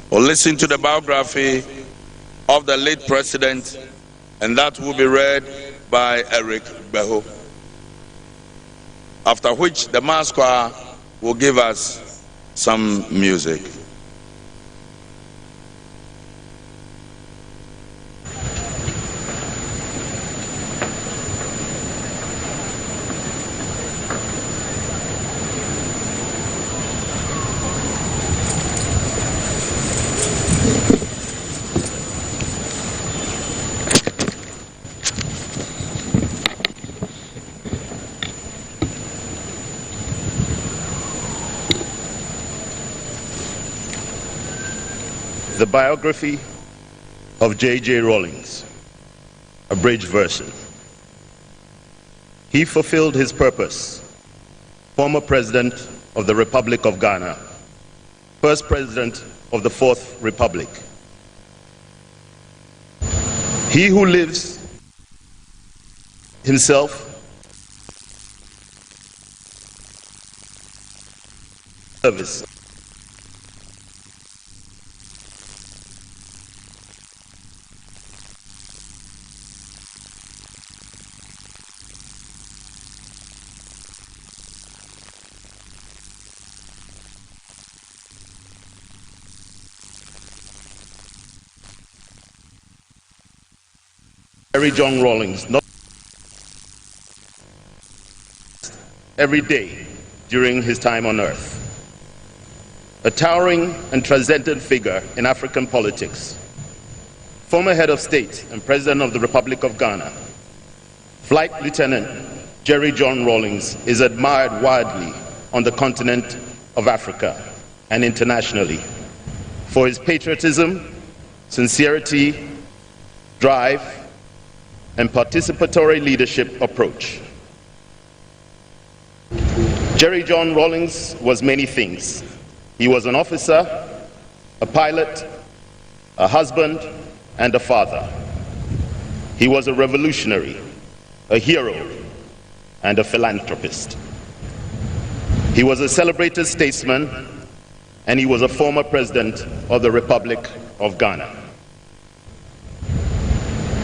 We'll listen to the biography of the late president, and that will be read by Eric Beho. After which the mass choir will give us some music. The biography of J.J. Rawlings, abridged version. He fulfilled his purpose, former President of the Republic of Ghana, first President of the Fourth Republic. He who lives himself service. Jerry John Rawlings, not every day during his time on earth. A towering and transcendent figure in African politics. Former head of state and president of the Republic of Ghana, Flight Lieutenant Jerry John Rawlings is admired widely on the continent of Africa and internationally for his patriotism, sincerity, drive, and participatory leadership approach. Jerry John Rawlings was many things. He was an officer, a pilot, a husband, and a father. He was a revolutionary, a hero, and a philanthropist. He was a celebrated statesman, and he was a former president of the Republic of Ghana.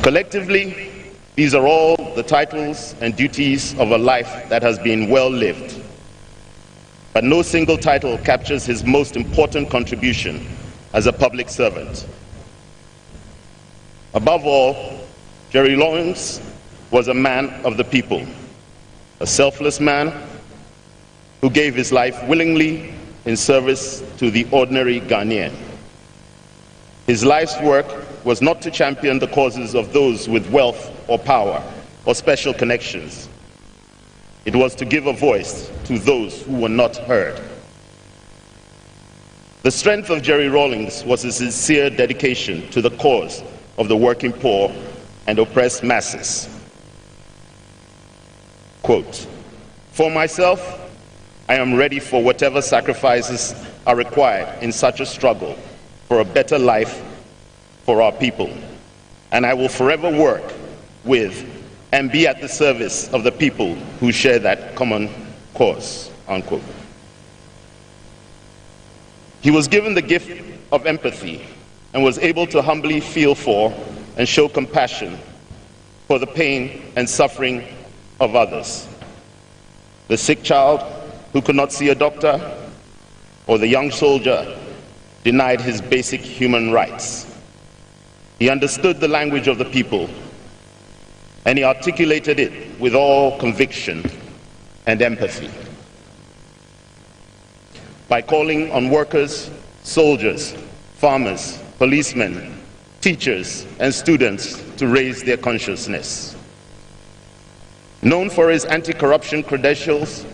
Collectively, these are all the titles and duties of a life that has been well lived. But no single title captures his most important contribution as a public servant. Above all, Jerry Rawlings was a man of the people, a selfless man who gave his life willingly in service to the ordinary Ghanaian. His life's work was not to champion the causes of those with wealth or power or special connections. It was to give a voice to those who were not heard. The strength of Jerry Rawlings was a sincere dedication to the cause of the working poor and oppressed masses. Quote, "For myself, I am ready for whatever sacrifices are required in such a struggle for a better life for our people, and I will forever work with and be at the service of the people who share that common cause," unquote. He was given the gift of empathy and was able to humbly feel for and show compassion for the pain and suffering of others. The sick child who could not see a doctor, or the young soldier denied his basic human rights. He understood the language of the people, and he articulated it with all conviction and empathy. By calling on workers, soldiers, farmers, policemen, teachers, and students to raise their consciousness. Known for his anti-corruption credentials,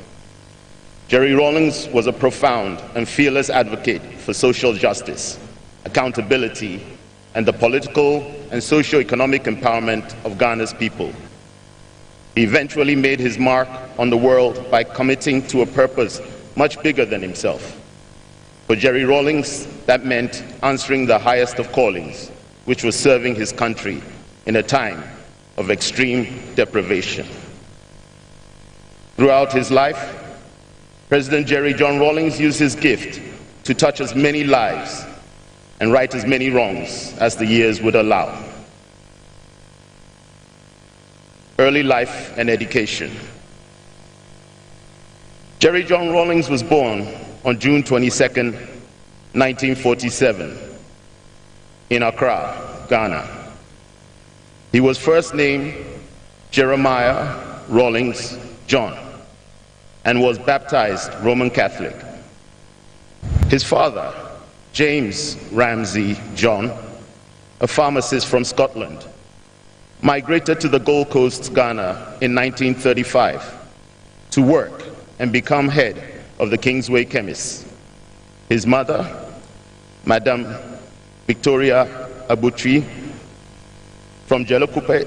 Jerry Rawlings was a profound and fearless advocate for social justice, accountability, and the political and socio-economic empowerment of Ghana's people. He eventually made his mark on the world by committing to a purpose much bigger than himself. For Jerry Rawlings, that meant answering the highest of callings, which was serving his country in a time of extreme deprivation. Throughout his life, President Jerry John Rawlings used his gift to touch as many lives and right as many wrongs as the years would allow. Early life and education. Jerry John Rawlings was born on June 22, 1947, in Accra, Ghana. He was first named Jeremiah Rawlings John and was baptized Roman Catholic. His father, James Ramsey John, a pharmacist from Scotland, migrated to the Gold Coast, Ghana in 1935 to work and become head of the Kingsway Chemists. His mother, Madame Victoria Abutri, from Jelokupe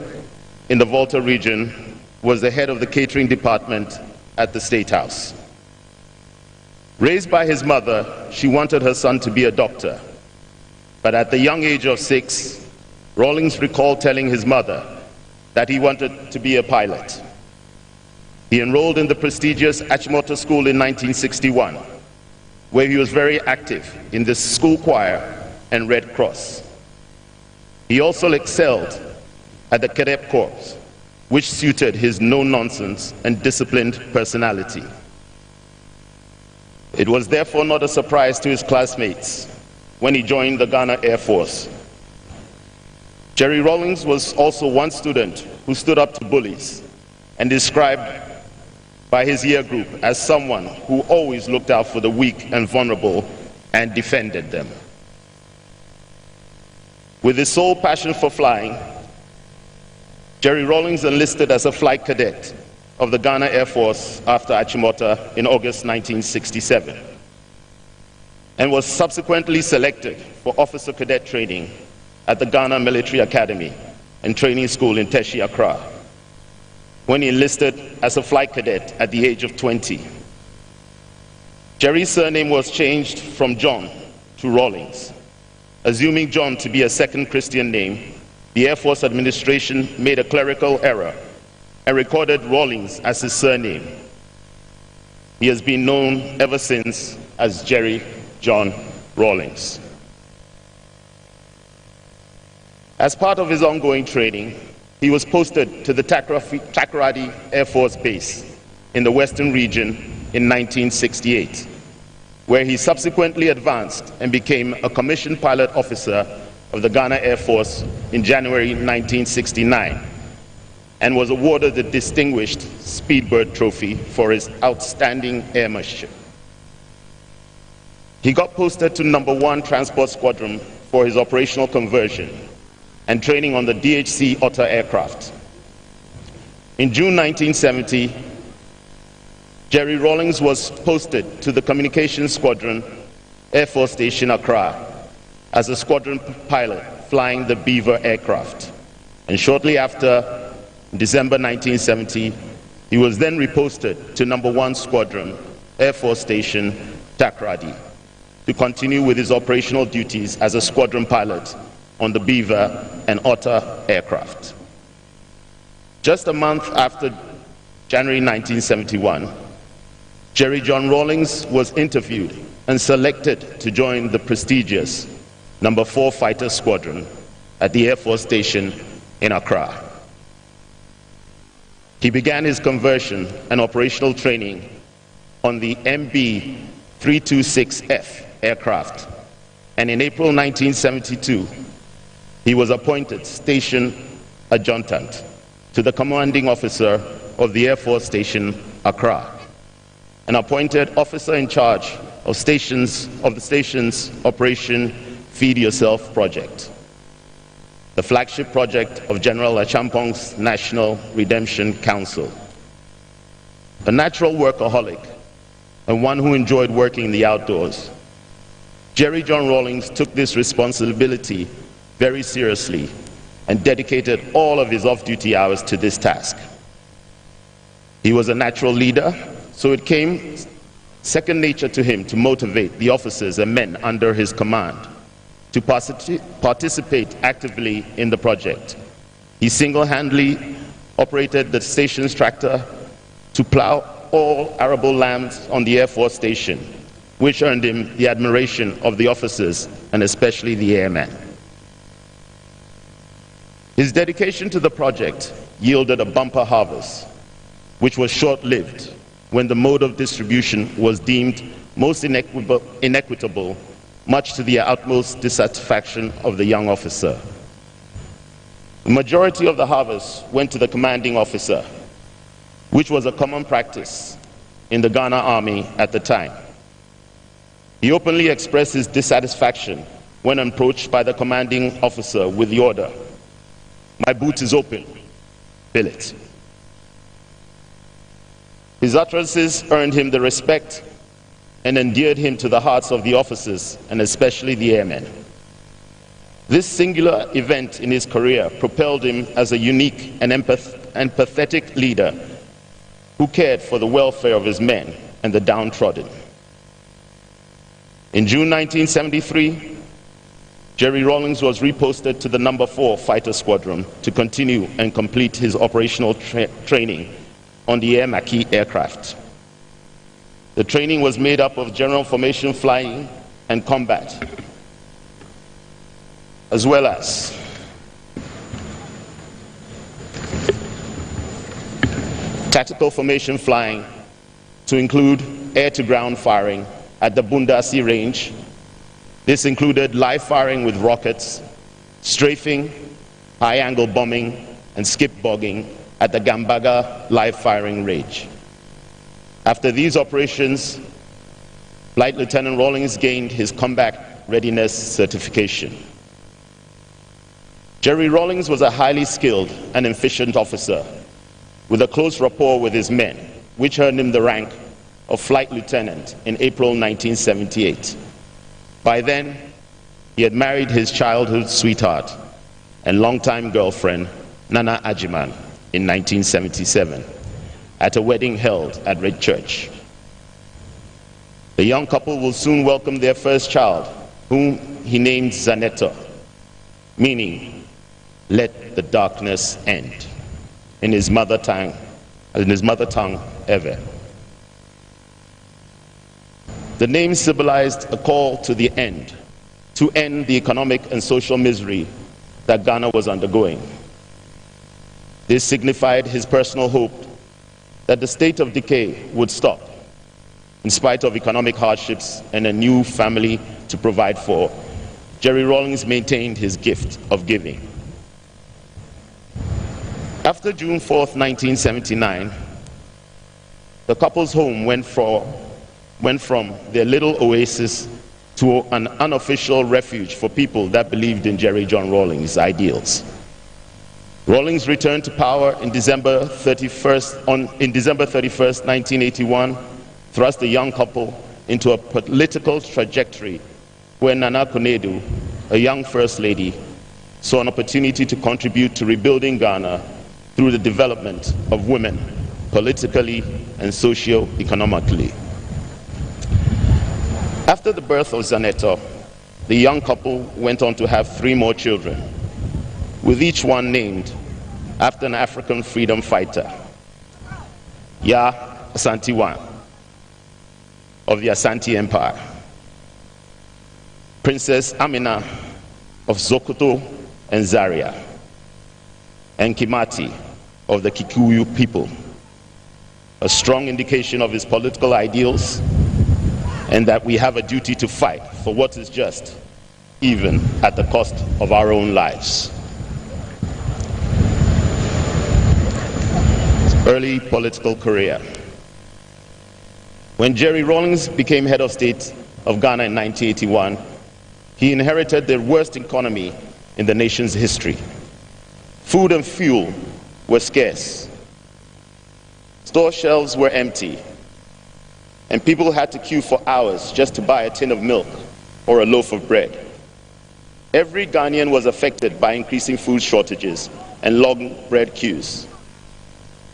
in the Volta region, was the head of the catering department at the State House. Raised by his mother, she wanted her son to be a doctor. But at the young age of 6, Rawlings recalled telling his mother that he wanted to be a pilot. He enrolled in the prestigious Achimota School in 1961, where he was very active in the school choir and Red Cross. He also excelled at the Cadet Corps, which suited his no-nonsense and disciplined personality. It was therefore not a surprise to his classmates when he joined the Ghana Air Force. Jerry Rawlings was also one student who stood up to bullies and described by his year group as someone who always looked out for the weak and vulnerable and defended them. With his sole passion for flying, Jerry Rawlings enlisted as a flight cadet of the Ghana Air Force after Achimota in August 1967, and was subsequently selected for officer cadet training at the Ghana Military Academy and Training School in Teshi, Accra, when he enlisted as a flight cadet at the age of 20. Jerry's surname was changed from John to Rawlings. Assuming John to be a second Christian name, the Air Force administration made a clerical error and recorded Rawlings as his surname. He has been known ever since as Jerry John Rawlings. As part of his ongoing training, he was posted to the Takoradi Air Force Base in the Western region in 1968, where he subsequently advanced and became a commissioned pilot officer of the Ghana Air Force in January 1969, and was awarded the Distinguished Speedbird Trophy for his outstanding airmanship. He got posted to No. 1 Transport Squadron for his operational conversion and training on the DHC Otter aircraft. In June 1970, Jerry Rawlings was posted to the Communications Squadron, Air Force Station Accra, as a squadron pilot flying the Beaver aircraft. And shortly after, in December 1970, he was then reposted to No. 1 Squadron, Air Force Station, Takoradi, to continue with his operational duties as a squadron pilot on the Beaver and Otter aircraft. Just a month after January 1971, Jerry John Rawlings was interviewed and selected to join the prestigious No. 4 Fighter Squadron at the Air Force Station in Accra. He began his conversion and operational training on the MB-326F aircraft, and in April 1972, he was appointed Station Adjutant to the commanding officer of the Air Force Station Accra, and appointed officer in charge of the station's Operation Feed Yourself project, the flagship project of General Achampong's National Redemption Council. A natural workaholic and one who enjoyed working in the outdoors, Jerry John Rawlings took this responsibility very seriously and dedicated all of his off-duty hours to this task. He was a natural leader, so it came second nature to him to motivate the officers and men under his command to participate actively in the project. He single-handedly operated the station's tractor to plow all arable lands on the Air Force Station, which earned him the admiration of the officers and especially the airmen. His dedication to the project yielded a bumper harvest, which was short-lived when the mode of distribution was deemed most inequitable, much to the utmost dissatisfaction of the young officer. The majority of the harvest went to the commanding officer, which was a common practice in the Ghana Army at the time. He openly expressed his dissatisfaction when approached by the commanding officer with the order, "My boot is open, fill it." His utterances earned him the respect and endeared him to the hearts of the officers and especially the airmen. This singular event in his career propelled him as a unique and empathetic leader who cared for the welfare of his men and the downtrodden. In June 1973, Jerry Rawlings was reposted to the No. 4 Fighter Squadron to continue and complete his operational training on the Air Macquis aircraft. The training was made up of general formation flying and combat, as well as tactical formation flying to include air-to-ground firing at the Bundasi range. This included live firing with rockets, strafing, high-angle bombing, and skip bogging at the Gambaga live firing range. After these operations, Flight Lieutenant Rawlings gained his combat readiness certification. Jerry Rawlings was a highly skilled and efficient officer with a close rapport with his men, which earned him the rank of Flight Lieutenant in April 1978. By then, he had married his childhood sweetheart and longtime girlfriend, Nana Ajiman, in 1977, at a wedding held at Red Church. The young couple will soon welcome their first child, whom he named Zanetta, meaning, "Let the darkness end," in his mother tongue, Ewe. The name symbolized a call to the end, to end the economic and social misery that Ghana was undergoing. This signified his personal hope that the state of decay would stop, in spite of economic hardships and a new family to provide for. Jerry Rawlings maintained his gift of giving. After June 4th, 1979, the couple's home went from their little oasis to an unofficial refuge for people that believed in Jerry John Rawlings' ideals. Rawlings returned to power in December 31st, 1981, thrust the young couple into a political trajectory where Nana Konadu, a young First Lady, saw an opportunity to contribute to rebuilding Ghana through the development of women, politically and socio-economically. After the birth of Zanetta, the young couple went on to have 3 more children, with each one named after an African freedom fighter, Ya Asantewan of the Asante Empire, Princess Amina of Sokoto and Zaria, and Kimati of the Kikuyu people, a strong indication of his political ideals and that we have a duty to fight for what is just, even at the cost of our own lives. Early political career. When Jerry Rawlings became head of state of Ghana in 1981, he inherited the worst economy in the nation's history. Food and fuel were scarce. Store shelves were empty, and people had to queue for hours just to buy a tin of milk or a loaf of bread. Every Ghanaian was affected by increasing food shortages and long bread queues.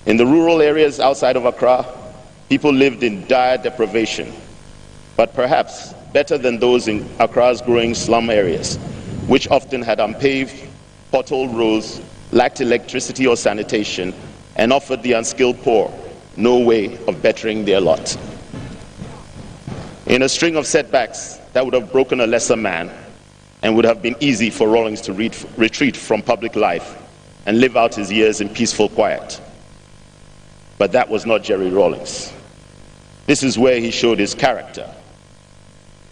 In the rural areas outside of Accra, people lived in dire deprivation, but perhaps better than those in Accra's growing slum areas, which often had unpaved, potholed roads, lacked electricity or sanitation, and offered the unskilled poor no way of bettering their lot. In a string of setbacks that would have broken a lesser man and would have been easy for Rawlings to retreat from public life and live out his years in peaceful quiet. But that was not Jerry Rawlings. This is where he showed his character,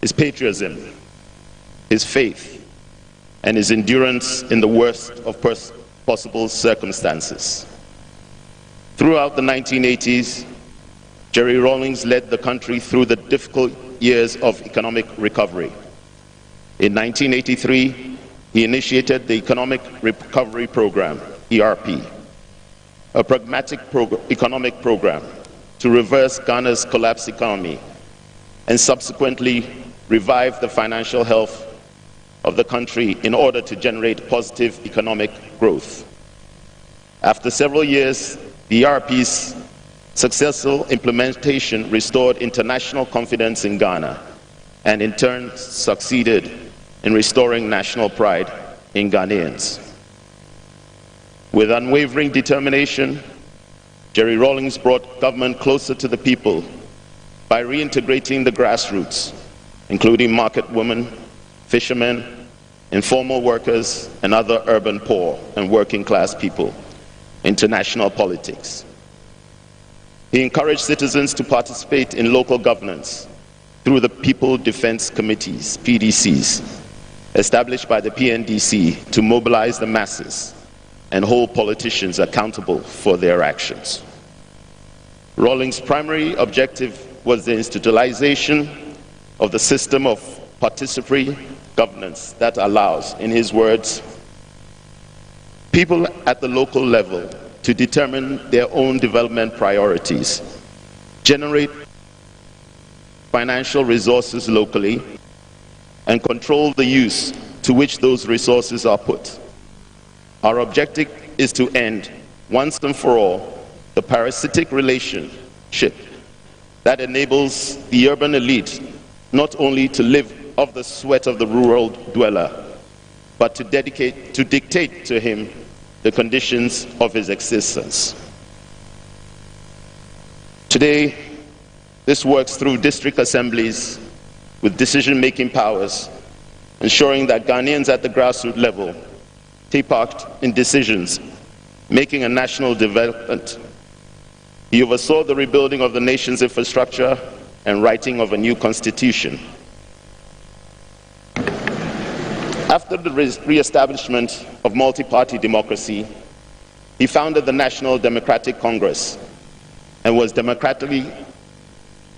his patriotism, his faith, and his endurance in the worst of possible circumstances. Throughout the 1980s, Jerry Rawlings led the country through the difficult years of economic recovery. In 1983, he initiated the Economic Recovery Program, ERP, a pragmatic economic program to reverse Ghana's collapsed economy and subsequently revive the financial health of the country in order to generate positive economic growth. After several years, the ERP's successful implementation restored international confidence in Ghana and in turn succeeded in restoring national pride in Ghanaians. With unwavering determination, Jerry Rawlings brought government closer to the people by reintegrating the grassroots, including market women, fishermen, informal workers, and other urban poor and working class people into national politics. He encouraged citizens to participate in local governance through the People Defense Committees, PDCs, established by the PNDC to mobilize the masses and hold politicians accountable for their actions. Rawlings' primary objective was the institutionalization of the system of participatory governance that allows, in his words, people at the local level to determine their own development priorities, generate financial resources locally, and control the use to which those resources are put. Our objective is to end, once and for all, the parasitic relationship that enables the urban elite not only to live off the sweat of the rural dweller, but to dictate to him the conditions of his existence. Today, this works through district assemblies with decision-making powers, ensuring that Ghanaians at the grassroots level take part in decisions, making a national development. He oversaw the rebuilding of the nation's infrastructure and writing of a new constitution. After the re-establishment of multi-party democracy, he founded the National Democratic Congress and was democratically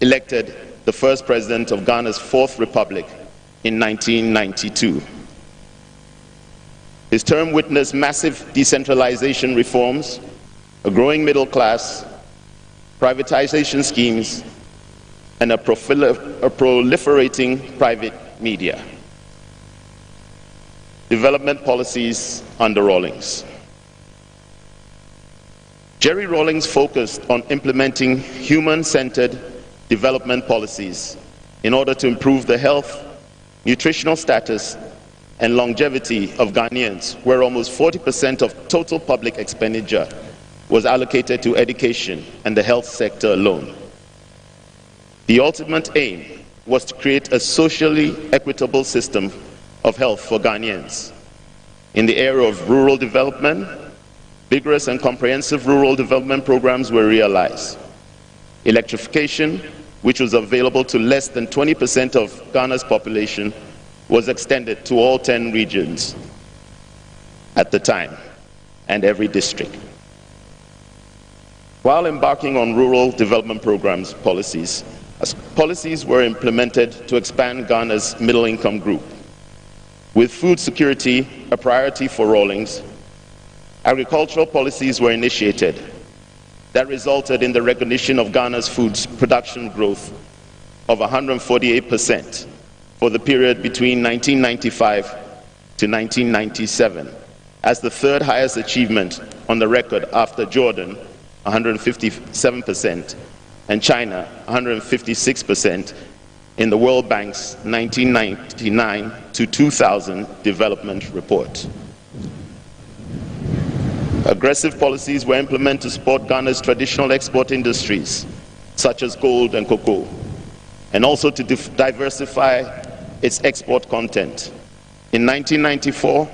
elected the first president of Ghana's Fourth Republic in 1992. His term witnessed massive decentralization reforms, a growing middle class, privatization schemes, and a proliferating private media. Development policies under Rawlings. Jerry Rawlings focused on implementing human-centered development policies in order to improve the health, nutritional status, and longevity of Ghanaians, where almost 40% of total public expenditure was allocated to education and the health sector alone. The ultimate aim was to create a socially equitable system of health for Ghanaians. In the area of rural development, vigorous and comprehensive rural development programs were realized. Electrification, which was available to less than 20% of Ghana's population, was extended to all 10 regions at the time and every district. While embarking on rural development programs policies were implemented to expand Ghana's middle-income group. With food security a priority for Rawlings, agricultural policies were initiated that resulted in the recognition of Ghana's food production growth of 148% for the period between 1995 to 1997, as the third highest achievement on the record after Jordan, 157%, and China, 156%, in the World Bank's 1999 to 2000 development report. Aggressive policies were implemented to support Ghana's traditional export industries, such as gold and cocoa. and also to diversify its export content. In 1994,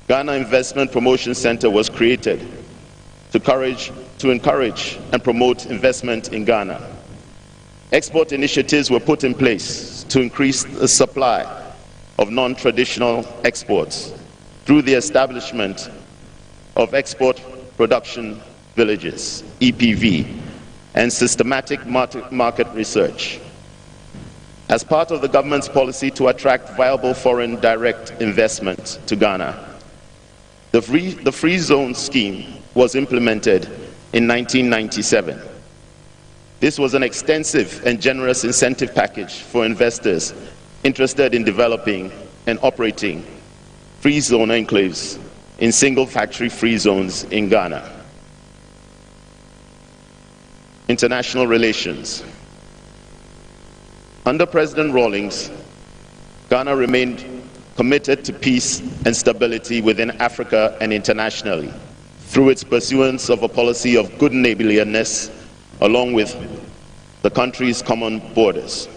Ghana Investment Promotion Center was created to encourage and promote investment in Ghana. Export initiatives were put in place to increase the supply of non-traditional exports through the establishment of export production villages, EPV, and systematic market research. As part of the government's policy to attract viable foreign direct investment to Ghana, the Free Zone scheme was implemented in 1997. This was an extensive and generous incentive package for investors interested in developing and operating free zone enclaves in single factory free zones in Ghana. International relations. Under President Rawlings, Ghana remained committed to peace and stability within Africa and internationally through its pursuance of a policy of good neighborliness along the country's common borders.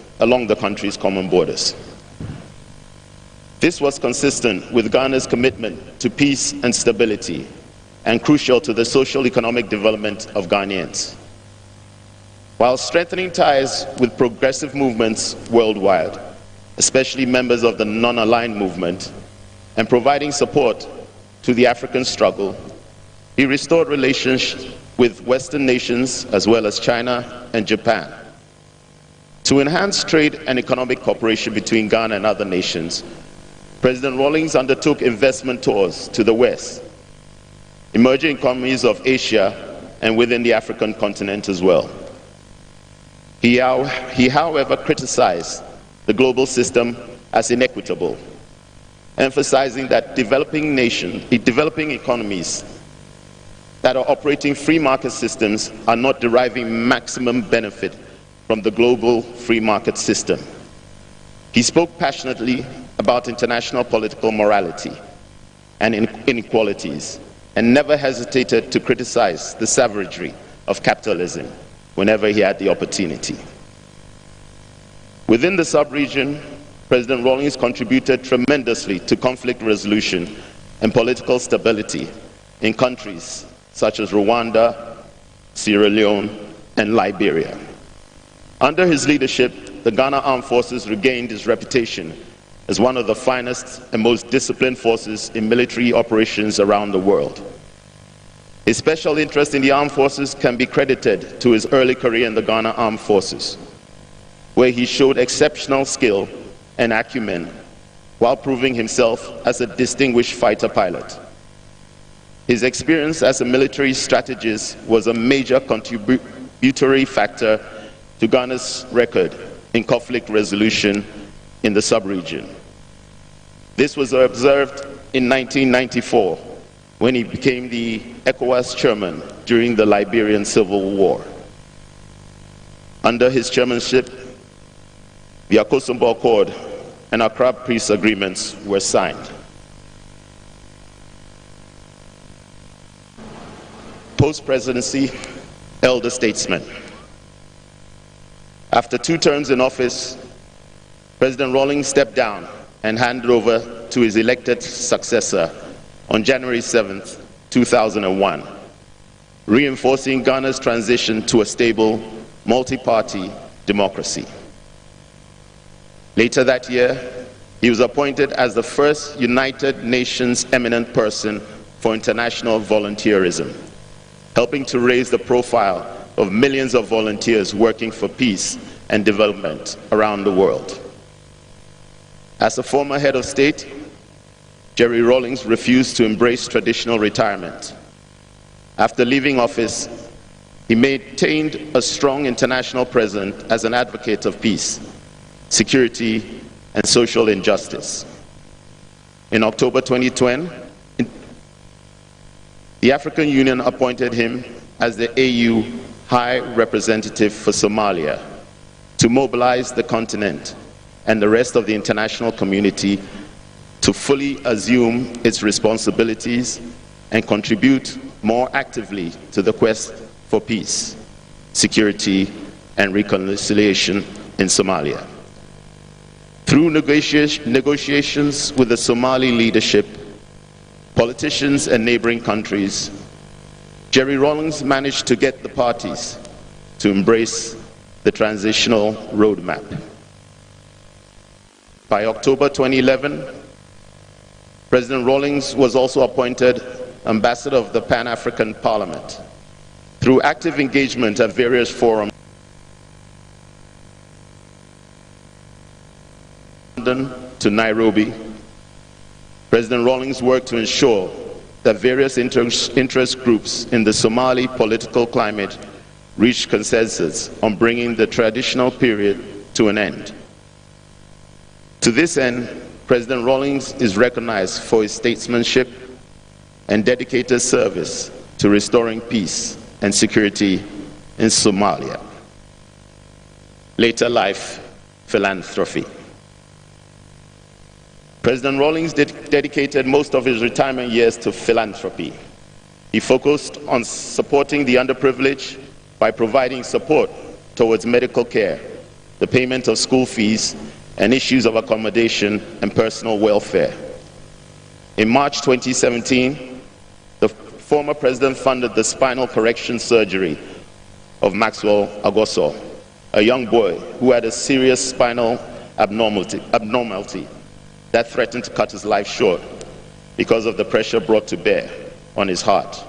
This was consistent with Ghana's commitment to peace and stability and crucial to the social economic development of Ghanaians. While strengthening ties with progressive movements worldwide, especially members of the non-aligned movement, and providing support to the African struggle, he restored relations with Western nations as well as China and Japan. To enhance trade and economic cooperation between Ghana and other nations, President Rawlings undertook investment tours to the West, emerging economies of Asia and within the African continent as well. He, however, criticized the global system as inequitable, emphasizing that developing economies that are operating free market systems are not deriving maximum benefit from the global free market system. He spoke passionately about international political morality and inequalities, and never hesitated to criticize the savagery of capitalism whenever he had the opportunity. Within the sub-region, President Rawlings contributed tremendously to conflict resolution and political stability in countries such as Rwanda, Sierra Leone, and Liberia. Under his leadership, the Ghana Armed Forces regained its reputation as one of the finest and most disciplined forces in military operations around the world. His special interest in the armed forces can be credited to his early career in the Ghana Armed Forces, where he showed exceptional skill and acumen while proving himself as a distinguished fighter pilot. His experience as a military strategist was a major contributory factor to Ghana's record in conflict resolution in the sub-region. This was observed in 1994 when he became the ECOWAS chairman during the Liberian Civil War. Under his chairmanship, the Akosombo Accord and Accra Peace Agreements were signed. Post-presidency, elder statesman. After 2 terms in office, President Rawlings stepped down and handed over to his elected successor on January 7, 2001, reinforcing Ghana's transition to a stable, multi-party democracy. Later that year, he was appointed as the first United Nations eminent person for international volunteerism, helping to raise the profile of millions of volunteers working for peace and development around the world. As a former head of state, Jerry Rawlings refused to embrace traditional retirement. After leaving office, he maintained a strong international presence as an advocate of peace, security, and social injustice. In October 2020, the African Union appointed him as the AU High Representative for Somalia to mobilize the continent and the rest of the international community to fully assume its responsibilities and contribute more actively to the quest for peace, security, and reconciliation in Somalia. Through negotiations with the Somali leadership, politicians and neighboring countries, Jerry Rawlings managed to get the parties to embrace the transitional roadmap. By October 2011, President Rawlings was also appointed Ambassador of the Pan-African Parliament. Through active engagement at various forums, London to Nairobi, President Rawlings worked to ensure that various interest groups in the Somali political climate reached consensus on bringing the traditional period to an end. To this end, President Rawlings is recognized for his statesmanship and dedicated service to restoring peace and security in Somalia. Later life philanthropy. President Rawlings dedicated most of his retirement years to philanthropy. He focused on supporting the underprivileged by providing support towards medical care, the payment of school fees, and issues of accommodation and personal welfare. In March 2017, the former president funded the spinal correction surgery of Maxwell Agoso, a young boy who had a serious spinal abnormality that threatened to cut his life short because of the pressure brought to bear on his heart.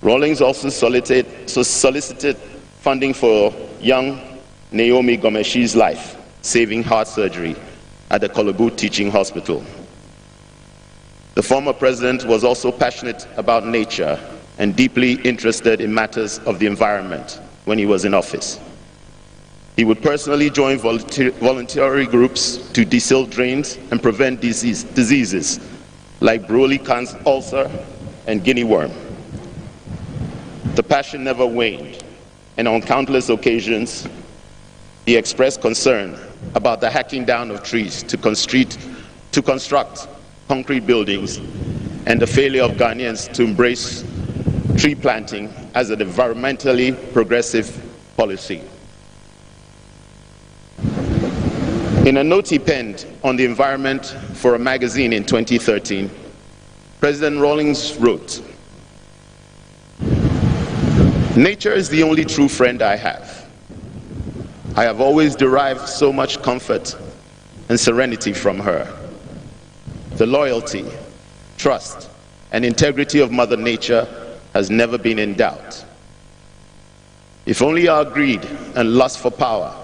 Rawlings also solicited funding for young Naomi Gomeshi's life-saving heart surgery at the Kumawood Teaching Hospital. The former president was also passionate about nature and deeply interested in matters of the environment when he was in office. He would personally join voluntary groups to desil drains and prevent diseases like Broley ulcer and guinea worm. The passion never waned, and on countless occasions, he expressed concern about the hacking down of trees to construct concrete buildings and the failure of Ghanaians to embrace tree planting as an environmentally progressive policy. In a note he penned on the environment for a magazine in 2013, President Rawlings wrote, "Nature is the only true friend I have. I have always derived so much comfort and serenity from her. The loyalty, trust, and integrity of Mother Nature has never been in doubt. If only our greed and lust for power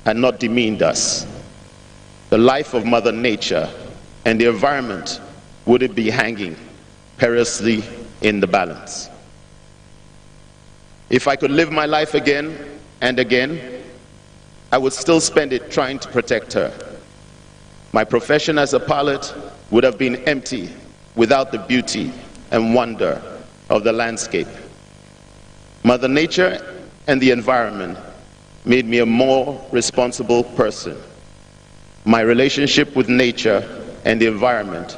had not demeaned us, the life of Mother Nature and the environment wouldn't be hanging perilously in the balance. If I could live my life again and again, I would still spend it trying to protect her. My profession as a pilot would have been empty without the beauty and wonder of the landscape. Mother Nature and the environment made me a more responsible person. My relationship with nature and the environment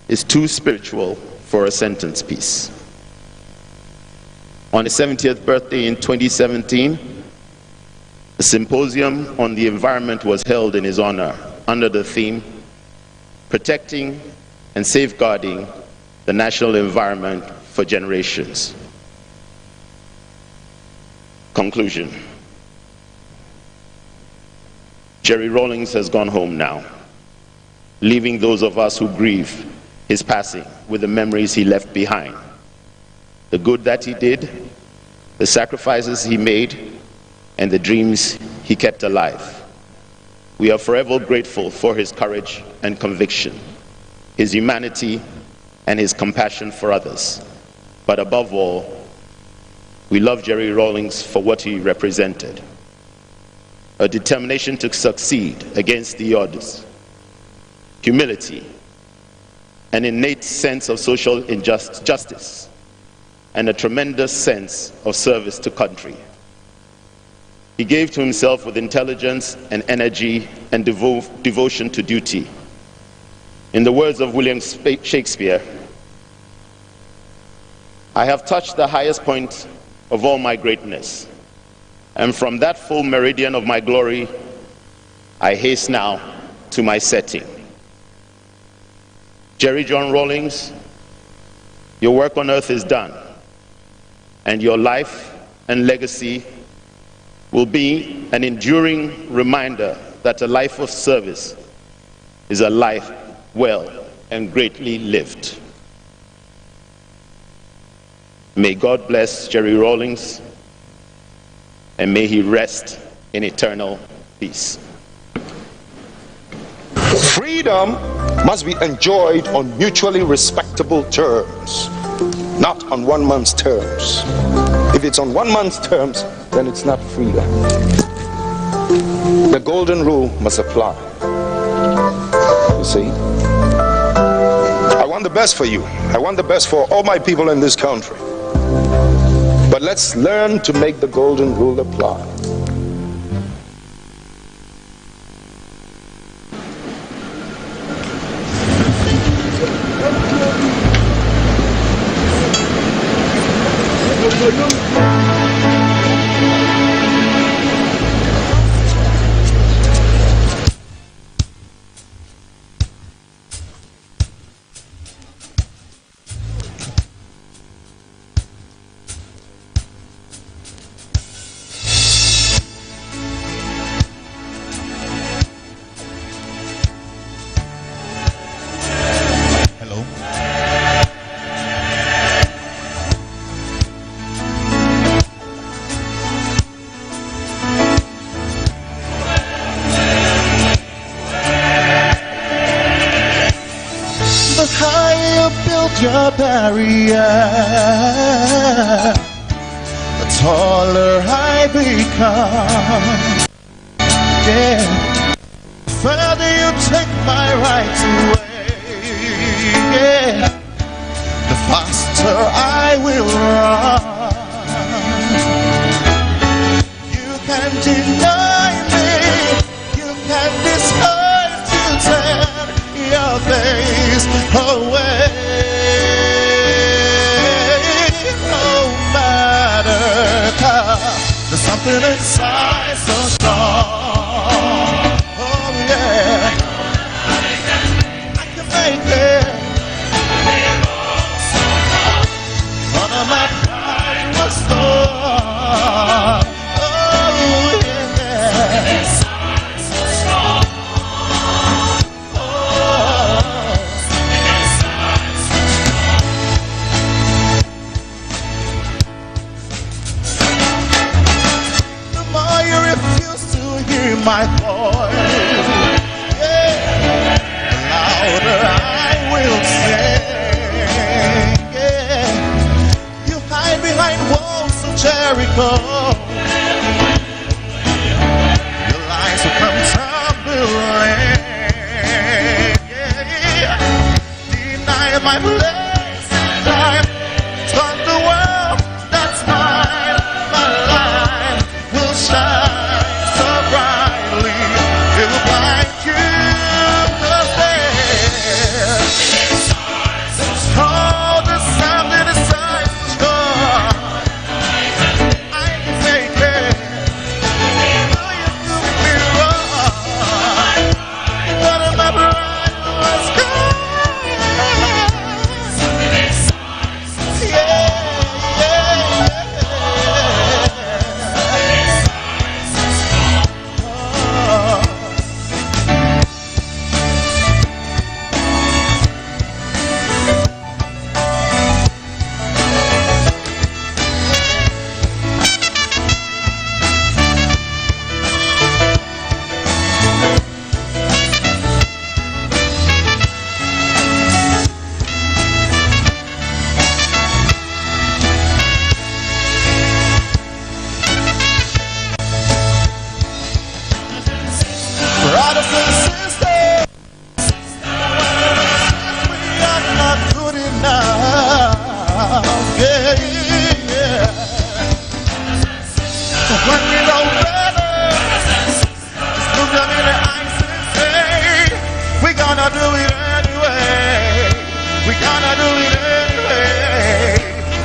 is too spiritual for a sentence piece." On his 70th birthday in 2017, a symposium on the environment was held in his honor under the theme, "Protecting and Safeguarding the National Environment for Generations." Conclusion. Jerry Rawlings has gone home now, leaving those of us who grieve his passing with the memories he left behind, the good that he did, the sacrifices he made, and the dreams he kept alive. We are forever grateful for his courage and conviction, his humanity, and his compassion for others. But above all, we love Jerry Rawlings for what he represented: a determination to succeed against the odds, humility, an innate sense of social justice, and a tremendous sense of service to country. He gave to himself with intelligence and energy and devotion to duty. In the words of William Shakespeare, "I have touched the highest point of all my greatness, And from that full meridian of my glory, I haste now to my setting. Jerry John Rawlings, your work on earth is done, and your life and legacy will be an enduring reminder that a life of service is a life well and greatly lived. May God bless Jerry Rawlings, and may he rest in eternal peace. Freedom must be enjoyed on mutually respectable terms, not on one man's terms. If it's on one man's terms, then it's not freedom. The golden rule must apply. You see? I want the best for you. I want the best for all my people in this country. But let's learn to make the golden rule apply. Your barrier, the taller I become. Yeah, the further you take my rights away, yeah, the faster I will run. You can deny me, you can decide to turn your face away. There's something inside so strong. Oh yeah, I can make it. None of my pride was gone. Oh yeah, inside so strong. Oh, inside so my voice, yeah, the louder I will sing, yeah. You hide behind walls of Jericho, your lies will come tumbling, yeah. Deny my place in time, turn the world that's mine, my life will shine.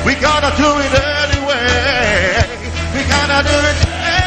We gotta do it anyway. We gotta do it anyway.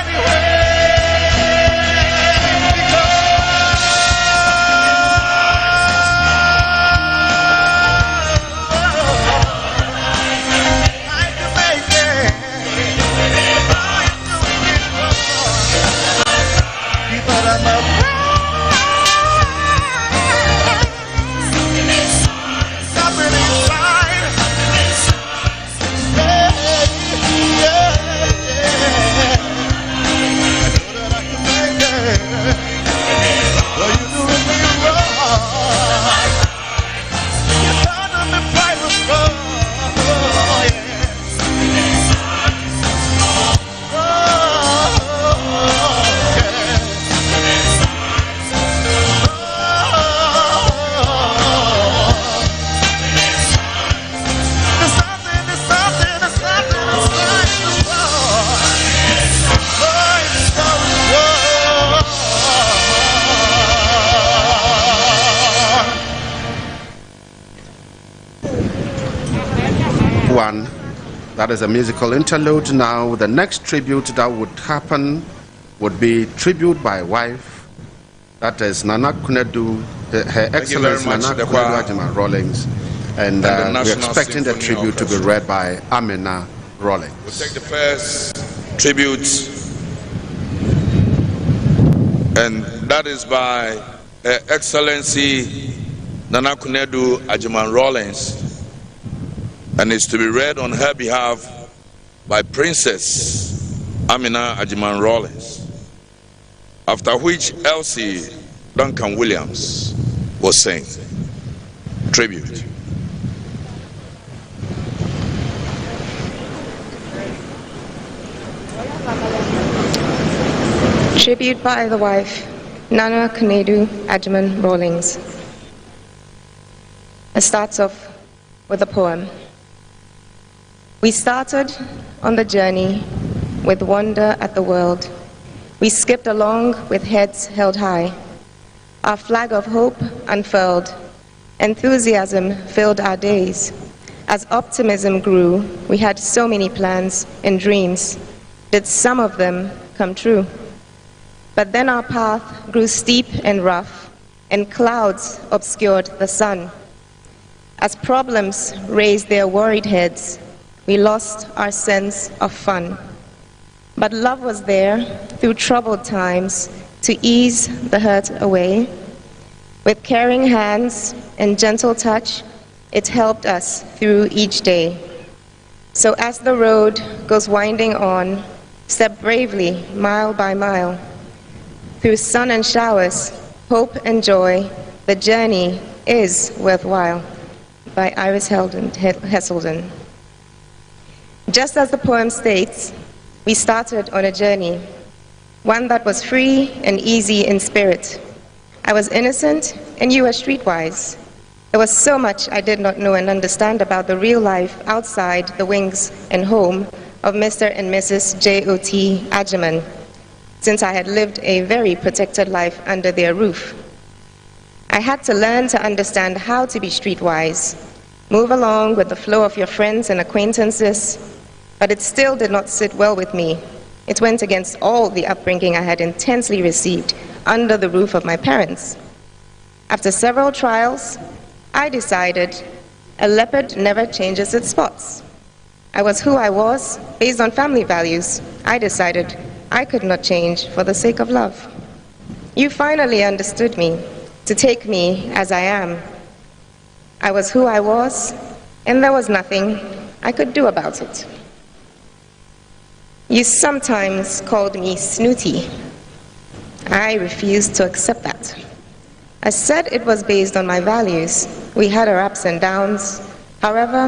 That is a musical interlude. Now, the next tribute that would happen would be tribute by wife. That is Nana Kunedu, Her Excellency Nana Kunedu Ajiman Rawlings. And we're expecting the tribute to be read by Amina Rawlings. We'll take the first tribute, and that is by Her Excellency Nana Kunedu Ajiman Rawlings, and is to be read on her behalf by Princess Amina Ajiman Rawlings, after which Elsie Duncan Williams will sing tribute. Tribute by the wife, Nana Kunedu Ajiman Rawlings. It starts off with a poem. We started on the journey with wonder at the world. We skipped along with heads held high. Our flag of hope unfurled. Enthusiasm filled our days. As optimism grew, we had so many plans and dreams. Did some of them come true? But then our path grew steep and rough, and clouds obscured the sun. As problems raised their worried heads, we lost our sense of fun. But love was there through troubled times to ease the hurt away. With caring hands and gentle touch, it helped us through each day. So as the road goes winding on, step bravely mile by mile. Through sun and showers, hope and joy, the journey is worthwhile. By Iris Hesselden. Just as the poem states, we started on a journey, one that was free and easy in spirit. I was innocent and you were streetwise. There was so much I did not know and understand about the real life outside the wings and home of Mr. and Mrs. J.O.T. Ajiman, since I had lived a very protected life under their roof. I had to learn to understand how to be streetwise, move along with the flow of your friends and acquaintances, but it still did not sit well with me. It went against all the upbringing I had intensely received under the roof of my parents. After several trials, I decided a leopard never changes its spots. I was who I was based on family values. I decided I could not change for the sake of love. You finally understood me, to take me as I am. I was who I was, and there was nothing I could do about it. You sometimes called me snooty. I refused to accept that. I said it was based on my values. We had our ups and downs. However,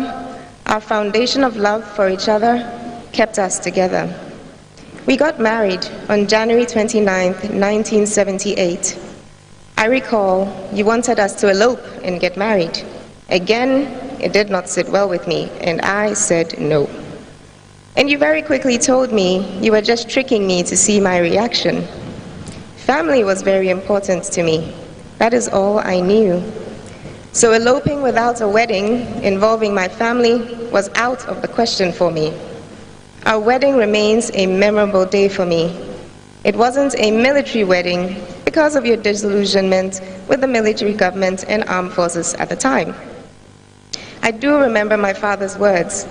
our foundation of love for each other kept us together. We got married on January 29th, 1978. I recall you wanted us to elope and get married. Again, it did not sit well with me, and I said no. And you very quickly told me you were just tricking me to see my reaction. Family was very important to me. That is all I knew. So eloping without a wedding involving my family was out of the question for me. Our wedding remains a memorable day for me. It wasn't a military wedding because of your disillusionment with the military government and armed forces at the time. I do remember my father's words,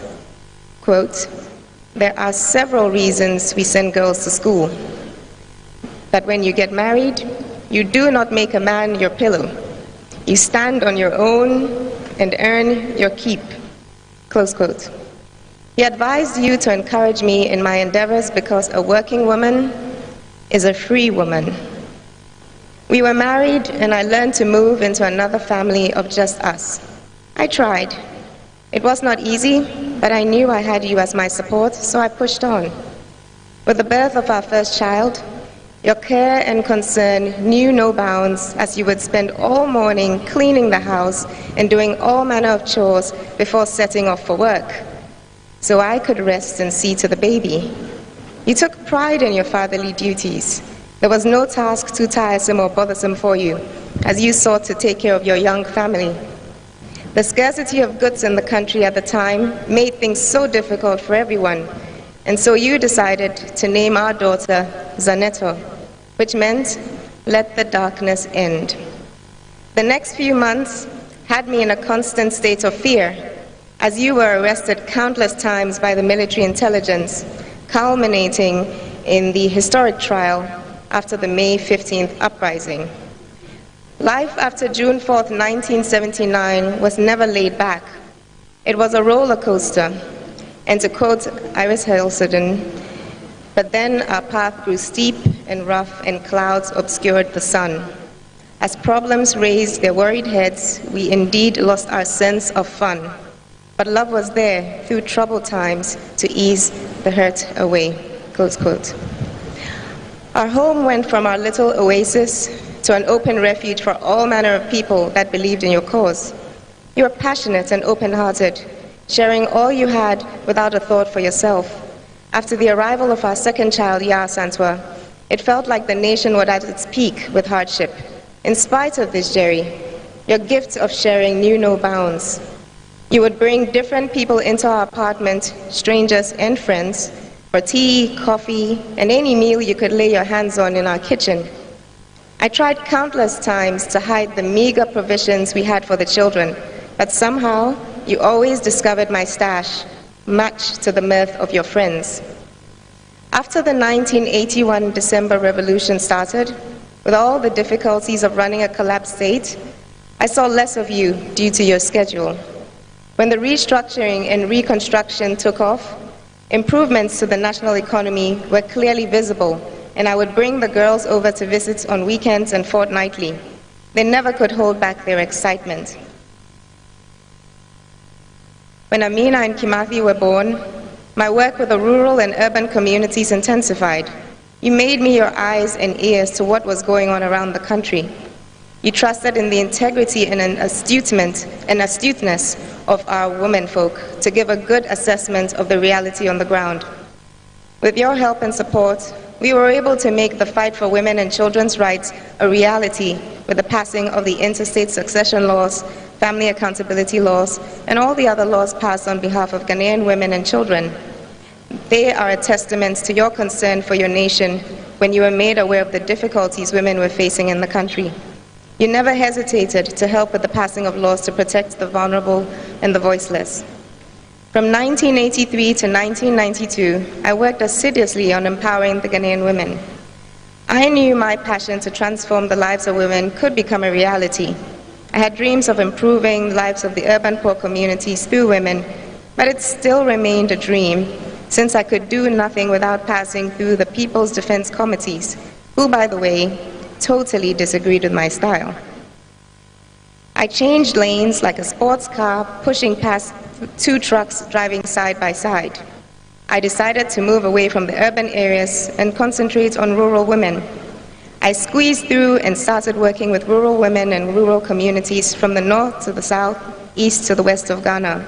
quote, "There are several reasons we send girls to school. That when you get married, you do not make a man your pillow. You stand on your own and earn your keep," close quote. He advised you to encourage me in my endeavors because a working woman is a free woman. We were married and I learned to move into another family of just us. I tried. It was not easy, but I knew I had you as my support, so I pushed on. With the birth of our first child, your care and concern knew no bounds as you would spend all morning cleaning the house and doing all manner of chores before setting off for work, so I could rest and see to the baby. You took pride in your fatherly duties. There was no task too tiresome or bothersome for you, as you sought to take care of your young family. The scarcity of goods in the country at the time made things so difficult for everyone, and so you decided to name our daughter Zaneto, which meant, let the darkness end. The next few months had me in a constant state of fear, as you were arrested countless times by the military intelligence, culminating in the historic trial after the May 15th uprising. Life after June 4th, 1979 was never laid back. It was a roller coaster, and to quote Iris Helseden, but then our path grew steep and rough and clouds obscured the sun. As problems raised their worried heads, we indeed lost our sense of fun. But love was there through troubled times to ease the hurt away, close quote. Our home went from our little oasis to an open refuge for all manner of people that believed in your cause. You were passionate and open-hearted, sharing all you had without a thought for yourself. After the arrival of our second child, Ya Santwa, it felt like the nation was at its peak with hardship. In spite of this, Jerry, your gift of sharing knew no bounds. You would bring different people into our apartment, strangers and friends, for tea, coffee, and any meal you could lay your hands on in our kitchen. I tried countless times to hide the meager provisions we had for the children, but somehow you always discovered my stash, much to the mirth of your friends. After the 1981 December Revolution started, with all the difficulties of running a collapsed state, I saw less of you due to your schedule. When the restructuring and reconstruction took off, improvements to the national economy were clearly visible, and I would bring the girls over to visit on weekends and fortnightly. They never could hold back their excitement. When Amina and Kimathi were born, my work with the rural and urban communities intensified. You made me your eyes and ears to what was going on around the country. You trusted in the integrity and astuteness of our womenfolk to give a good assessment of the reality on the ground. With your help and support, we were able to make the fight for women and children's rights a reality with the passing of the interstate succession laws, family accountability laws, and all the other laws passed on behalf of Ghanaian women and children. They are a testament to your concern for your nation when you were made aware of the difficulties women were facing in the country. You never hesitated to help with the passing of laws to protect the vulnerable and the voiceless. From 1983 to 1992, I worked assiduously on empowering the Ghanaian women. I knew my passion to transform the lives of women could become a reality. I had dreams of improving the lives of the urban poor communities through women, but it still remained a dream, since I could do nothing without passing through the People's Defense Committees, who, by the way, totally disagreed with my style. I changed lanes like a sports car, pushing past two trucks driving side by side. I decided to move away from the urban areas and concentrate on rural women. I squeezed through and started working with rural women and rural communities from the north to the south, east to the west of Ghana.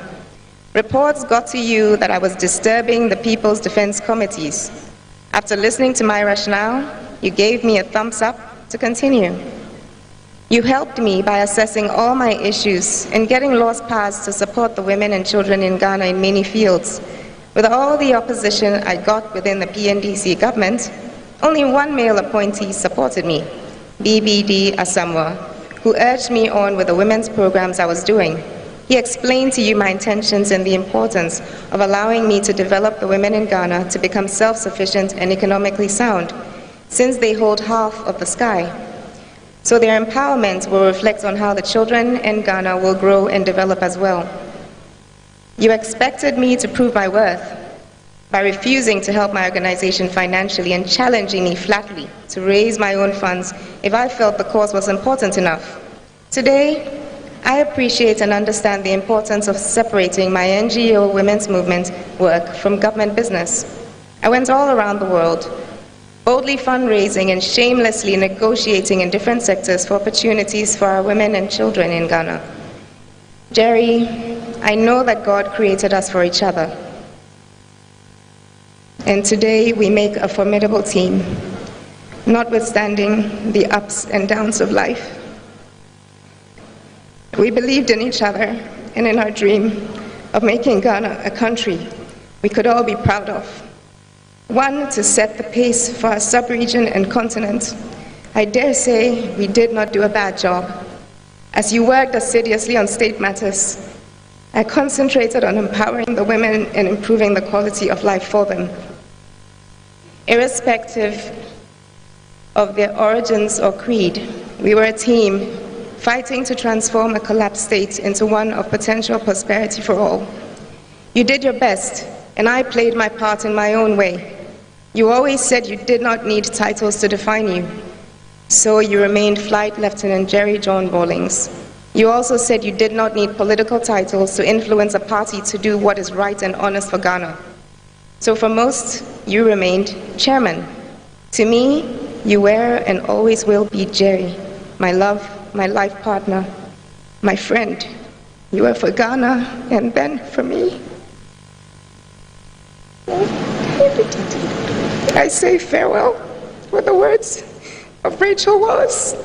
Reports got to you that I was disturbing the People's Defense Committees. After listening to my rationale, you gave me a thumbs up to continue. You helped me by assessing all my issues and getting laws passed to support the women and children in Ghana in many fields. With all the opposition I got within the PNDC government, only one male appointee supported me, BBD Asamoah, who urged me on with the women's programs I was doing. He explained to you my intentions and the importance of allowing me to develop the women in Ghana to become self-sufficient and economically sound, since they hold half of the sky. So their empowerment will reflect on how the children in Ghana will grow and develop as well. You expected me to prove my worth by refusing to help my organization financially and challenging me flatly to raise my own funds if I felt the cause was important enough. Today, I appreciate and understand the importance of separating my NGO women's movement work from government business. I went all around the world, boldly fundraising and shamelessly negotiating in different sectors for opportunities for our women and children in Ghana. Jerry, I know that God created us for each other. And today we make a formidable team, notwithstanding the ups and downs of life. We believed in each other and in our dream of making Ghana a country we could all be proud of. One to set the pace for our sub-region and continent. I dare say we did not do a bad job. As you worked assiduously on state matters, I concentrated on empowering the women and improving the quality of life for them. Irrespective of their origins or creed, we were a team fighting to transform a collapsed state into one of potential prosperity for all. You did your best, and I played my part in my own way. You always said you did not need titles to define you, so you remained Flight Lieutenant Jerry John Rawlings. You also said you did not need political titles to influence a party to do what is right and honest for Ghana. So for most, you remained Chairman. To me, you were and always will be Jerry, my love, my life partner, my friend. You were for Ghana and then for me. I say farewell with the words of Rachel Wallace.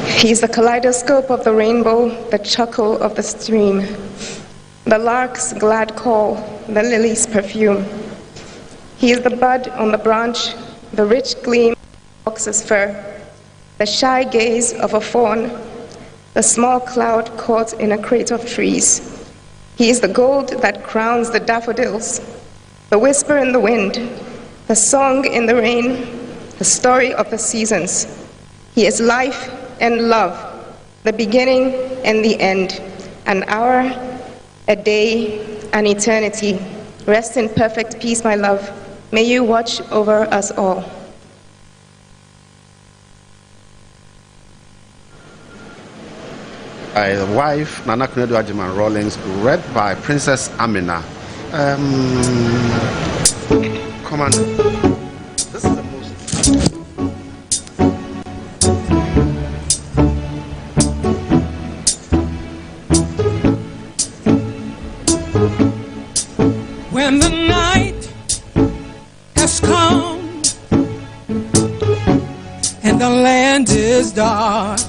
He's the kaleidoscope of the rainbow, the chuckle of the stream, the lark's glad call, the lily's perfume. He is the bud on the branch, the rich gleam of the fox's fur, the shy gaze of a fawn, the small cloud caught in a crate of trees. He is the gold that crowns the daffodils, the whisper in the wind, the song in the rain, the story of the seasons. He is life and love, the beginning and the end, an hour, a day, an eternity. Rest in perfect peace, my love. May you watch over us all. The wife, Nana Kunedu Ajiman Rawlings, read by Princess Amina. Commander, this is the most... When the night has come and the land is dark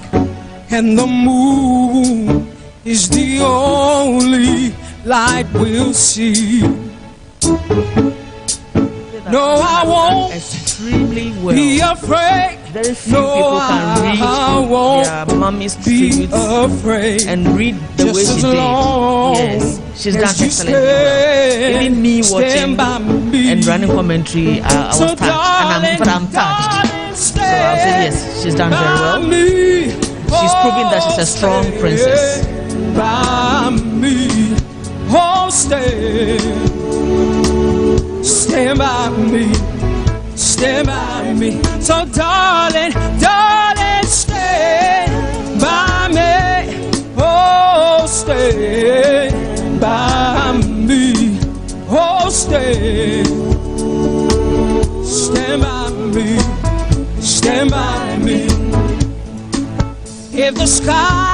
and the moon is the only light we'll see. No, I won't extremely well. be afraid. Very few people can read their mommy's tributes and read the way she did. Yes, she's done excellently well. Even me watching and running commentary, I was touched, but I'm touched. So I'll say yes, she's done very well. She's proving that she's a strong princess. By me, oh, stand by me. Stand by me, so darling, darling, stand by me. Oh, stand by me. Oh, stand by me. Stand by me. If the sky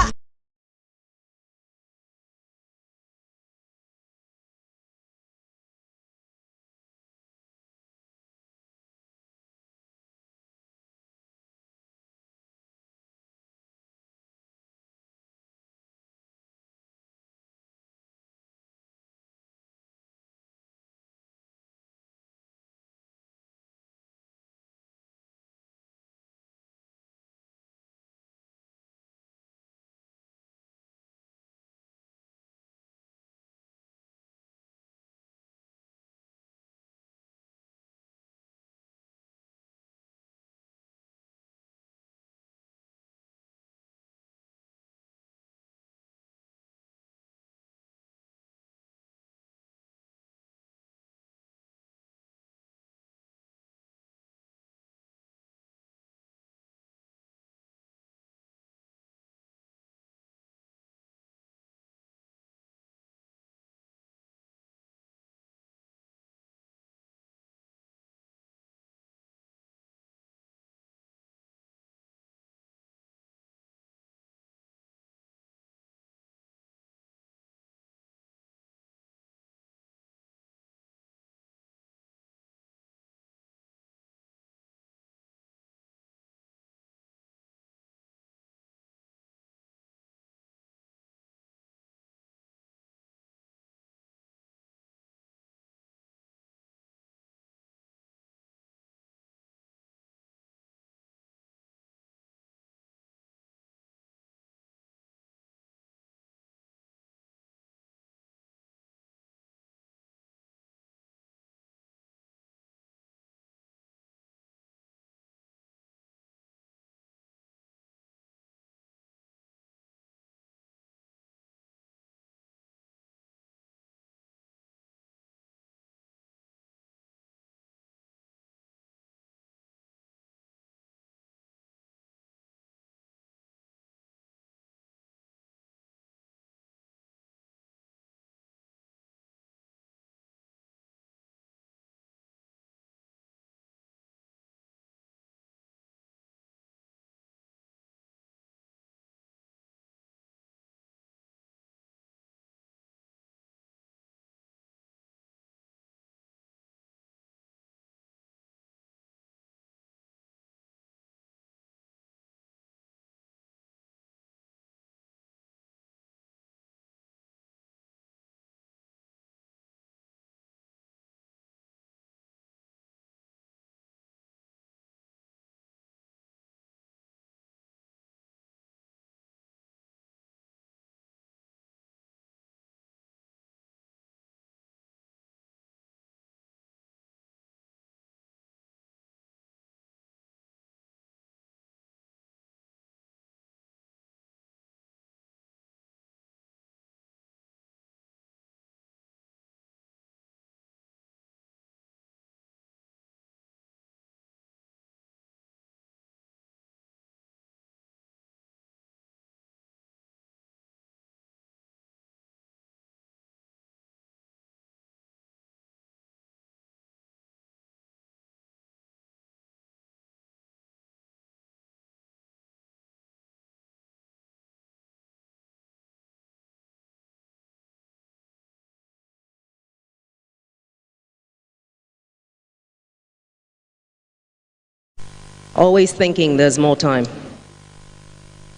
always thinking there's more time.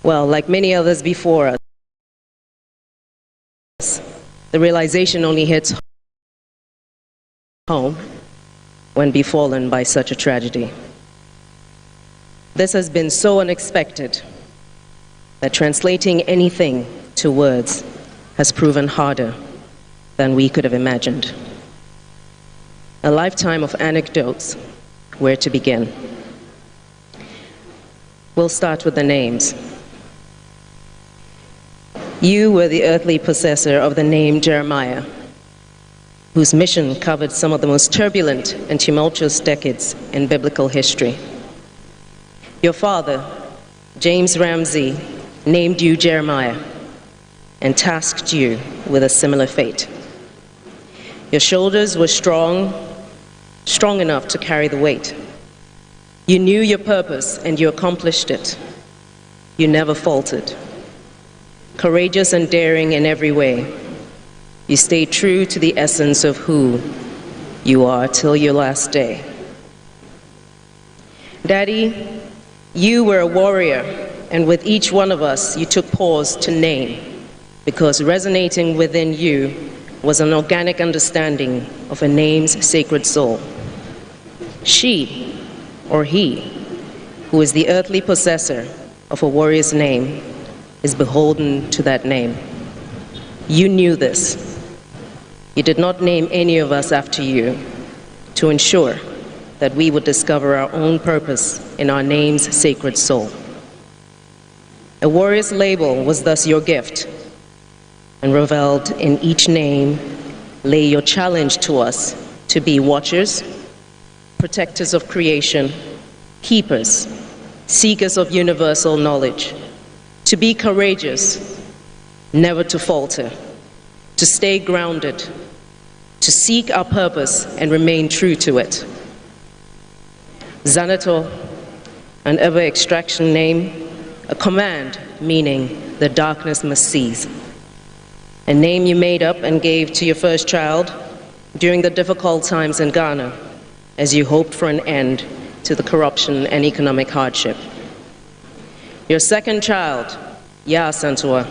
Well, like many others before us, the realization only hits home when befallen by such a tragedy. This has been so unexpected that translating anything to words has proven harder than we could have imagined. A lifetime of anecdotes. Where to begin? We'll start with the names. You were the earthly possessor of the name Jeremiah, whose mission covered some of the most turbulent and tumultuous decades in biblical history. Your father, James Ramsey, named you Jeremiah and tasked you with a similar fate. Your shoulders were strong enough to carry the weight. You knew your purpose and you accomplished it. You never faltered. Courageous and daring in every way, you stayed true to the essence of who you are till your last day. Daddy, you were a warrior, and with each one of us, you took pause to name, because resonating within you was an organic understanding of a name's sacred soul. She, or he, who is the earthly possessor of a warrior's name, is beholden to that name. You knew this. You did not name any of us after you to ensure that we would discover our own purpose in our name's sacred soul. A warrior's label was thus your gift, and reveled in each name lay your challenge to us to be watchers, protectors of creation, keepers, seekers of universal knowledge, to be courageous, never to falter, to stay grounded, to seek our purpose and remain true to it. Xanator, an ever-extraction name, a command meaning the darkness must cease. A name you made up and gave to your first child during the difficult times in Ghana as you hoped for an end to the corruption and economic hardship. Your second child, Ya Santua,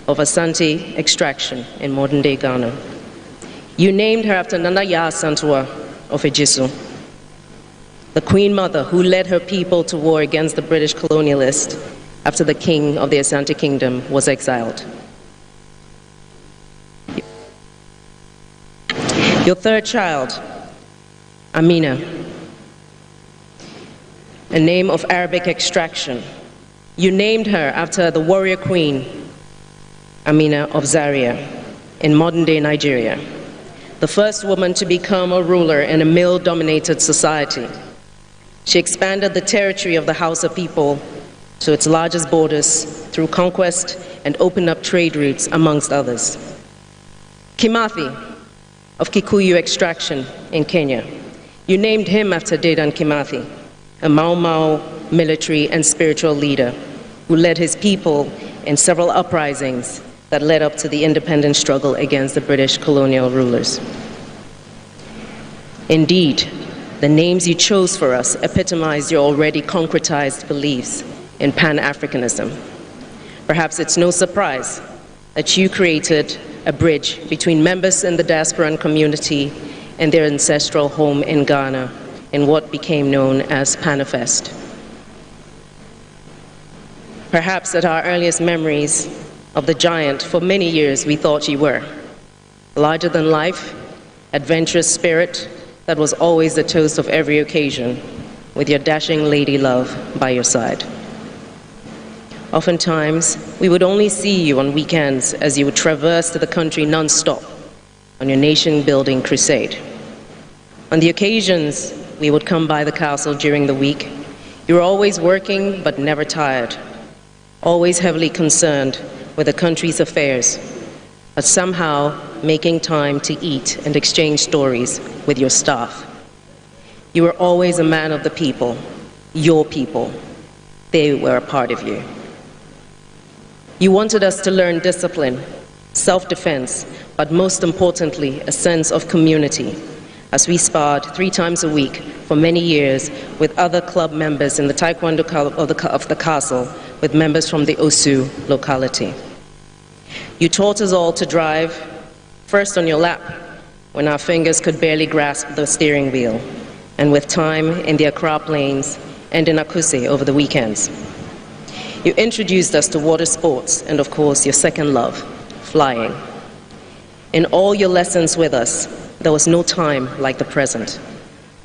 of Asante extraction in modern-day Ghana. You named her after Nana Ya Santua of Ejisu, the Queen Mother who led her people to war against the British colonialists after the king of the Asante Kingdom was exiled. Your third child, Amina, a name of Arabic extraction. You named her after the warrior queen, Amina of Zaria, in modern-day Nigeria, the first woman to become a ruler in a male-dominated society. She expanded the territory of the Hausa people to its largest borders through conquest and opened up trade routes, amongst others. Kimathi, of Kikuyu extraction in Kenya. You named him after Dedan Kimathi, a Mau Mau military and spiritual leader who led his people in several uprisings that led up to the independence struggle against the British colonial rulers. Indeed, the names you chose for us epitomized your already concretized beliefs in Pan-Africanism. Perhaps it's no surprise that you created a bridge between members in the diasporan community and their ancestral home in Ghana in what became known as Panifest. Perhaps at our earliest memories of the giant, for many years we thought you were. Larger than life, adventurous spirit that was always the toast of every occasion, with your dashing lady love by your side. Oftentimes, we would only see you on weekends as you would traverse the country non-stop on your nation-building crusade. On the occasions we would come by the castle during the week, you were always working but never tired, always heavily concerned with the country's affairs, but somehow making time to eat and exchange stories with your staff. You were always a man of the people, your people. They were a part of you. You wanted us to learn discipline, self-defense, but most importantly, a sense of community, as we sparred 3 times a week for many years with other club members in the Taekwondo club of the castle, with members from the Osu locality. You taught us all to drive, first on your lap, when our fingers could barely grasp the steering wheel, and with time in the Accra Plains and in Akuse over the weekends. You introduced us to water sports and, of course, your second love, flying. In all your lessons with us, there was no time like the present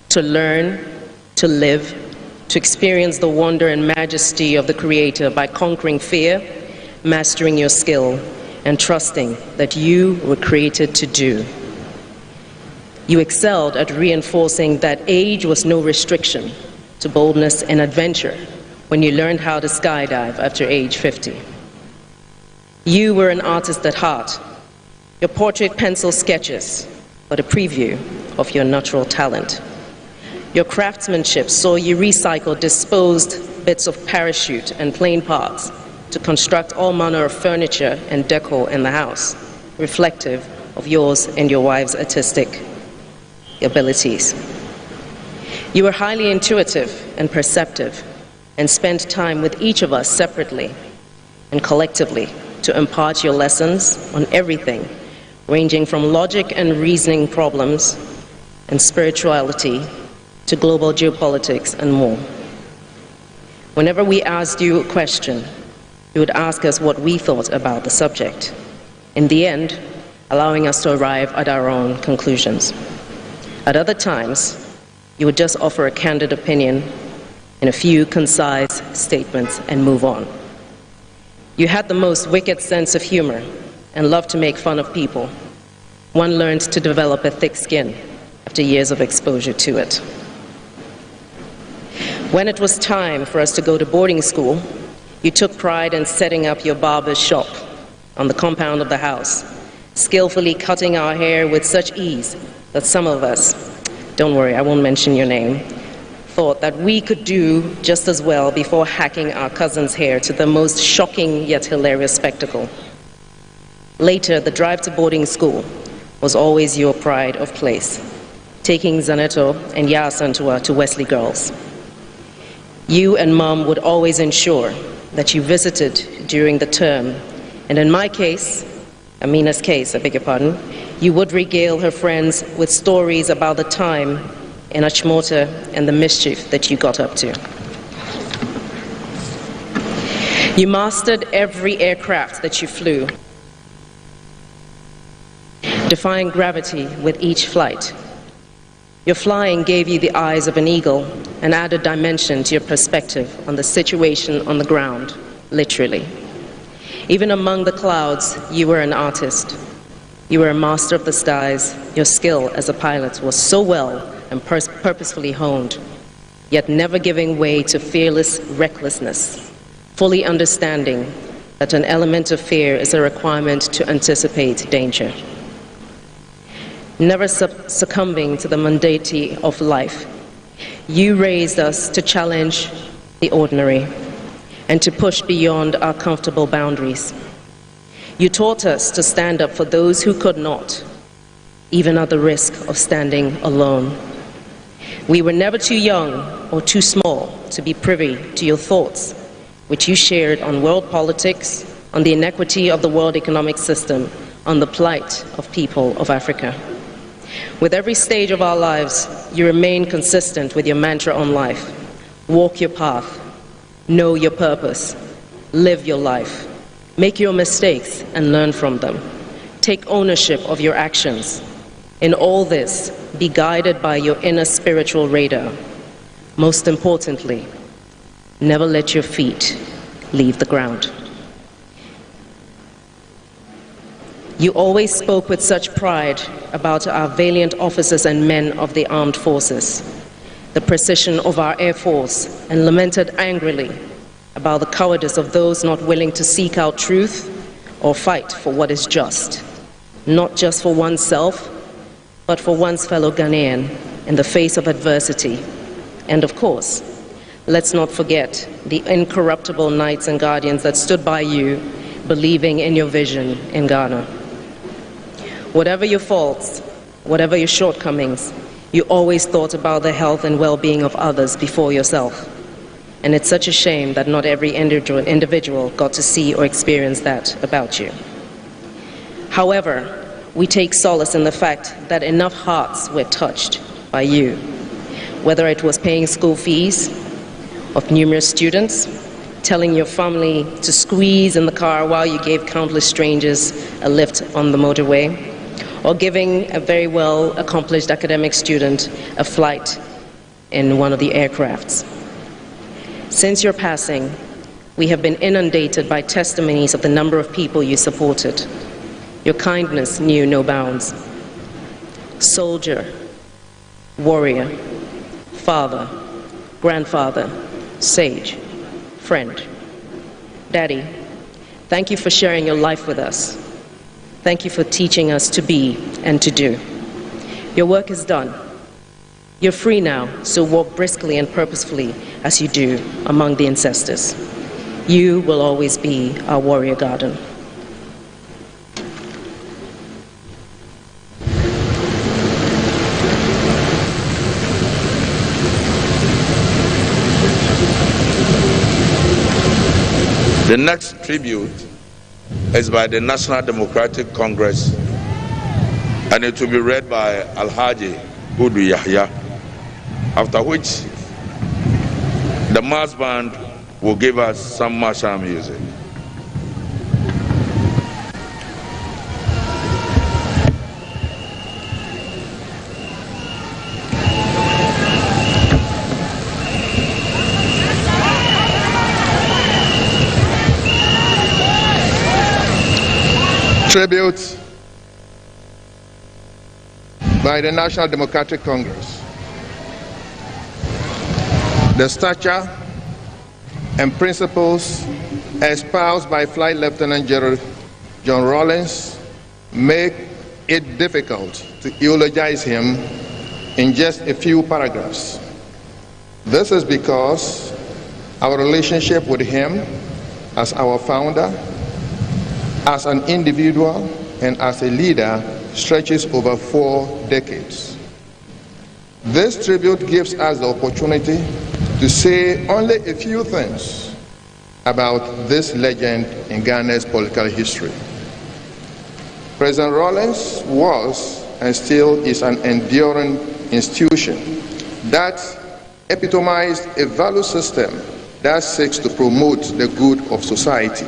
to learn, to live, to experience the wonder and majesty of the Creator by conquering fear, mastering your skill, and trusting that you were created to do. You excelled at reinforcing that age was no restriction to boldness and adventure when you learned how to skydive after age 50. You were an artist at heart. Your portrait pencil sketches but a preview of your natural talent. Your craftsmanship saw you recycle disposed bits of parachute and plane parts to construct all manner of furniture and decor in the house, reflective of yours and your wife's artistic abilities. You were highly intuitive and perceptive and spent time with each of us separately and collectively to impart your lessons on everything, ranging from logic and reasoning problems and spirituality to global geopolitics and more. Whenever we asked you a question, you would ask us what we thought about the subject, in the end, allowing us to arrive at our own conclusions. At other times, you would just offer a candid opinion in a few concise statements and move on. You had the most wicked sense of humor and loved to make fun of people. One learned to develop a thick skin after years of exposure to it. When it was time for us to go to boarding school, you took pride in setting up your barber's shop on the compound of the house, skillfully cutting our hair with such ease that some of us, don't worry, I won't mention your name, thought that we could do just as well before hacking our cousin's hair to the most shocking yet hilarious spectacle. Later, the drive to boarding school was always your pride of place, taking Zaneto and Yasantua to Wesley Girls. You and Mom would always ensure that you visited during the term, and in my case, Amina's case, I beg your pardon, you would regale her friends with stories about the time in Achimota and the mischief that you got up to. You mastered every aircraft that you flew, defying gravity with each flight. Your flying gave you the eyes of an eagle and added dimension to your perspective on the situation on the ground, literally. Even among the clouds, you were an artist. You were a master of the skies. Your skill as a pilot was so well and purposefully honed, yet never giving way to fearless recklessness, fully understanding that an element of fear is a requirement to anticipate danger. Never succumbing to the mundanity of life, you raised us to challenge the ordinary and to push beyond our comfortable boundaries. You taught us to stand up for those who could not, even at the risk of standing alone. We were never too young or too small to be privy to your thoughts, which you shared on world politics, on the inequity of the world economic system, on the plight of people of Africa. With every stage of our lives, you remain consistent with your mantra on life. Walk your path, know your purpose, live your life, make your mistakes and learn from them. Take ownership of your actions. In all this, be guided by your inner spiritual radar. Most importantly, never let your feet leave the ground. You always spoke with such pride about our valiant officers and men of the armed forces, the precision of our Air Force, and lamented angrily about the cowardice of those not willing to seek out truth or fight for what is just, not just for oneself, but for one's fellow Ghanaian in the face of adversity. And of course, let's not forget the incorruptible knights and guardians that stood by you, believing in your vision in Ghana. Whatever your faults, whatever your shortcomings, You always thought about the health and well-being of others before yourself. And it's such a shame that not every individual got to see or experience that about you. However, we take solace in the fact that enough hearts were touched by you, whether it was paying school fees of numerous students, telling your family to squeeze in the car while you gave countless strangers a lift on the motorway, or giving a very well-accomplished academic student a flight in one of the aircrafts. Since your passing, we have been inundated by testimonies of the number of people you supported. Your kindness knew no bounds. Soldier, warrior, father, grandfather, sage, friend. Daddy, thank you for sharing your life with us. Thank you for teaching us to be and to do. Your work is done. You're free now, so walk briskly and purposefully as you do among the ancestors. You will always be our warrior garden. The next tribute is by the National Democratic Congress, and it will be read by Alhaji Hudu Yahya, after which the mass band will give us some martial music. Tribute by the National Democratic Congress. The stature and principles espoused by Flight Lieutenant General John Rawlings make it difficult to eulogize him in just a few paragraphs. This is because our relationship with him as our founder, as an individual, and as a leader stretches over 4 decades. This tribute gives us the opportunity to say only a few things about this legend in Ghana's political history. President Rawlings was and still is an enduring institution that epitomized a value system that seeks to promote the good of society.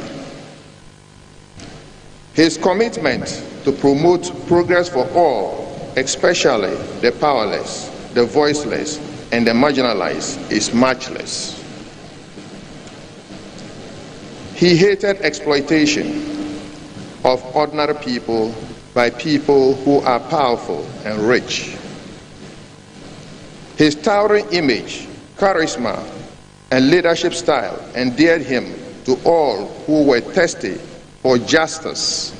His commitment to promote progress for all, especially the powerless, the voiceless, and the marginalized, is matchless. He hated exploitation of ordinary people by people who are powerful and rich. His towering image, charisma, and leadership style endeared him to all who were thirsty for justice,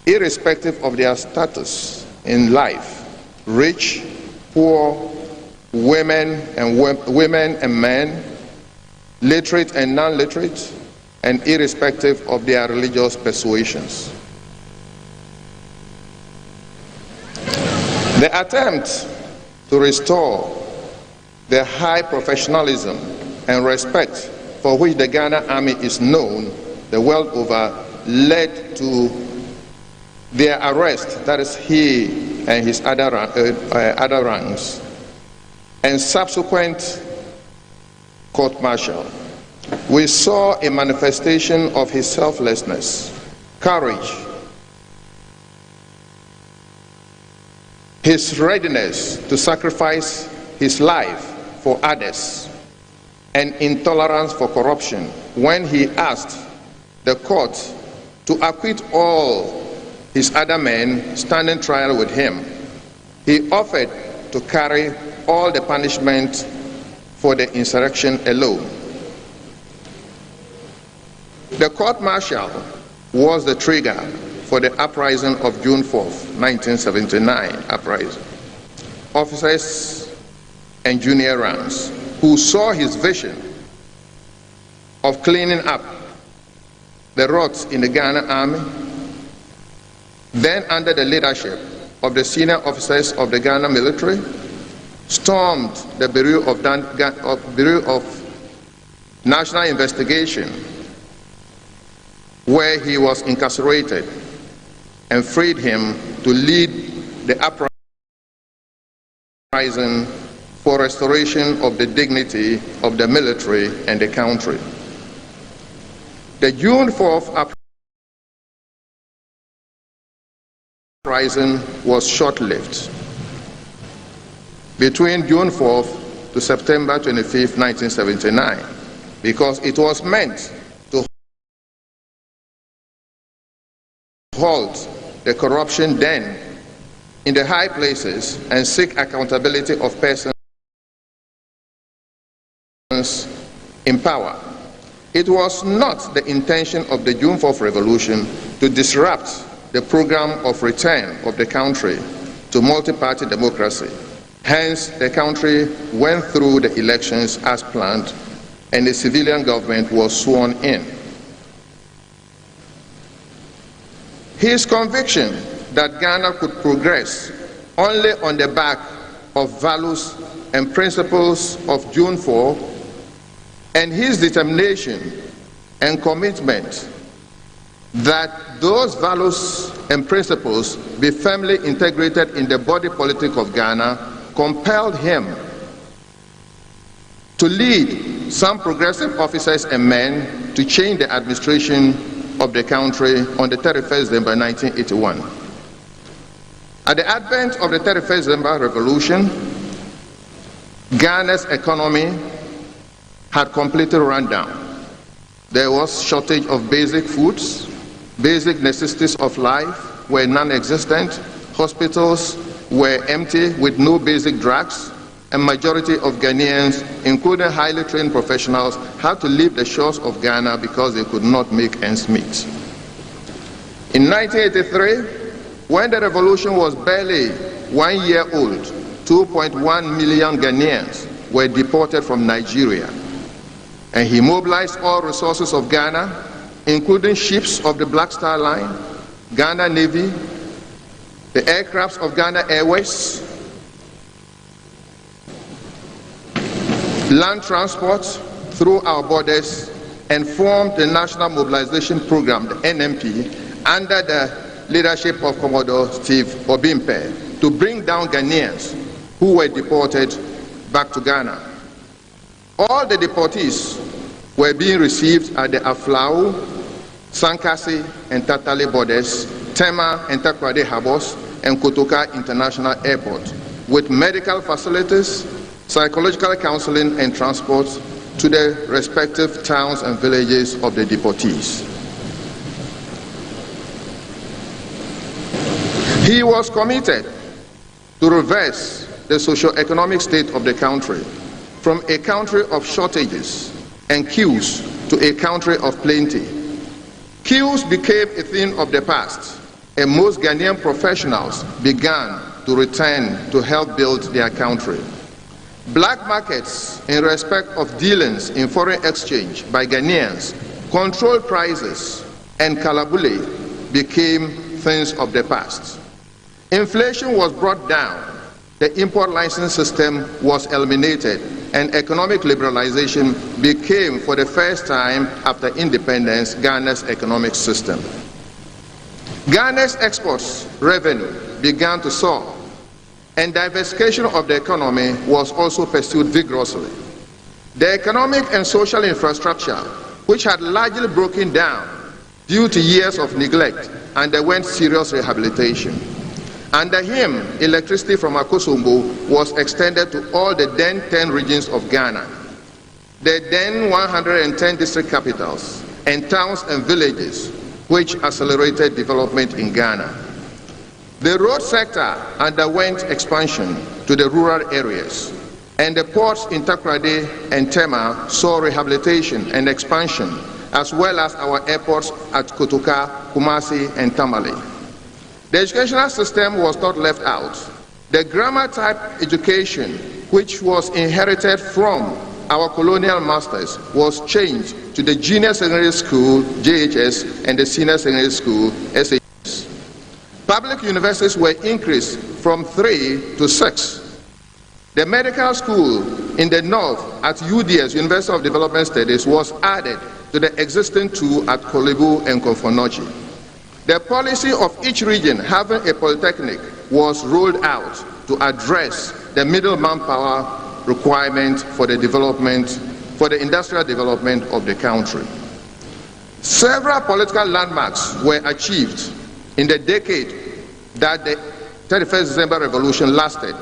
irrespective of their status in life, rich, poor, women and men, literate and non-literate, and irrespective of their religious persuasions. The attempt to restore the high professionalism and respect for which the Ghana Army is known the world over led to their arrest, that is he and his other ranks, and subsequent court-martial. We saw a manifestation of his selflessness, courage, his readiness to sacrifice his life for others, and intolerance for corruption when he asked the court to acquit all his other men standing trial with him. He offered to carry all the punishment for the insurrection alone. The court-martial was the trigger for the uprising of June 4th, 1979 uprising. Officers and junior ranks who saw his vision of cleaning up the rots in the Ghana Army, then under the leadership of the senior officers of the Ghana military, stormed the Bureau of National Investigation, where he was incarcerated, and freed him to lead the uprising for restoration of the dignity of the military and the country. The June 4th uprising was short-lived. Between June 4th to September 25th, 1979, because it was meant to halt the corruption then in the high places and seek accountability of persons in power. It was not the intention of the June 4th revolution to disrupt the program of return of the country to multi-party democracy. Hence, the country went through the elections as planned, and the civilian government was sworn in. His conviction that Ghana could progress only on the back of values and principles of June 4, and his determination and commitment that those values and principles be firmly integrated in the body politic of Ghana compelled him to lead some progressive officers and men to change the administration of the country on the 31st December 1981. At the advent of the 31st December revolution, Ghana's economy had completely run down. There was shortage of basic foods, basic necessities of life were non-existent, hospitals were empty with no basic drugs, and majority of Ghanaians, including highly trained professionals, had to leave the shores of Ghana because they could not make ends meet. In 1983, when the revolution was barely 1 year old, 2.1 million Ghanaians were deported from Nigeria, and he mobilized all resources of Ghana, including ships of the Black Star Line, Ghana Navy, the aircrafts of Ghana Airways, land transport through our borders, and formed the National Mobilization Program, the NMP, under the leadership of Commodore Steve Obimpe, to bring down Ghanaians who were deported back to Ghana. All the deportees were being received at the Aflao, Sankasi, and Tatale borders, Tema and Takoradi harbors, and Kotoka International Airport, with medical facilities, psychological counseling, and transport to the respective towns and villages of the deportees. He was committed to reverse the socio-economic state of the country from a country of shortages and queues to a country of plenty. Queues became a thing of the past, and most Ghanaian professionals began to return to help build their country. Black markets in respect of dealings in foreign exchange by Ghanaians, controlled prices, and kalabule became things of the past. Inflation was brought down, the import license system was eliminated, and economic liberalization became, for the first time after independence, Ghana's economic system. Ghana's exports revenue began to soar, and diversification of the economy was also pursued vigorously. The economic and social infrastructure, which had largely broken down due to years of neglect, underwent serious rehabilitation. Under him, electricity from Akosombo was extended to all the then 10 regions of Ghana, the then 110 district capitals, and towns and villages, which accelerated development in Ghana. The road sector underwent expansion to the rural areas, and the ports in Takoradi and Tema saw rehabilitation and expansion, as well as our airports at Kotoka, Kumasi, and Tamale. The educational system was not left out. The grammar-type education, which was inherited from our colonial masters, was changed to the Junior Secondary School, JHS, and the Senior Secondary School, SHS. Public universities were increased from 3 to 6. The medical school in the north at UDS, University of Development Studies, was added to the existing two at Kolebu and Konfonochi. The policy of each region having a polytechnic was rolled out to address the middle manpower requirement for the industrial development of the country. Several political landmarks were achieved in the decade that the 31st December Revolution lasted.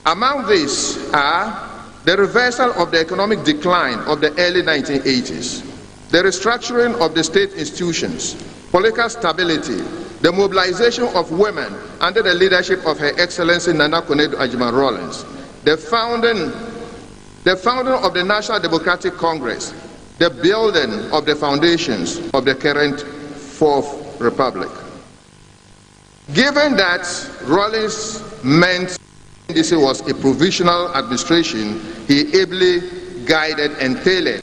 Among these are the reversal of the economic decline of the early 1980s, the restructuring of the state institutions, political stability, the mobilization of women under the leadership of Her Excellency Nana Konadu Agyeman-Rawlings, the founding of the National Democratic Congress, the building of the foundations of the current Fourth Republic. Given that Rawlings meant NDC was a provisional administration, he ably guided and tailored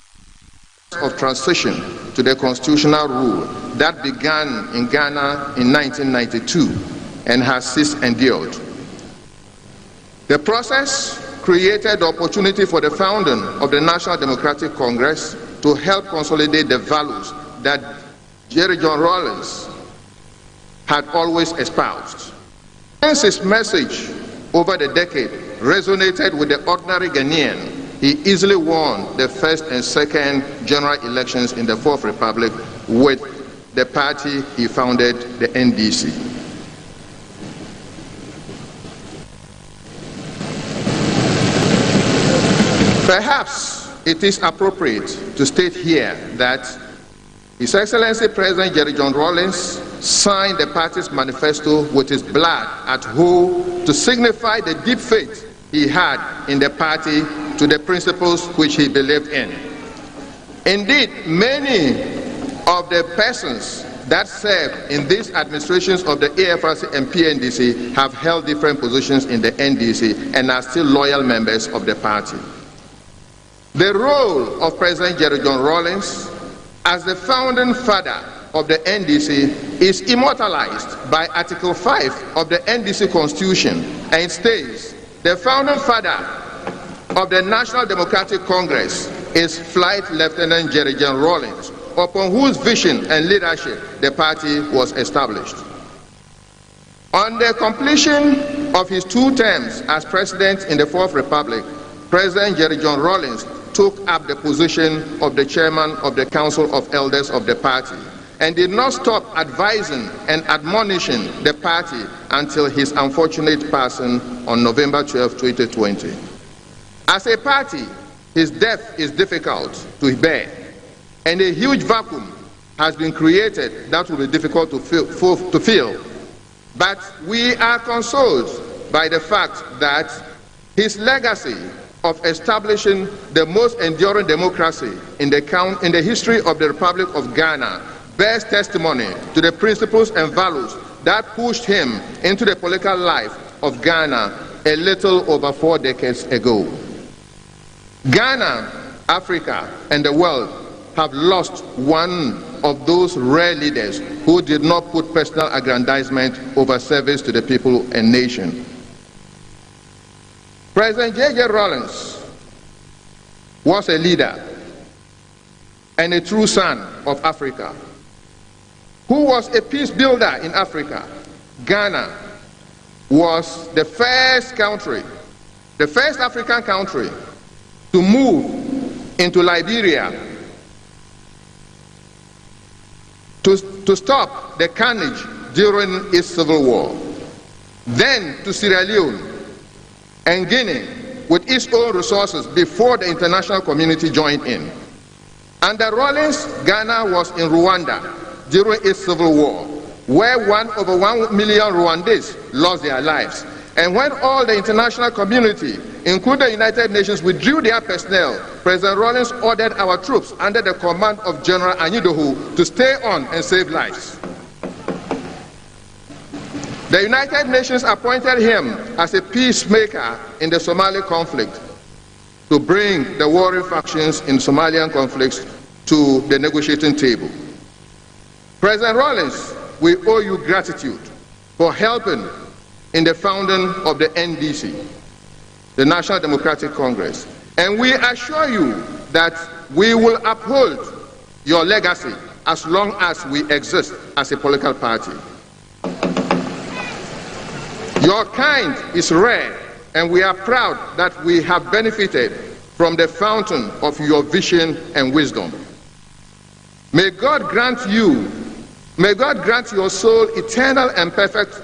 of transition to the constitutional rule that began in Ghana in 1992 and has since endured. The process created the opportunity for the founding of the National Democratic Congress to help consolidate the values that Jerry John Rawlings had always espoused. Since his message over the decade resonated with the ordinary Ghanaian, he easily won the first and second general elections in the Fourth Republic with the party he founded, the NDC. Perhaps it is appropriate to state here that His Excellency President Jerry John Rawlings signed the party's manifesto with his blood at Ho to signify the deep faith he had in the party to the principles which he believed in. Indeed, many of the persons that served in these administrations of the AFRC and PNDC have held different positions in the NDC and are still loyal members of the party. The role of President Jerry John Rawlings as the founding father of the NDC is immortalized by Article 5 of the NDC Constitution, and it states, the founding father of the National Democratic Congress is Flight Lieutenant Jerry John Rawlings, upon whose vision and leadership the party was established. On the completion of his 2 terms as president in the Fourth Republic, President Jerry John Rawlings took up the position of the chairman of the Council of Elders of the party and did not stop advising and admonishing the party until his unfortunate passing on November 12, 2020. As a party, his death is difficult to bear, and a huge vacuum has been created that will be difficult to fill. But we are consoled by the fact that his legacy of establishing the most enduring democracy in the history of the Republic of Ghana bears testimony to the principles and values that pushed him into the political life of Ghana a little over 4 decades ago. Ghana, Africa, and the world have lost one of those rare leaders who did not put personal aggrandizement over service to the people and nation. President J.J. Rawlings was a leader and a true son of Africa, who was a peace builder in Africa. Ghana was the first African country to move into Liberia to stop the carnage during its civil war, then to Sierra Leone and Guinea with its own resources before the international community joined in. Under Rawlings, Ghana was in Rwanda during its civil war, where over 1 million Rwandese lost their lives. And when all the international community, including the United Nations, withdrew their personnel, President Rawlings ordered our troops under the command of General Anyidohu to stay on and save lives. The United Nations appointed him as a peacemaker in the Somali conflict to bring the warring factions in Somalian conflicts to the negotiating table. President Rawlings, we owe you gratitude for helping in the founding of the NDC. the National Democratic Congress, and we assure you that we will uphold your legacy as long as we exist as a political party. Your kind is rare, and we are proud that we have benefited from the fountain of your vision and wisdom. May God grant your soul eternal and perfect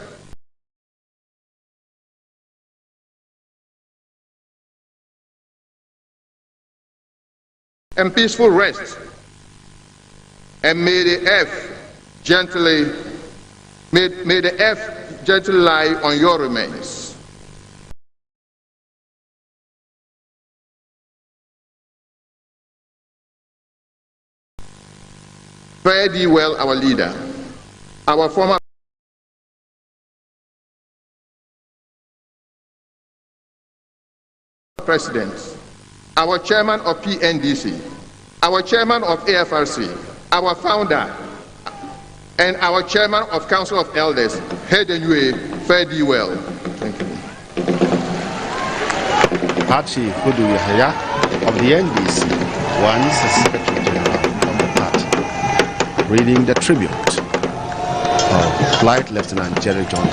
and peaceful rest, and may the earth gently lie on your remains. Fare thee well, our leader, our former president, our chairman of PNDC, our chairman of AFRC, our founder, and our chairman of Council of Elders, Hedenue, fare thee well. Thank you. Archie Hudu Yahya of the NDC, once the Secretary General of the party, reading the tribute of Flight Lieutenant Jerry John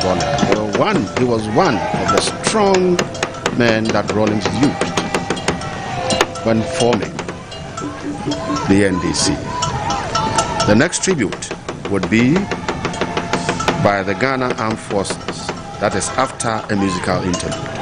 Rawlings. He was one of the strong men that Rawlings used when forming the NDC. The next tribute would be by the Ghana Armed Forces. That is after a musical interlude.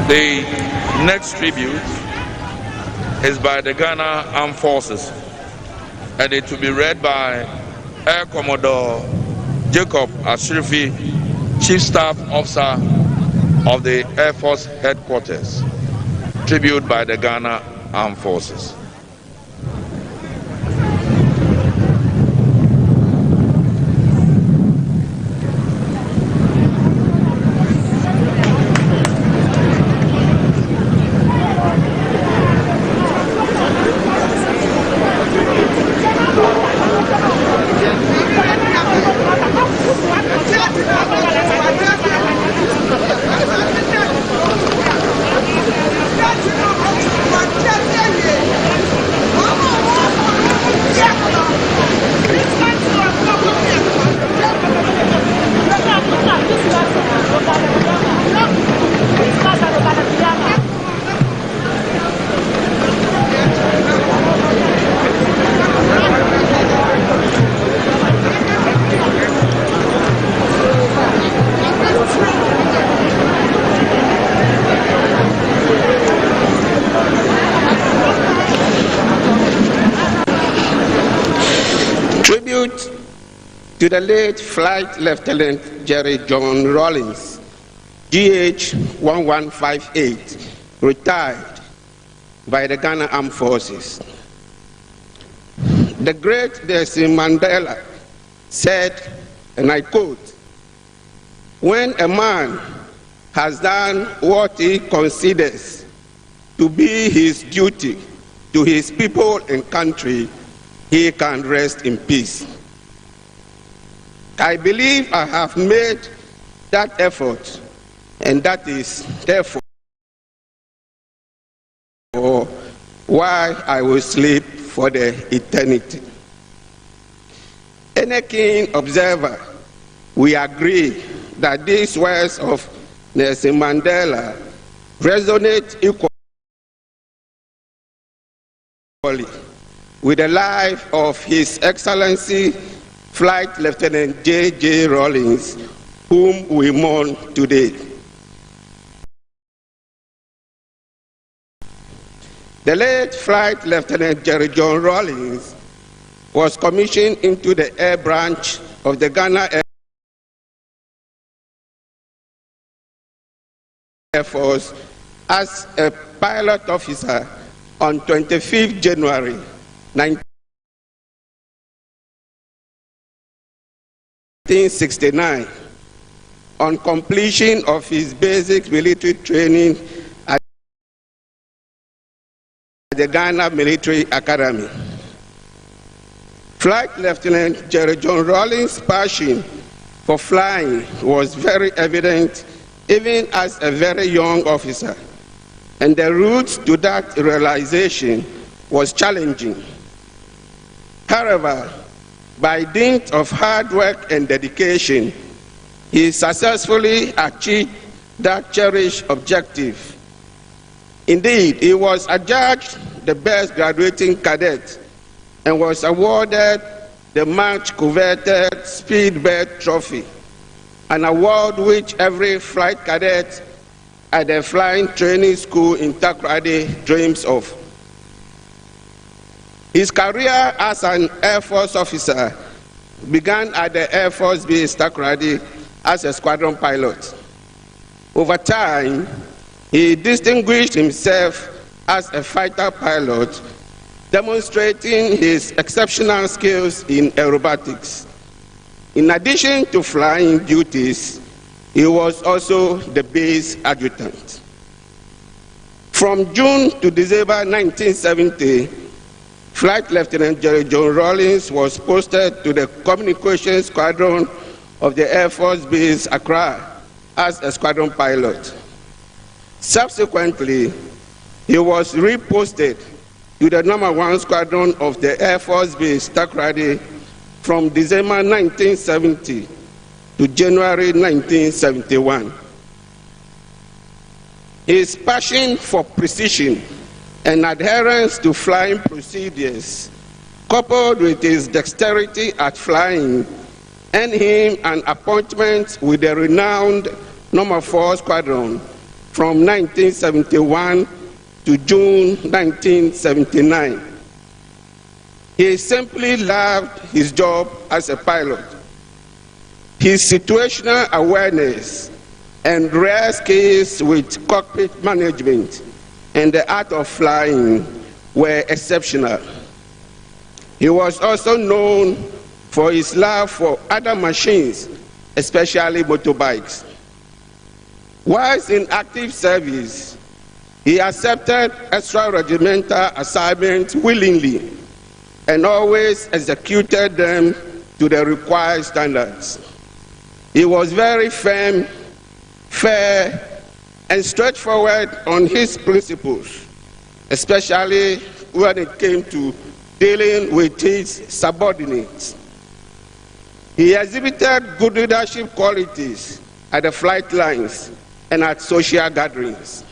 The next tribute is by the Ghana Armed Forces, and it will be read by Air Commodore Jacob Ashrifi, Chief Staff Officer, of the Air Force Headquarters, tribute by the Ghana Armed Forces. To the late Flight Lieutenant Jerry John Rawlings, GH 1158, retired by the Ghana Armed Forces. The great Nelson Mandela said, and I quote, "When a man has done what he considers to be his duty to his people and country, he can rest in peace." I believe I have made that effort, and that is therefore why I will sleep for the eternity. Any keen observer will agree that these words of Nelson Mandela resonate equally with the life of His Excellency Flight Lieutenant J.J. Rawlings, whom we mourn today. The late Flight Lieutenant Jerry John Rawlings was commissioned into the Air Branch of the Ghana Air Force as a pilot officer on 25th January 1969, on completion of his basic military training at the Ghana Military Academy. Flight Lieutenant Jerry John Rawlings' passion for flying was very evident even as a very young officer, and the route to that realization was challenging. However, by dint of hard work and dedication, he successfully achieved that cherished objective. Indeed, he was adjudged the best graduating cadet and was awarded the much coveted Speedbird Trophy, an award which every flight cadet at the Flying Training School in Takoradi dreams of. His career as an Air Force officer began at the Air Force Base Takoradi as a squadron pilot. Over time, he distinguished himself as a fighter pilot, demonstrating his exceptional skills in aerobatics. In addition to flying duties, he was also the base adjutant. From June to December 1970, Flight Lieutenant Jerry John Rawlings was posted to the Communications Squadron of the Air Force Base Accra as a squadron pilot. Subsequently, he was reposted to the No. 1 Squadron of the Air Force Base Takoradi from December 1970 to January 1971. His passion for precision and adherence to flying procedures, coupled with his dexterity at flying, earned him an appointment with the renowned No. 4 Squadron from 1971 to June 1979. He simply loved his job as a pilot. His situational awareness and rare skills with cockpit management and the art of flying were exceptional. He was also known for his love for other machines, especially motorbikes. Whilst in active service, he accepted extra-regimental assignments willingly and always executed them to the required standards. He was very firm, fair, and straightforward on his principles, especially when it came to dealing with his subordinates. He exhibited good leadership qualities at the flight lines and at social gatherings.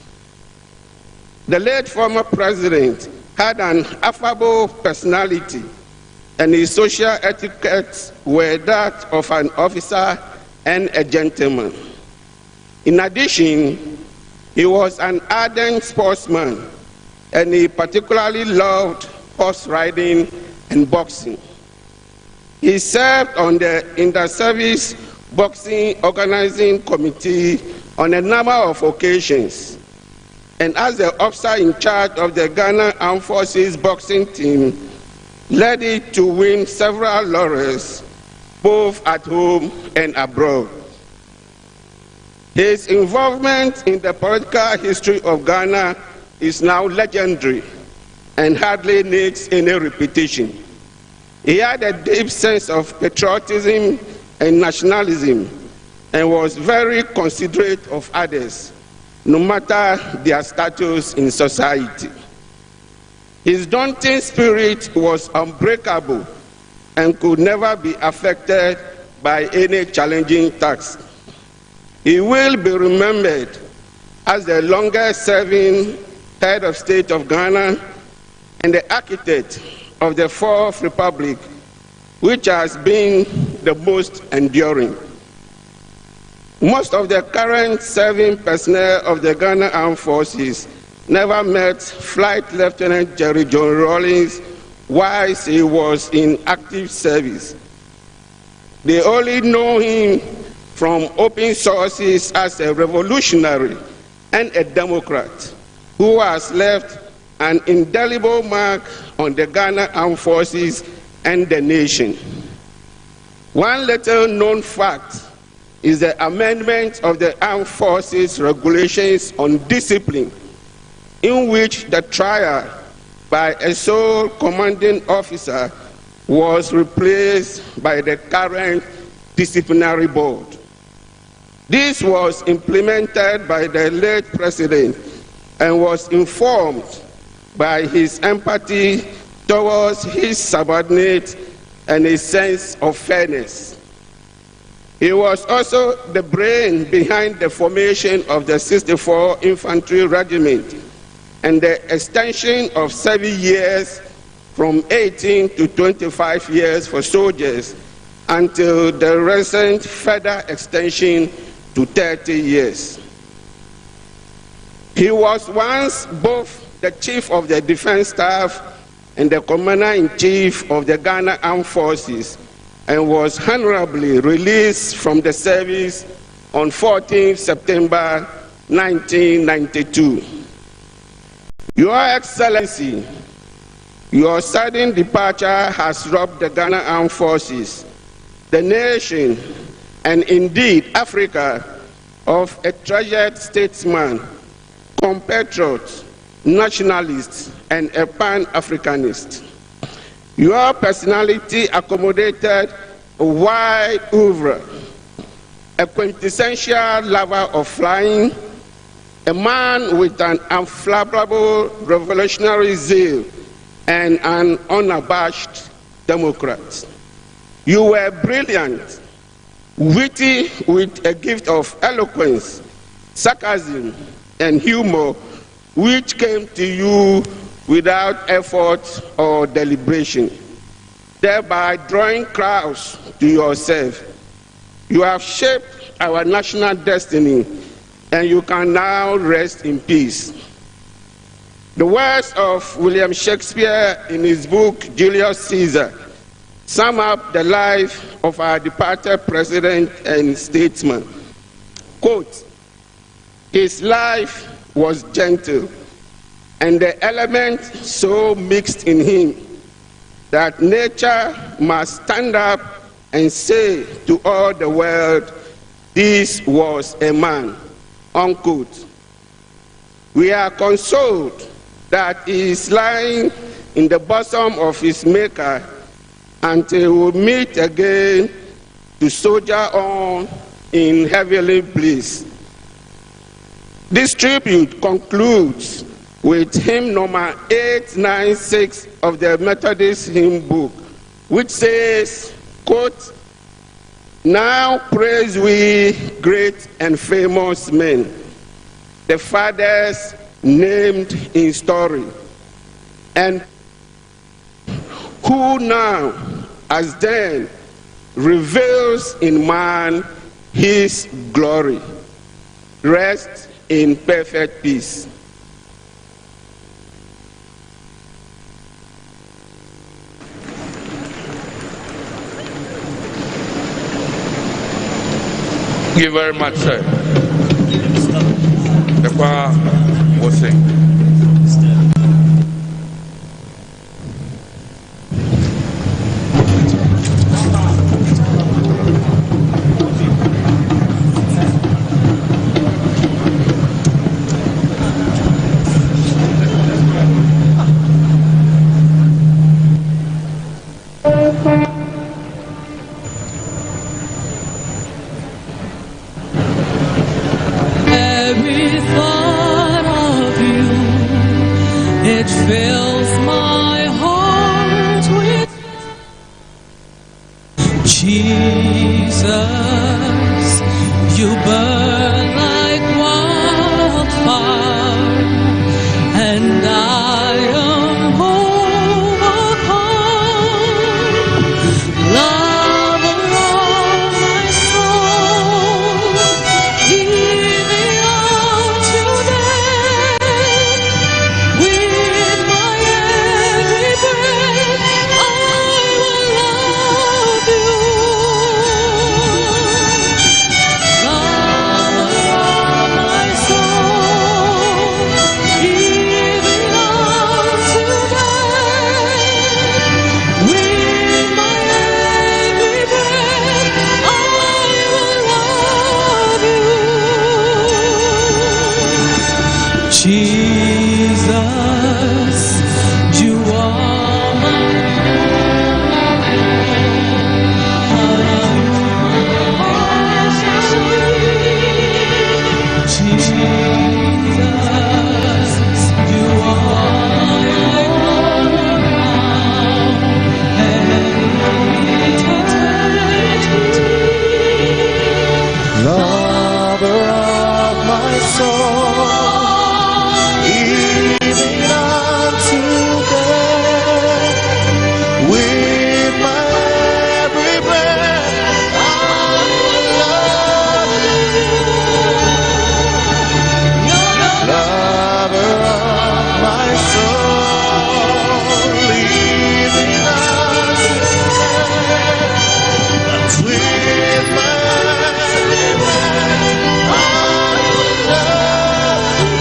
The late former president had an affable personality, and his social etiquettes were that of an officer and a gentleman. In addition, he was an ardent sportsman, and he particularly loved horse riding and boxing. He served on the Inter-Service Boxing Organizing Committee on a number of occasions, and as the officer in charge of the Ghana Armed Forces boxing team, led it to win several laurels, both at home and abroad. His involvement in the political history of Ghana is now legendary and hardly needs any repetition. He had a deep sense of patriotism and nationalism and was very considerate of others, no matter their status in society. His daunting spirit was unbreakable and could never be affected by any challenging task. He will be remembered as the longest-serving head of state of Ghana and the architect of the Fourth Republic, which has been the most enduring. Most of the current serving personnel of the Ghana Armed Forces never met Flight Lieutenant Jerry John Rawlings whilst he was in active service. They only know him from open sources as a revolutionary and a Democrat who has left an indelible mark on the Ghana Armed Forces and the nation. One little known fact is the amendment of the Armed Forces Regulations on Discipline, in which the trial by a sole commanding officer was replaced by the current disciplinary board. This was implemented by the late president and was informed by his empathy towards his subordinates and his sense of fairness. He was also the brain behind the formation of the 64 Infantry Regiment and the extension of 7 years from 18 to 25 years for soldiers until the recent further extension to 30 years. He was once both the Chief of the Defense Staff and the Commander-in-Chief of the Ghana Armed Forces, and was honorably released from the service on 14 September 1992. Your Excellency, your sudden departure has robbed the Ghana Armed Forces, the nation, and indeed Africa, of a treasured statesman, compatriot, nationalist, and a Pan-Africanist. Your personality accommodated a wide oeuvre, a quintessential lover of flying, a man with an unflappable revolutionary zeal, and an unabashed Democrat. You were brilliant, witty with a gift of eloquence, sarcasm, and humor, which came to you without effort or deliberation, thereby drawing crowds to yourself. You have shaped our national destiny, and you can now rest in peace. The words of William Shakespeare in his book Julius Caesar sum up the life of our departed president and statesman. Quote, His life was gentle, and the elements so mixed in him that nature must stand up and say to all the world, this was a man, unquote. We are consoled that he is lying in the bosom of his maker until we meet again to soldier on in heavenly bliss. This tribute concludes with hymn number 896 of the Methodist hymn book, which says, quote, now praise we great and famous men, the fathers named in story, and who now, as then, reveals in man his glory. Rest in perfect peace. Thank you very much, sir. The choir will sing. Every thought of you, it fills my heart with Jesus. You burn like wildfire, and I am overcome. Lover of my soul, even unto death, with my every breath, I will love you. Lover of my soul, even unto death, with my every breath, I will love you. Jesus, you are my Jesus, you are Lover of my soul, even unto death, with my every breath, I will love you. Lover of my soul, even unto death, with my every breath, I will love you.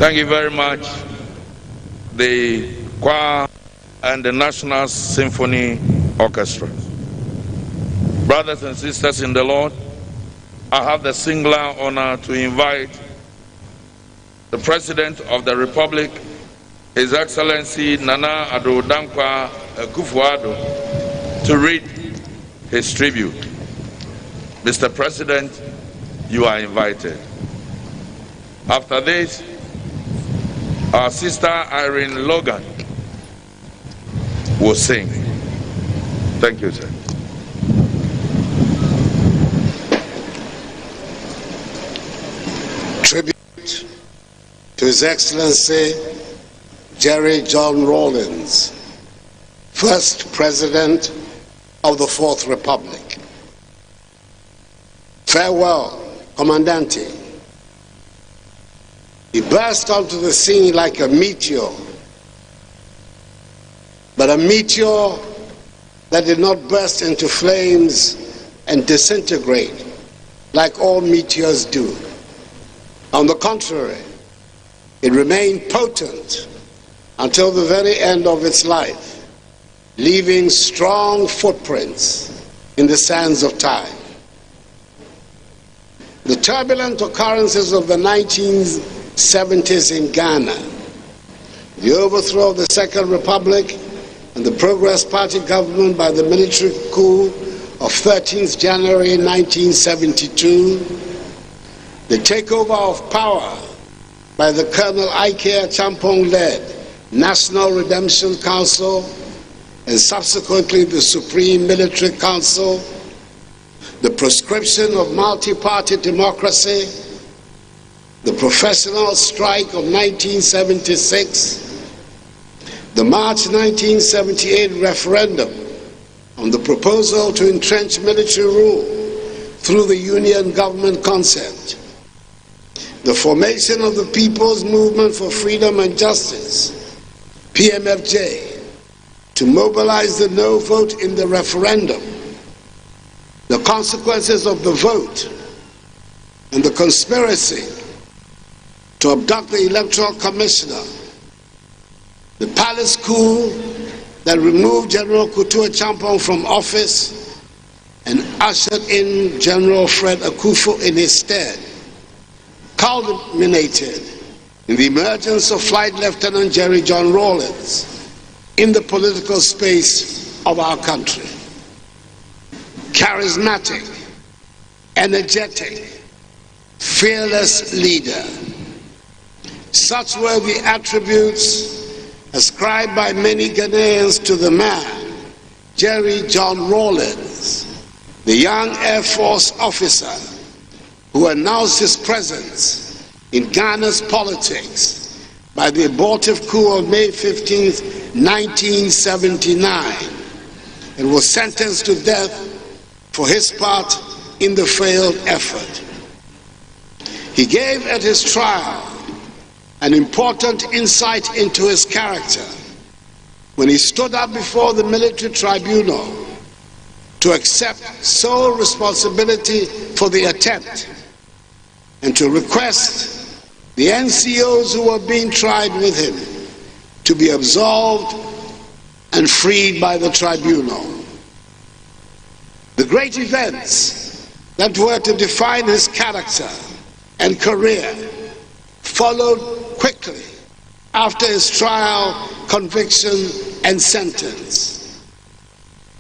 Thank you very much, the choir and the National Symphony Orchestra. Brothers and sisters in the Lord, I have the singular honor to invite the President of the Republic, His Excellency Nana Addo Dankwa Akufo-Addo, to read his tribute. Mr. President, you are invited. After this, our sister Irene Logan will sing. Thank you, sir. Tribute to His Excellency Jerry John Rawlings, first President of the Fourth Republic. Farewell, Commandante. He burst onto the scene like a meteor, but a meteor that did not burst into flames and disintegrate like all meteors do. On the contrary, it remained potent until the very end of its life, leaving strong footprints in the sands of time. The turbulent occurrences of the 1970s in Ghana, the overthrow of the Second Republic, and the Progress Party government by the military coup of 13th January 1972, the takeover of power by the Colonel Ike Champong-led National Redemption Council and subsequently the Supreme Military Council, the proscription of multi-party democracy, the professional strike of 1976, the March 1978 referendum on the proposal to entrench military rule through the Union Government concept, the formation of the People's Movement for Freedom and Justice, PMFJ, to mobilize the no vote in the referendum, the consequences of the vote, and the conspiracy to abduct the Electoral Commissioner, the palace coup that removed General Kutua Champong from office and ushered in General Fred Akufo in his stead, culminated in the emergence of Flight Lieutenant Jerry John Rawlings in the political space of our country. Charismatic, energetic, fearless leader. Such were the attributes ascribed by many Ghanaians to the man, Jerry John Rawlings, the young Air Force officer who announced his presence in Ghana's politics by the abortive coup of May 15, 1979, and was sentenced to death for his part in the failed effort. He gave at his trial an important insight into his character when he stood up before the military tribunal to accept sole responsibility for the attempt and to request the NCOs who were being tried with him to be absolved and freed by the tribunal. The great events that were to define his character and career followed quickly after his trial, conviction, and sentence.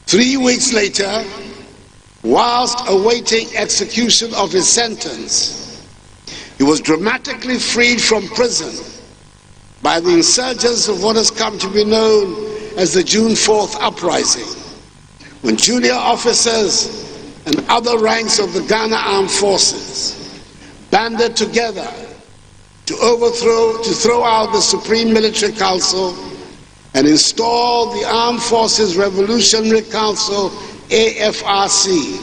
3 weeks later, whilst awaiting execution of his sentence, he was dramatically freed from prison by the insurgents of what has come to be known as the June 4th uprising, when junior officers and other ranks of the Ghana Armed Forces banded together to throw out the Supreme Military Council and install the Armed Forces Revolutionary Council, AFRC,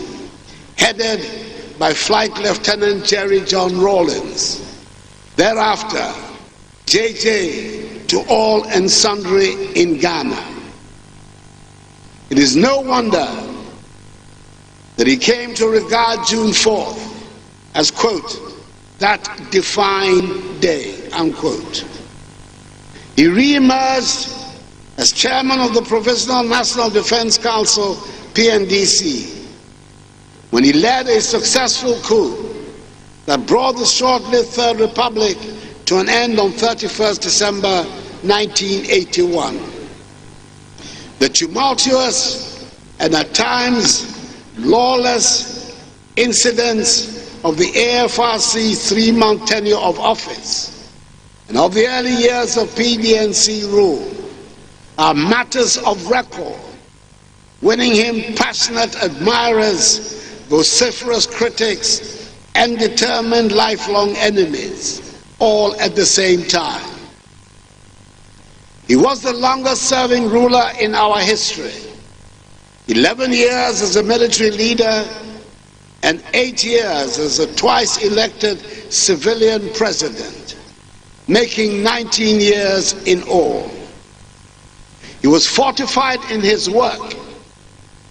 headed by Flight Lieutenant Jerry John Rawlings. Thereafter, JJ to all and sundry in Ghana. It is no wonder that he came to regard June 4th as, quote, that defined day, unquote. He re-emerged as chairman of the Provisional National Defense Council, PNDC, when he led a successful coup that brought the short-lived Third Republic to an end on 31st December 1981. The tumultuous and at times lawless incidents of the AFRC 3-month tenure of office and of the early years of PDNC rule are matters of record, winning him passionate admirers, vociferous critics, and determined lifelong enemies, all at the same time. He was the longest-serving ruler in our history, 11 years as a military leader and 8 years as a twice-elected civilian president, making 19 years in all. He was fortified in his work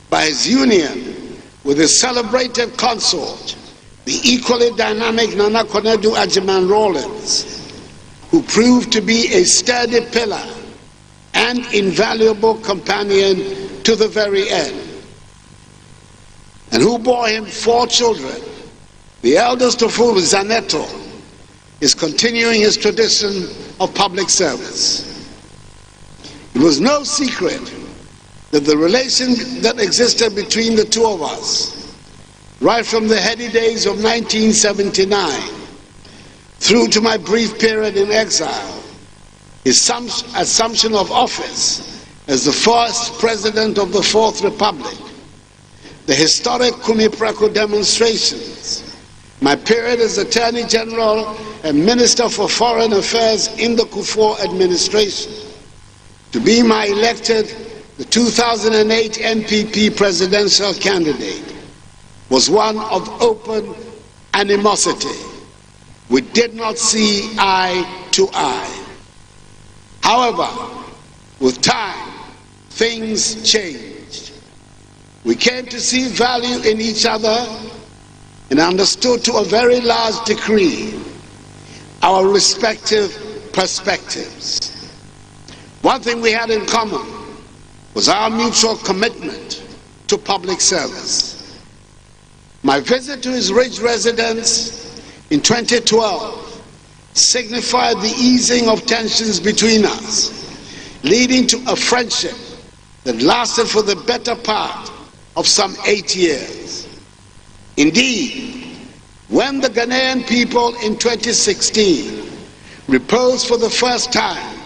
by his union with his celebrated consort, the equally dynamic Nana Konadu Agyeman Rawlings, who proved to be a sturdy pillar and invaluable companion to the very end, and who bore him 4 children, the eldest of whom, Zaneto, is continuing his tradition of public service. It was no secret that the relation that existed between the two of us, right from the heady days of 1979 through to my brief period in exile, his assumption of office as the first president of the Fourth Republic, the historic Kumiprako demonstrations, my period as Attorney General and Minister for Foreign Affairs in the Kufuor administration, to be my elected the 2008 NPP presidential candidate, was one of open animosity. We did not see eye to eye. However, with time, things changed. We came to see value in each other and understood to a very large degree our respective perspectives. One thing we had in common was our mutual commitment to public service. My visit to his ridge residence in 2012 signified the easing of tensions between us, leading to a friendship that lasted for the better part of some 8 years. Indeed, when the Ghanaian people in 2016 reposed for the first time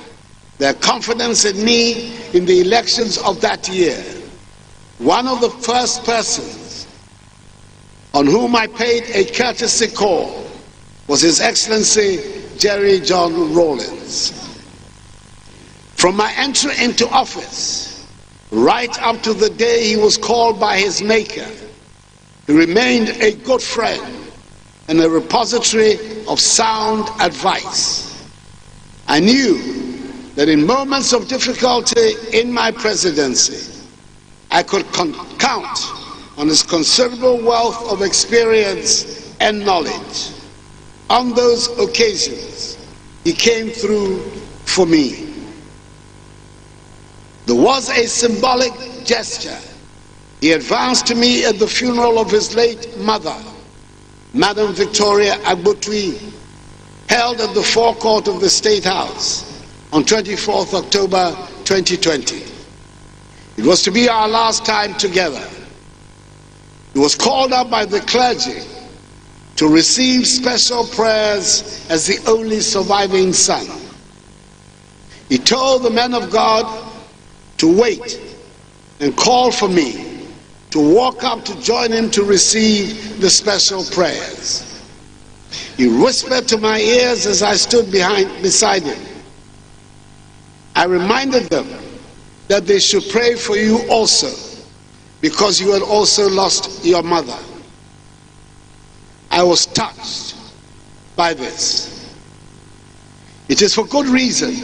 their confidence in me in the elections of that year, one of the first persons on whom I paid a courtesy call was His Excellency Jerry John Rawlings. From my entry into office, right up to the day he was called by his maker, he remained a good friend and a repository of sound advice. I knew that in moments of difficulty in my presidency, I could count on his considerable wealth of experience and knowledge. On those occasions, he came through for me. There was a symbolic gesture. He advanced to me at the funeral of his late mother, Madam Victoria Agbotui, held at the forecourt of the State House on 24th October 2020. It was to be our last time together. He was called up by the clergy to receive special prayers as the only surviving son. He told the men of God to wait and call for me to walk up to join him to receive the special prayers. He whispered to my ears as I stood beside him. I reminded them that they should pray for you also, because you had also lost your mother. I was touched by this. It is for good reason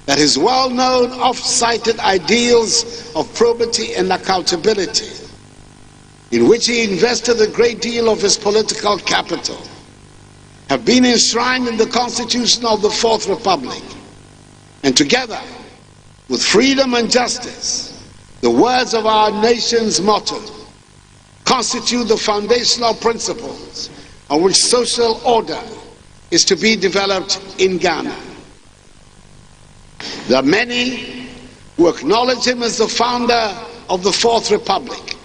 that his well-known, oft-cited ideals of probity and accountability, in which he invested a great deal of his political capital, have been enshrined in the Constitution of the Fourth Republic, and together with freedom and justice, the words of our nation's motto, constitute the foundational principles on which social order is to be developed in Ghana. There are many who acknowledge him as the founder of the Fourth Republic,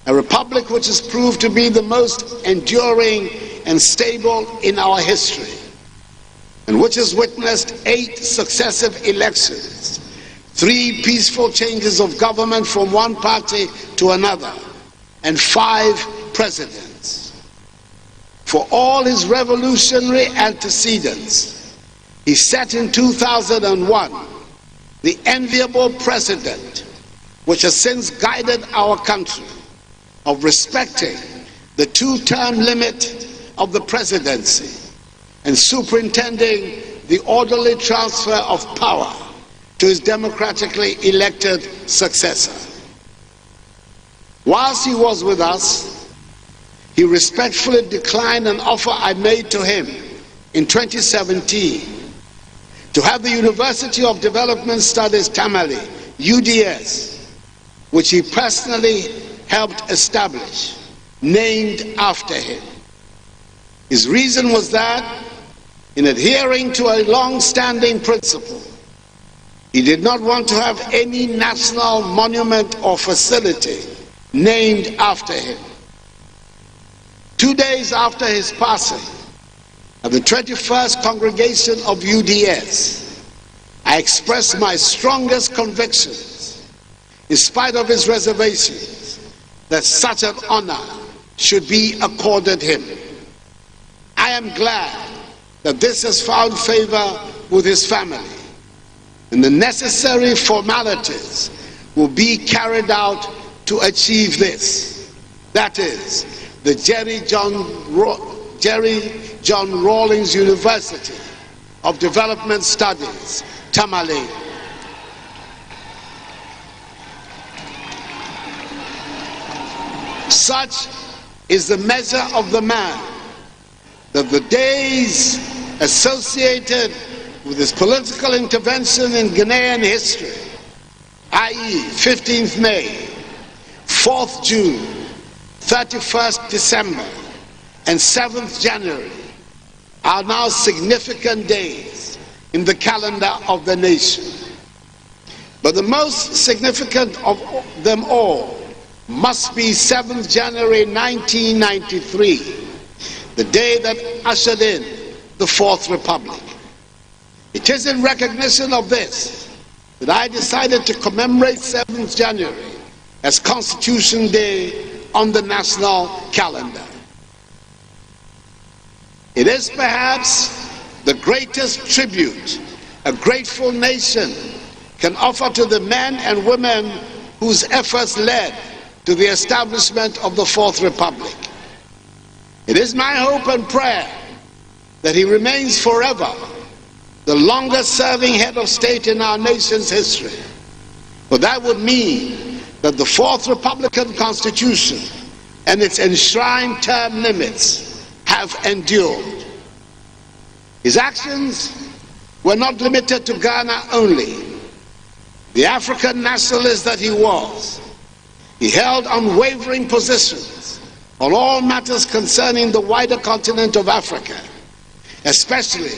a republic which has proved to be the most enduring and stable in our history, and which has witnessed 8 successive elections, 3 peaceful changes of government from one party to another, and 5 presidents. For all his revolutionary antecedents, he set in 2001 the enviable precedent which has since guided our country of respecting the 2-term limit of the presidency and superintending the orderly transfer of power to his democratically elected successor. Whilst he was with us, he respectfully declined an offer I made to him in 2017 to have the University of Development Studies Tamale, UDS, which he personally helped establish, named after him. His reason was that, in adhering to a long-standing principle, he did not want to have any national monument or facility named after him. 2 days after his passing, at the 21st congregation of UDS, I expressed my strongest convictions, in spite of his reservations, that such an honor should be accorded him. I am glad that this has found favor with his family, and the necessary formalities will be carried out to achieve this. That is, the Jerry John Rawlings University of Development Studies, Tamale. Such is the measure of the man that the days associated with his political intervention in Ghanaian history, i.e. 15th May, 4th June, 31st December, and 7th January, are now significant days in the calendar of the nation. But the most significant of them all must be 7th January 1993, the day that ushered in the Fourth Republic. It is in recognition of this that I decided to commemorate 7th January as Constitution Day on the national calendar. It is perhaps the greatest tribute a grateful nation can offer to the men and women whose efforts led to the establishment of the Fourth Republic. It is my hope and prayer that he remains forever the longest-serving head of state in our nation's history. For that would mean that the Fourth Republican Constitution and its enshrined term limits have endured. His actions were not limited to Ghana only. The African nationalist that he was, he held unwavering positions on all matters concerning the wider continent of Africa, especially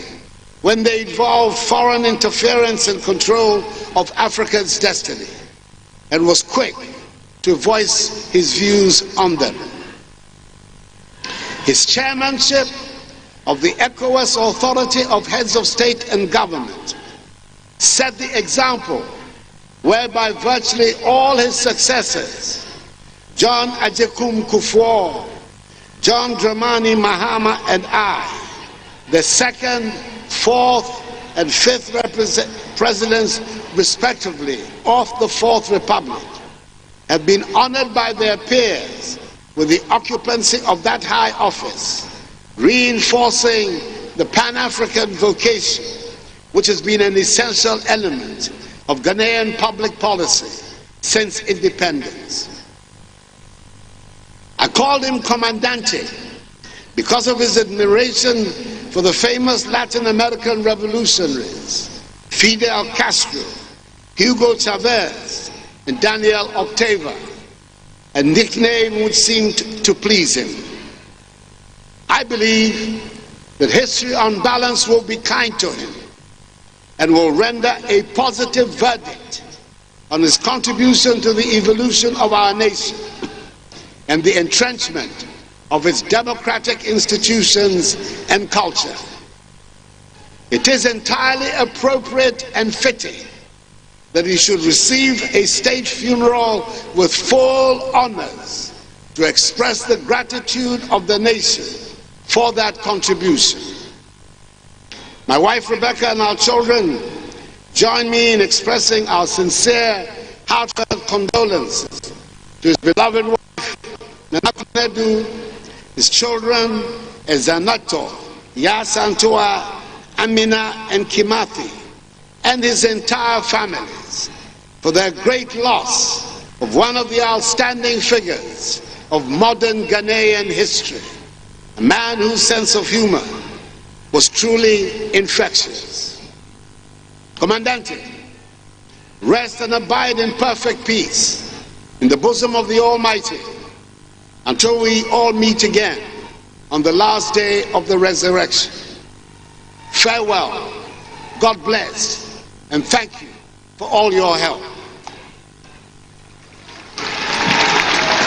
when they involved foreign interference and control of Africa's destiny, and was quick to voice his views on them. His chairmanship of the ECOWAS Authority of Heads of State and Government set the example whereby virtually all his successors, John Agyekum Kufuor, John Dramani Mahama and I, the second, fourth, and fifth presidents, respectively, of the Fourth Republic, have been honored by their peers with the occupancy of that high office, reinforcing the Pan-African vocation, which has been an essential element of Ghanaian public policy since independence. I called him Comandante because of his admiration for the famous Latin American revolutionaries, Fidel Castro, Hugo Chavez, and Daniel Ortega, a nickname which seemed to please him. I believe that history on balance will be kind to him and will render a positive verdict on his contribution to the evolution of our nation and the entrenchment of its democratic institutions and culture. It is entirely appropriate and fitting that he should receive a state funeral with full honors to express the gratitude of the nation for that contribution. My wife Rebecca and our children join me in expressing our sincere, heartfelt condolences to his beloved wife, Nana Kunedu, his children, Ezanato, Yasantua, Amina, and Kimathi, and his entire families for their great loss of one of the outstanding figures of modern Ghanaian history, a man whose sense of humor was truly infectious. Comandante, rest and abide in perfect peace in the bosom of the Almighty until we all meet again on the last day of the resurrection. Farewell, God bless, and thank you for all your help.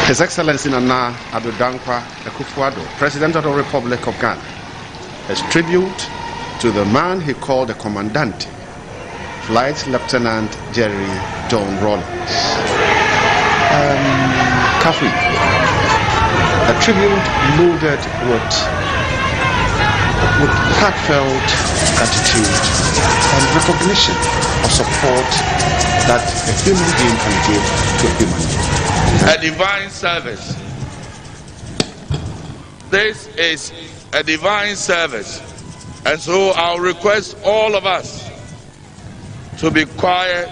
His Excellency Nana Addo Dankwa Akufo-Addo, President of the Republic of Ghana, as tribute to the man he called the Commandant, Flight Lieutenant Jerry John Rawlings. Kafui, a tribute loaded with heartfelt gratitude and recognition of support that a human being can give to a human being. A divine service. This is a divine service, and so I'll request all of us to be quiet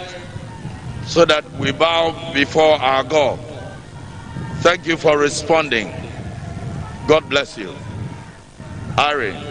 so that we bow before our God. Thank you for responding. God bless you. Irene.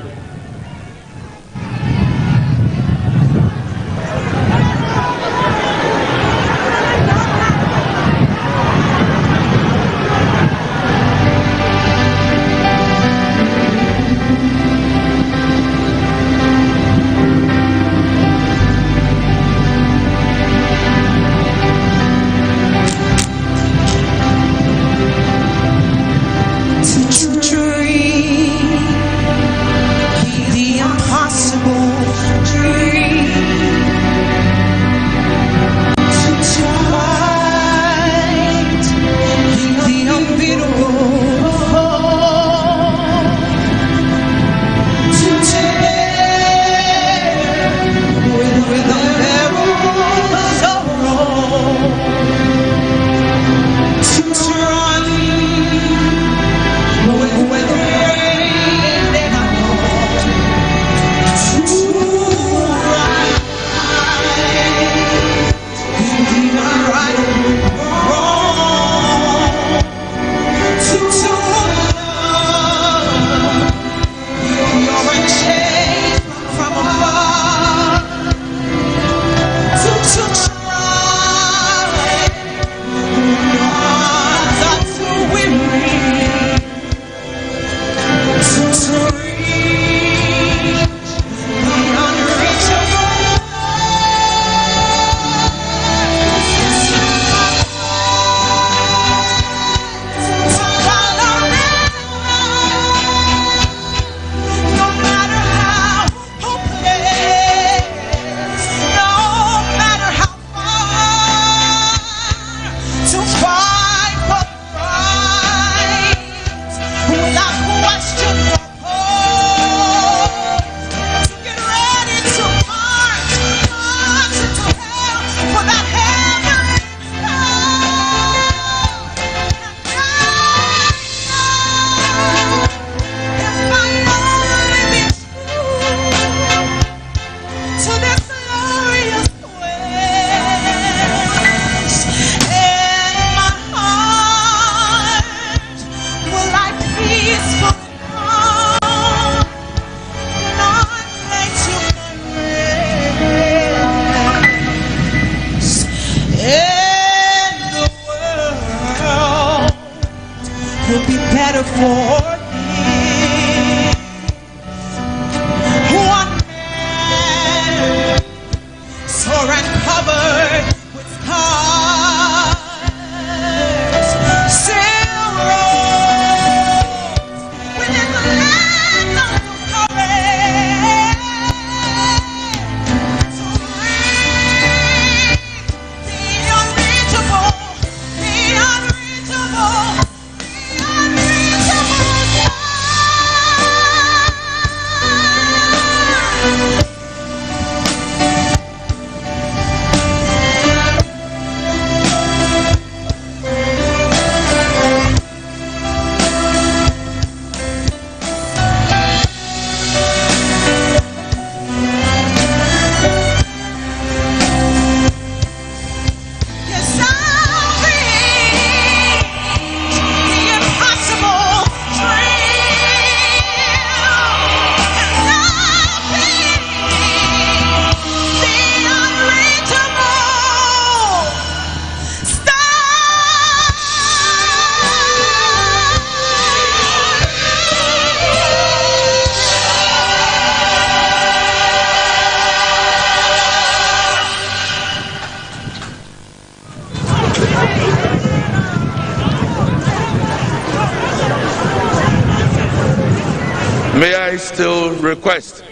May I still request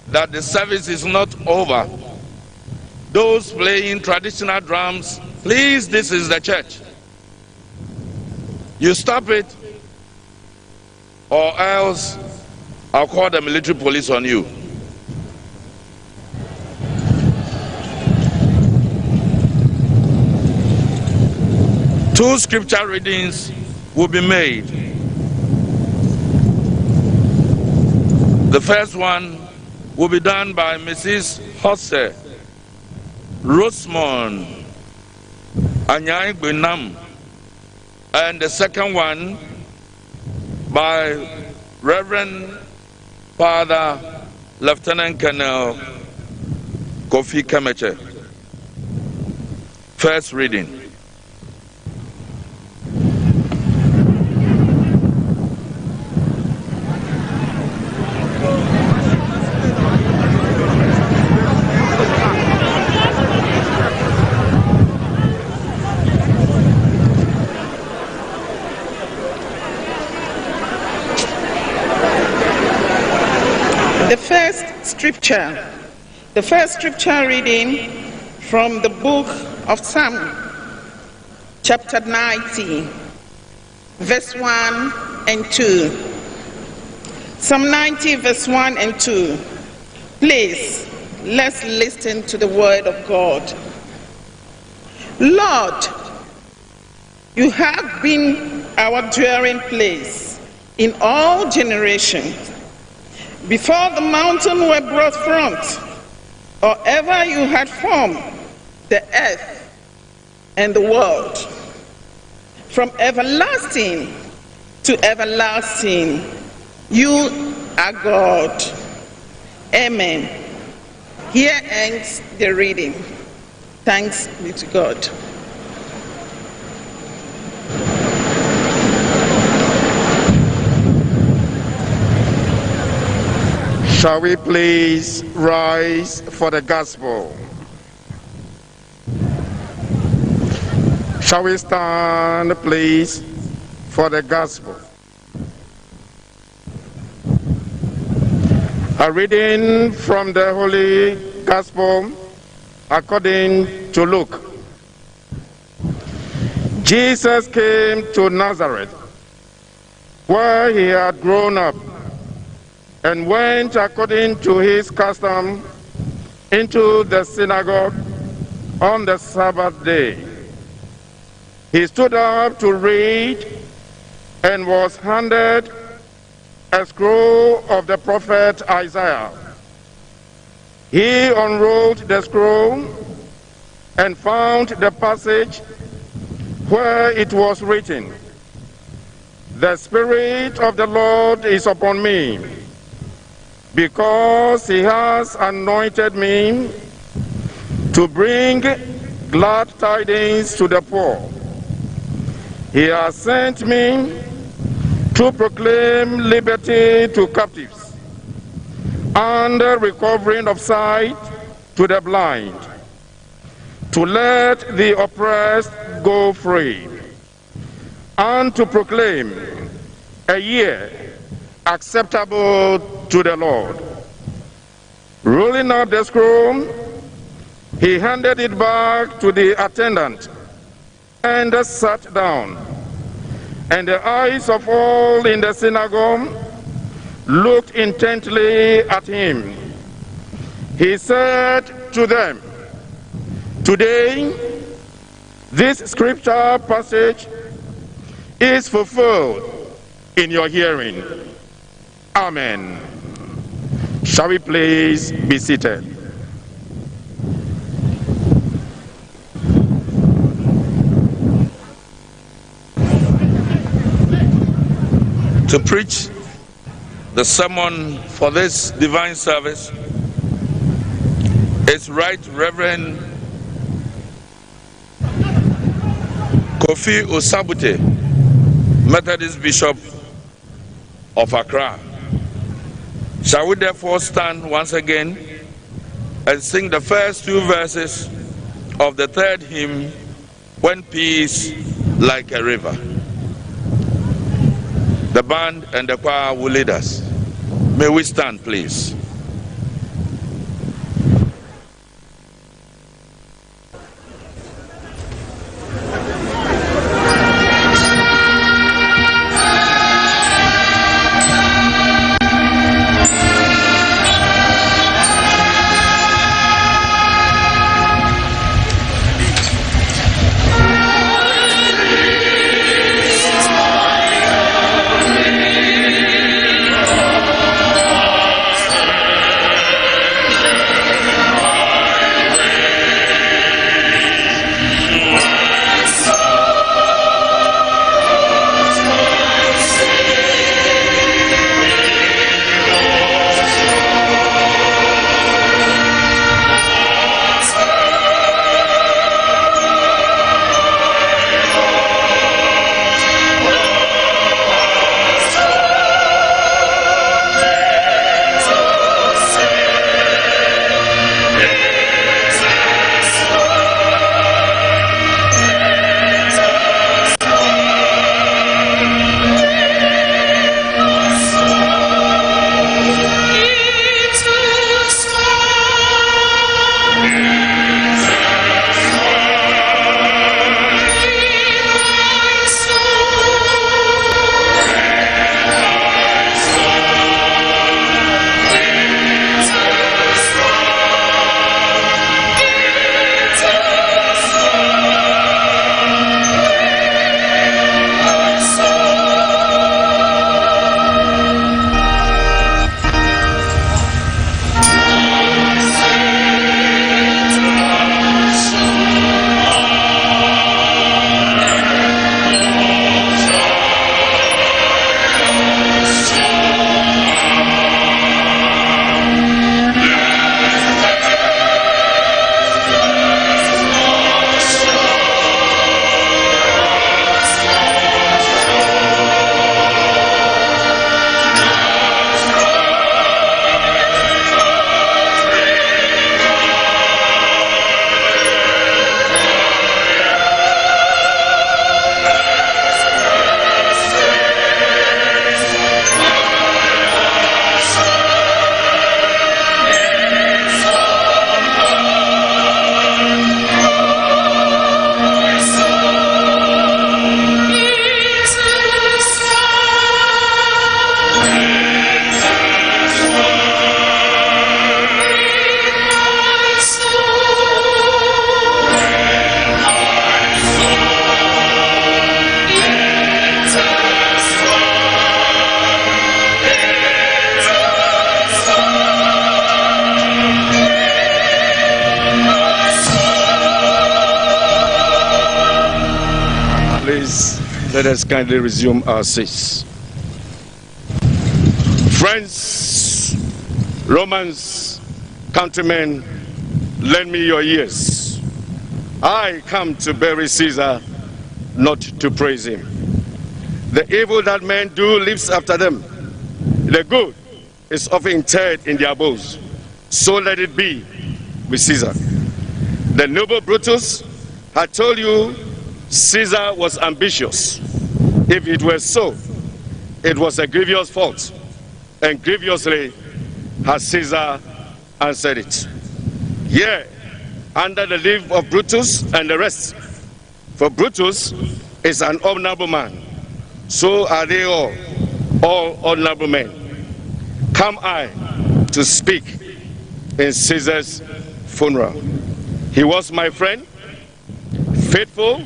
that the service is not over. Those playing traditional drums, please, this is the church. You stop it, or else I'll call the military police on you. Two scripture readings will be made. The first one will be done by Mrs. Hosse Rosemond Anyai Gbenam, and the second one by Reverend Father Lieutenant Colonel Kofi Kemeche. First reading. The first scripture reading from the book of Psalm, chapter 90, verse 1 and 2. Psalm 90, verse 1 and 2. Please, let's listen to the word of God. Lord, you have been our dwelling place in all generations. Before the mountains were brought forth, or ever you had formed the earth and the world. From everlasting to everlasting, you are God. Amen. Here ends the reading. Thanks be to God. Shall we please rise for the gospel? Shall we stand, please, for the gospel? A reading from the Holy Gospel according to Luke. Jesus came to Nazareth, where he had grown up, and went according to his custom into the synagogue on the Sabbath day. He stood up to read and was handed a scroll of the prophet Isaiah. He unrolled the scroll and found the passage where it was written, "The Spirit of the Lord is upon me, because he has anointed me to bring glad tidings to the poor. He has sent me to proclaim liberty to captives and recovering of sight to the blind, to let the oppressed go free, and to proclaim a year acceptable to the Lord." Rolling up the scroll, he handed it back to the attendant and sat down. And the eyes of all in the synagogue looked intently at him. He said to them, "Today, this scripture passage is fulfilled in your hearing." Amen. Shall we please be seated? To preach the sermon for this divine service is Right Reverend Kofi Osabute, Methodist Bishop of Accra. Shall we therefore stand once again and sing the first two verses of the third hymn, "When Peace Like a River"? The band and the choir will lead us. May we stand, please? Let us kindly resume our seats. Friends, Romans, countrymen, lend me your ears. I come to bury Caesar, not to praise him. The evil that men do lives after them. The good is often interred in their bows. So let it be with Caesar. The noble Brutus had told you Caesar was ambitious. If it were so, it was a grievous fault, and grievously has Caesar answered it. Yea, under the leave of Brutus and the rest, for Brutus is an honorable man, so are they all honorable men. Come I to speak in Caesar's funeral. He was my friend, faithful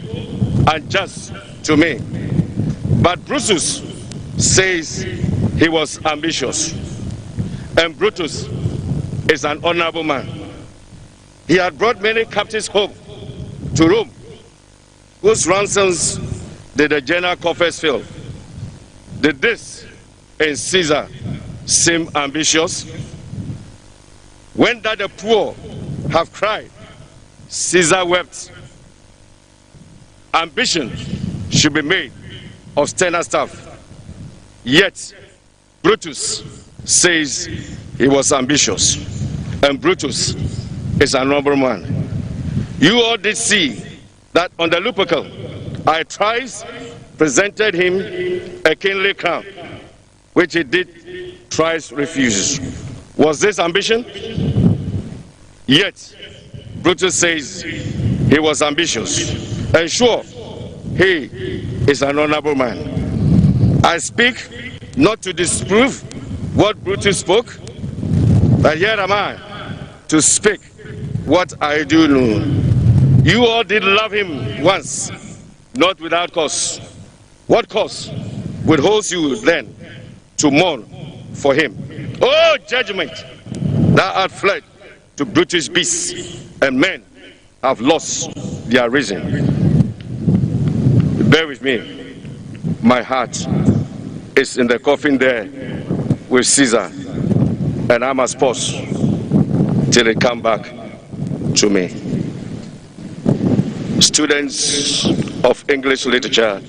and just to me. But Brutus says he was ambitious, and Brutus is an honorable man. He had brought many captives home to Rome, whose ransoms did the general coffers fill. Did this in Caesar seem ambitious? When that the poor have cried, Caesar wept. Ambition should be made of sterner stuff. Yet Brutus says he was ambitious, and Brutus is an honorable man. You all did see that on the Lupercal I thrice presented him a kingly crown, which he did thrice refuses. Was this ambition? Yet, Brutus says he was ambitious. And sure, he is an honorable man. I speak not to disprove what Brutus spoke, but here am I to speak what I do know. You all did love him once, not without cause. What cause withholds you then to mourn for him? Oh, judgment! Thou art fled to brutish beasts, and men have lost their reason. Bear with me. My heart is in the coffin there with Caesar, and I must pause till it come back to me. Students of English literature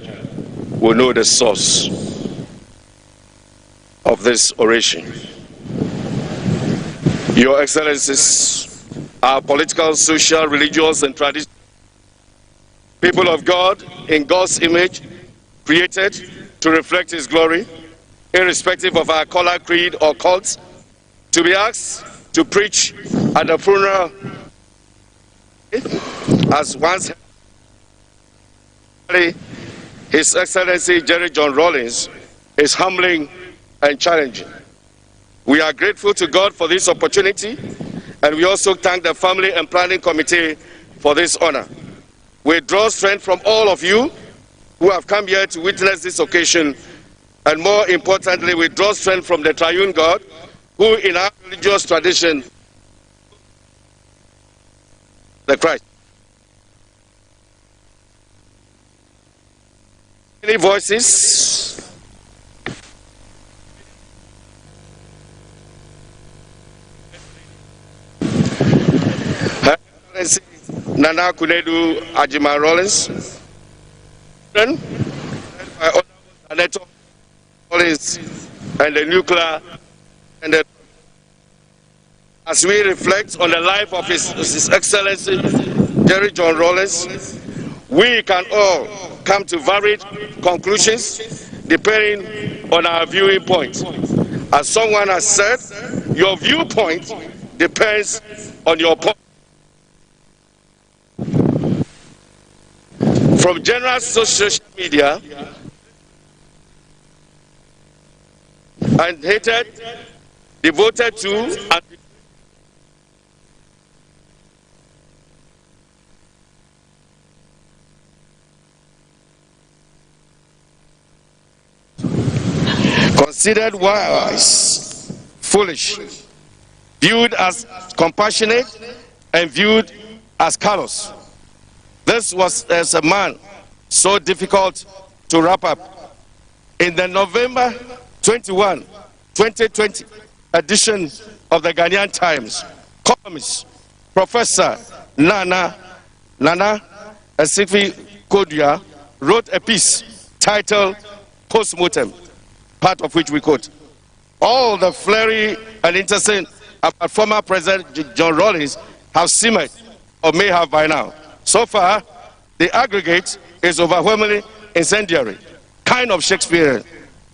will know the source of this oration. Your Excellencies, our political, social, religious, and traditional people of God in God's image, created to reflect His glory, irrespective of our color, creed, or cult, to be asked to preach at the funeral as once His Excellency Jerry John Rawlings is humbling and challenging. We are grateful to God for this opportunity, and we also thank the Family and Planning Committee for this honor. We draw strength from all of you who have come here to witness this occasion, and more importantly, we draw strength from the Triune God, who in our religious tradition, the Christ. Any voices? Her Excellency Nana Kunedu Ajima Rawlings, Rawlings, and the nuclear, and the, as we reflect on the life of His Excellency Jerry John Rawlings, we can all come to varied conclusions depending on our viewing point. As someone has said, your viewpoint depends on your point. From general social media and hated, devoted to, and considered wise, foolish, viewed as compassionate, and viewed as callous. This was as a man so difficult to wrap up. In the November 21, 2020 edition of the Ghanaian Times, columnist Professor Nana Asifi Kodua wrote a piece titled Post-Mortem, part of which we quote. All the flurry and interesting about former President John Rawlings have simmered, or may have by now. So far, the aggregate is overwhelmingly incendiary, kind of Shakespearean.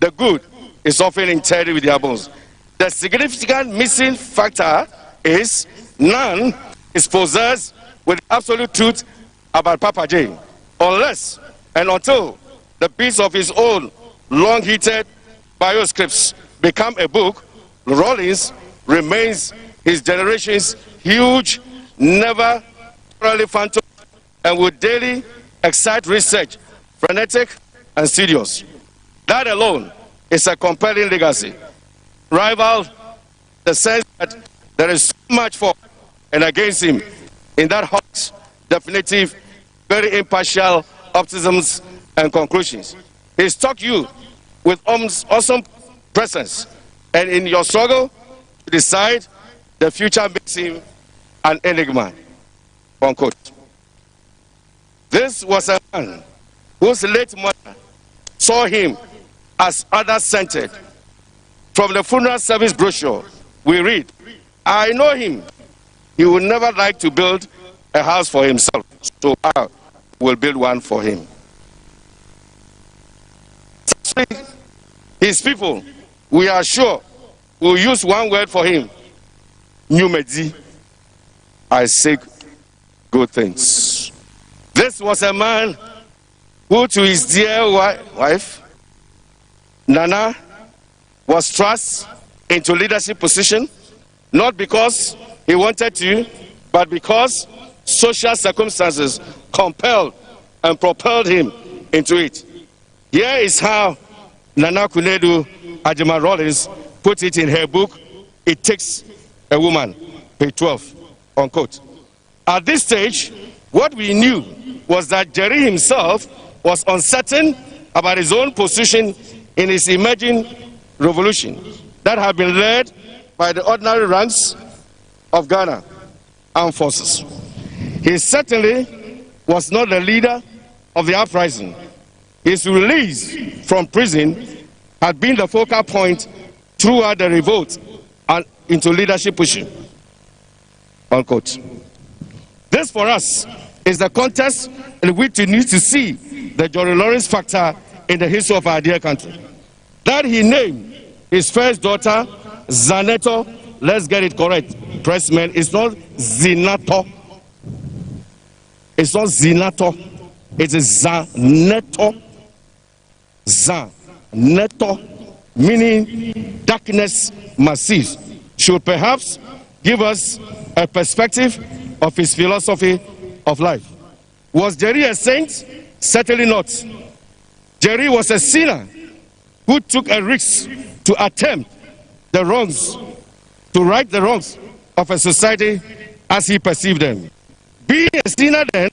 The good is often interred with their bones. The significant missing factor is none is possessed with absolute truth about Papa J, unless and until the piece of his own long-heated bioscripts become a book, Rawlings remains his generation's huge, never thoroughly phantom, and will daily excite research, frenetic and studious. That alone is a compelling legacy. Rival the sense that there is so much for and against him in that hot, definitive, very impartial optimisms and conclusions. He struck you with awesome presence, and in your struggle to decide, the future makes him an enigma. Unquote. This was a man whose late mother saw him as other-centered. From the funeral service brochure, we read, I know him. He would never like to build a house for himself, so I will build one for him. His people, we are sure, we'll use one word for him. Numedi. I seek good things. This was a man who to his dear wife, Nana, was thrust into leadership position, not because he wanted to, but because social circumstances compelled and propelled him into it. Here is how Nana Kunedu Ajima Rawlings put it in her book, It Takes a Woman, page 12, unquote. At this stage, what we knew was that Jerry himself was uncertain about his own position in his emerging revolution that had been led by the ordinary ranks of Ghana armed forces. He certainly was not the leader of the uprising. His release from prison had been the focal point throughout the revolt and into leadership position, unquote. This for us is the context in which we need to see the Johnny Lawrence factor in the history of our dear country. That he named his first daughter Zaneto, let's get it correct, pressman, it's not Zinato. It's not Zinato, it is Zaneto. Zaneto, meaning darkness must cease, should perhaps give us a perspective of his philosophy of life. Was Jerry a saint? Certainly not. Jerry was a sinner who took a risk to attempt the wrongs, to right the wrongs of a society as he perceived them. Being a sinner then,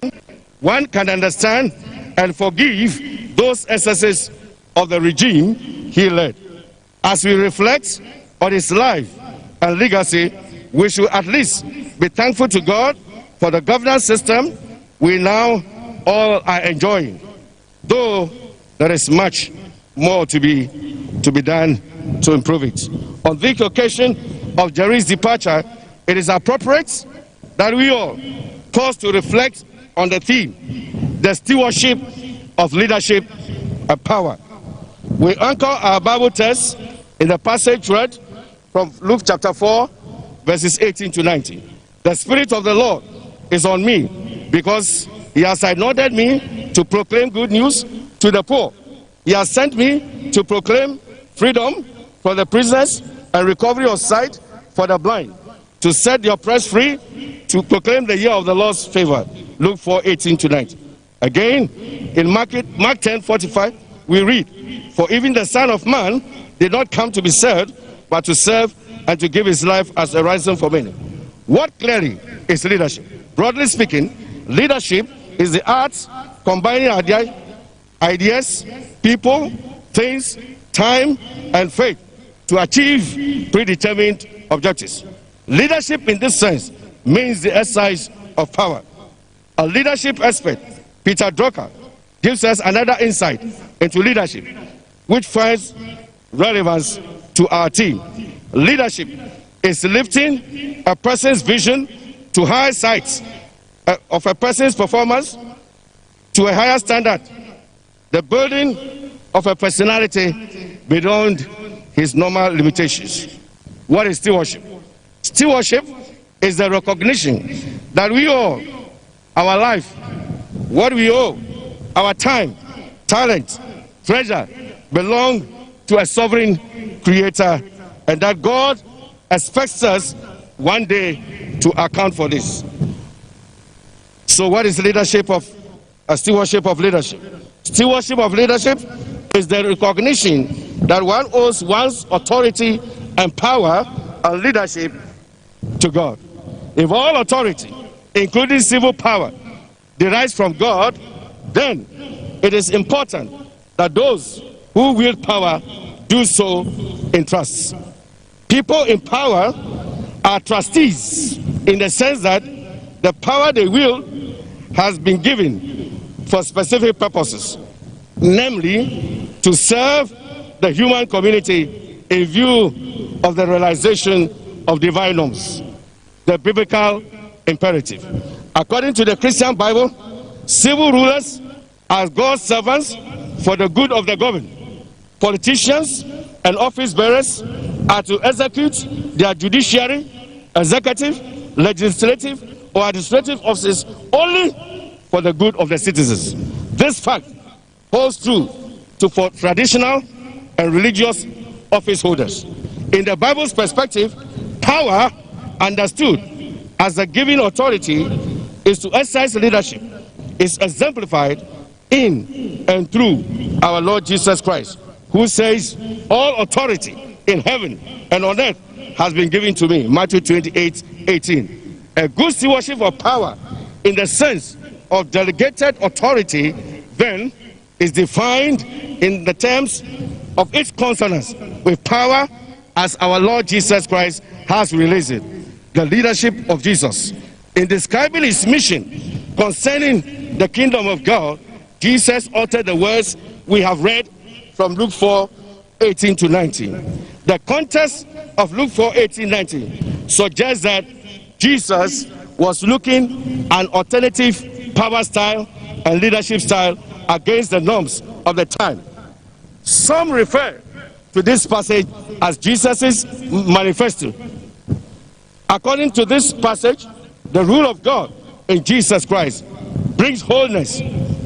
one can understand and forgive those excesses of the regime he led. As we reflect on his life and legacy, we should at least be thankful to God for the governance system we now all are enjoying, though there is much more to be done to improve it. On the occasion of Jerry's departure, it is appropriate that we all pause to reflect on the theme, the stewardship of leadership and power. We anchor our Bible text in the passage read from Luke chapter 4, verses 18 to 19. The Spirit of the Lord is on me because he has anointed me to proclaim good news to the poor. He has sent me to proclaim freedom for the prisoners and recovery of sight for the blind, to set the oppressed free, to proclaim the year of the Lord's favor. Luke 4, 18 to 19. Again, in Mark 10:45, we read, for even the Son of Man did not come to be served, but to serve and to give his life as a ransom for many. What clearly is leadership? Broadly speaking, leadership is the art combining ideas, people, things, time, and faith to achieve predetermined objectives. Leadership in this sense means the exercise of power. A leadership expert, Peter Drucker, gives us another insight into leadership, which finds relevance to our team. Leadership is lifting a person's vision to higher heights of a person's performance to a higher standard, the building of a personality beyond his normal limitations. What is stewardship? Stewardship is the recognition that we owe our life, what we owe, our time, talent, treasure, belong to a sovereign creator, and that God expects us one day to account for this. So what is leadership of stewardship of leadership? Stewardship of leadership is the recognition that one owes one's authority and power and leadership to God. If all authority, including civil power, derives from God, then it is important that those who wield power do so in trust. People in power are trustees in the sense that the power they wield has been given for specific purposes, namely to serve the human community in view of the realization of divine norms, the biblical imperative. According to the Christian Bible, civil rulers are God's servants for the good of the governed. Politicians and office bearers are to execute their judiciary, executive, legislative, or administrative offices only for the good of the citizens. This fact holds true for traditional and religious office holders. In the Bible's perspective, power, understood as a given authority, is to exercise leadership, is exemplified in and through our Lord Jesus Christ, who says, all authority in heaven and on earth has been given to me. Matthew 28:18. A good stewardship of power in the sense of delegated authority then is defined in the terms of its consonance with power as our Lord Jesus Christ has released it. The leadership of Jesus. In describing his mission concerning the kingdom of God, Jesus uttered the words we have read from Luke 4:18-19. The context of Luke 4:18-19 suggests that Jesus was looking an alternative power style and leadership style against the norms of the time. Some refer to this passage as Jesus' manifesto. According to this passage, the rule of God in Jesus Christ brings wholeness,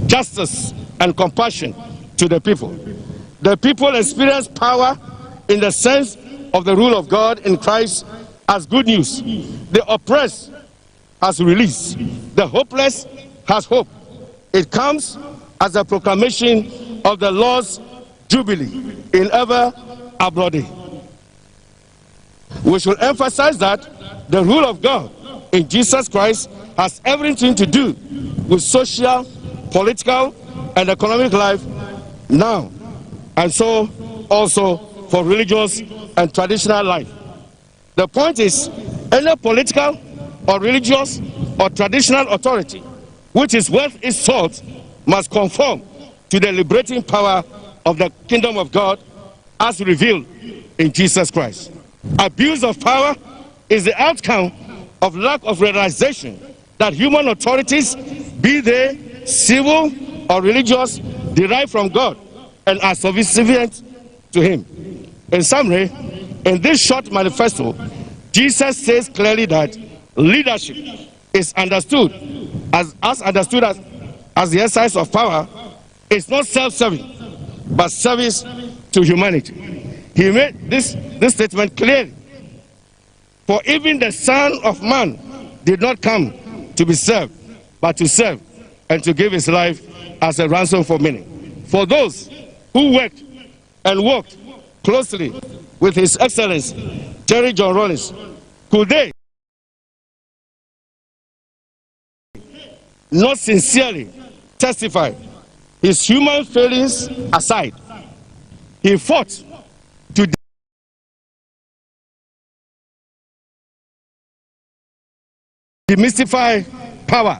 justice, and compassion to the people. The people experience power in the sense of the rule of God in Christ as good news. The oppressed has release. The hopeless has hope. It comes as a proclamation of the Lord's jubilee in ever abroad. We should emphasize that the rule of God in Jesus Christ has everything to do with social, political, and economic life now, and so also for religious and traditional life. The point is, any political or religious or traditional authority which is worth its salt must conform to the liberating power of the kingdom of God as revealed in Jesus Christ. Abuse of power is the outcome of lack of realization that human authorities, be they civil or religious, derive from God and are subservient to him. In summary, in this short manifesto, Jesus says clearly that leadership is understood as the exercise of power is not self-serving, but service to humanity. He made this statement clearly. For even the Son of Man did not come to be served, but to serve and to give his life as a ransom for many. For those who worked and worked closely with His Excellency Jerry John Rawlings, could they not sincerely testify, his human failings aside, he fought to demystify power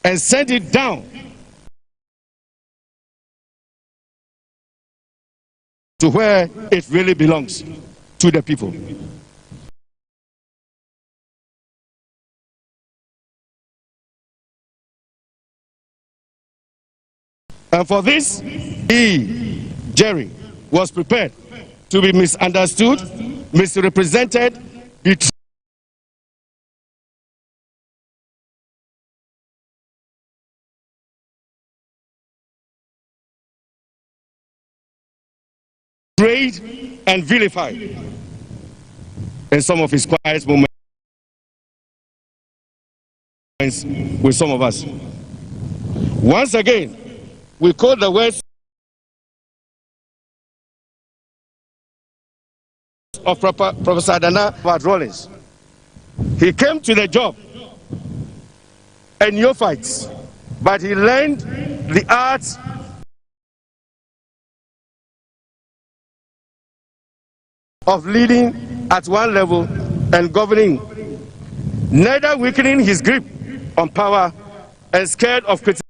and send it down to where it really belongs, to the people. And for this, he, Jerry, was prepared to be misunderstood, misrepresented, betrayed, and vilified in some of his quiet moments with some of us. Once again, we quote the words of Professor Dana Rawlings. He came to the job a neophyte, but he learned the art of leading at one level and governing, neither weakening his grip on power and scared of criticism.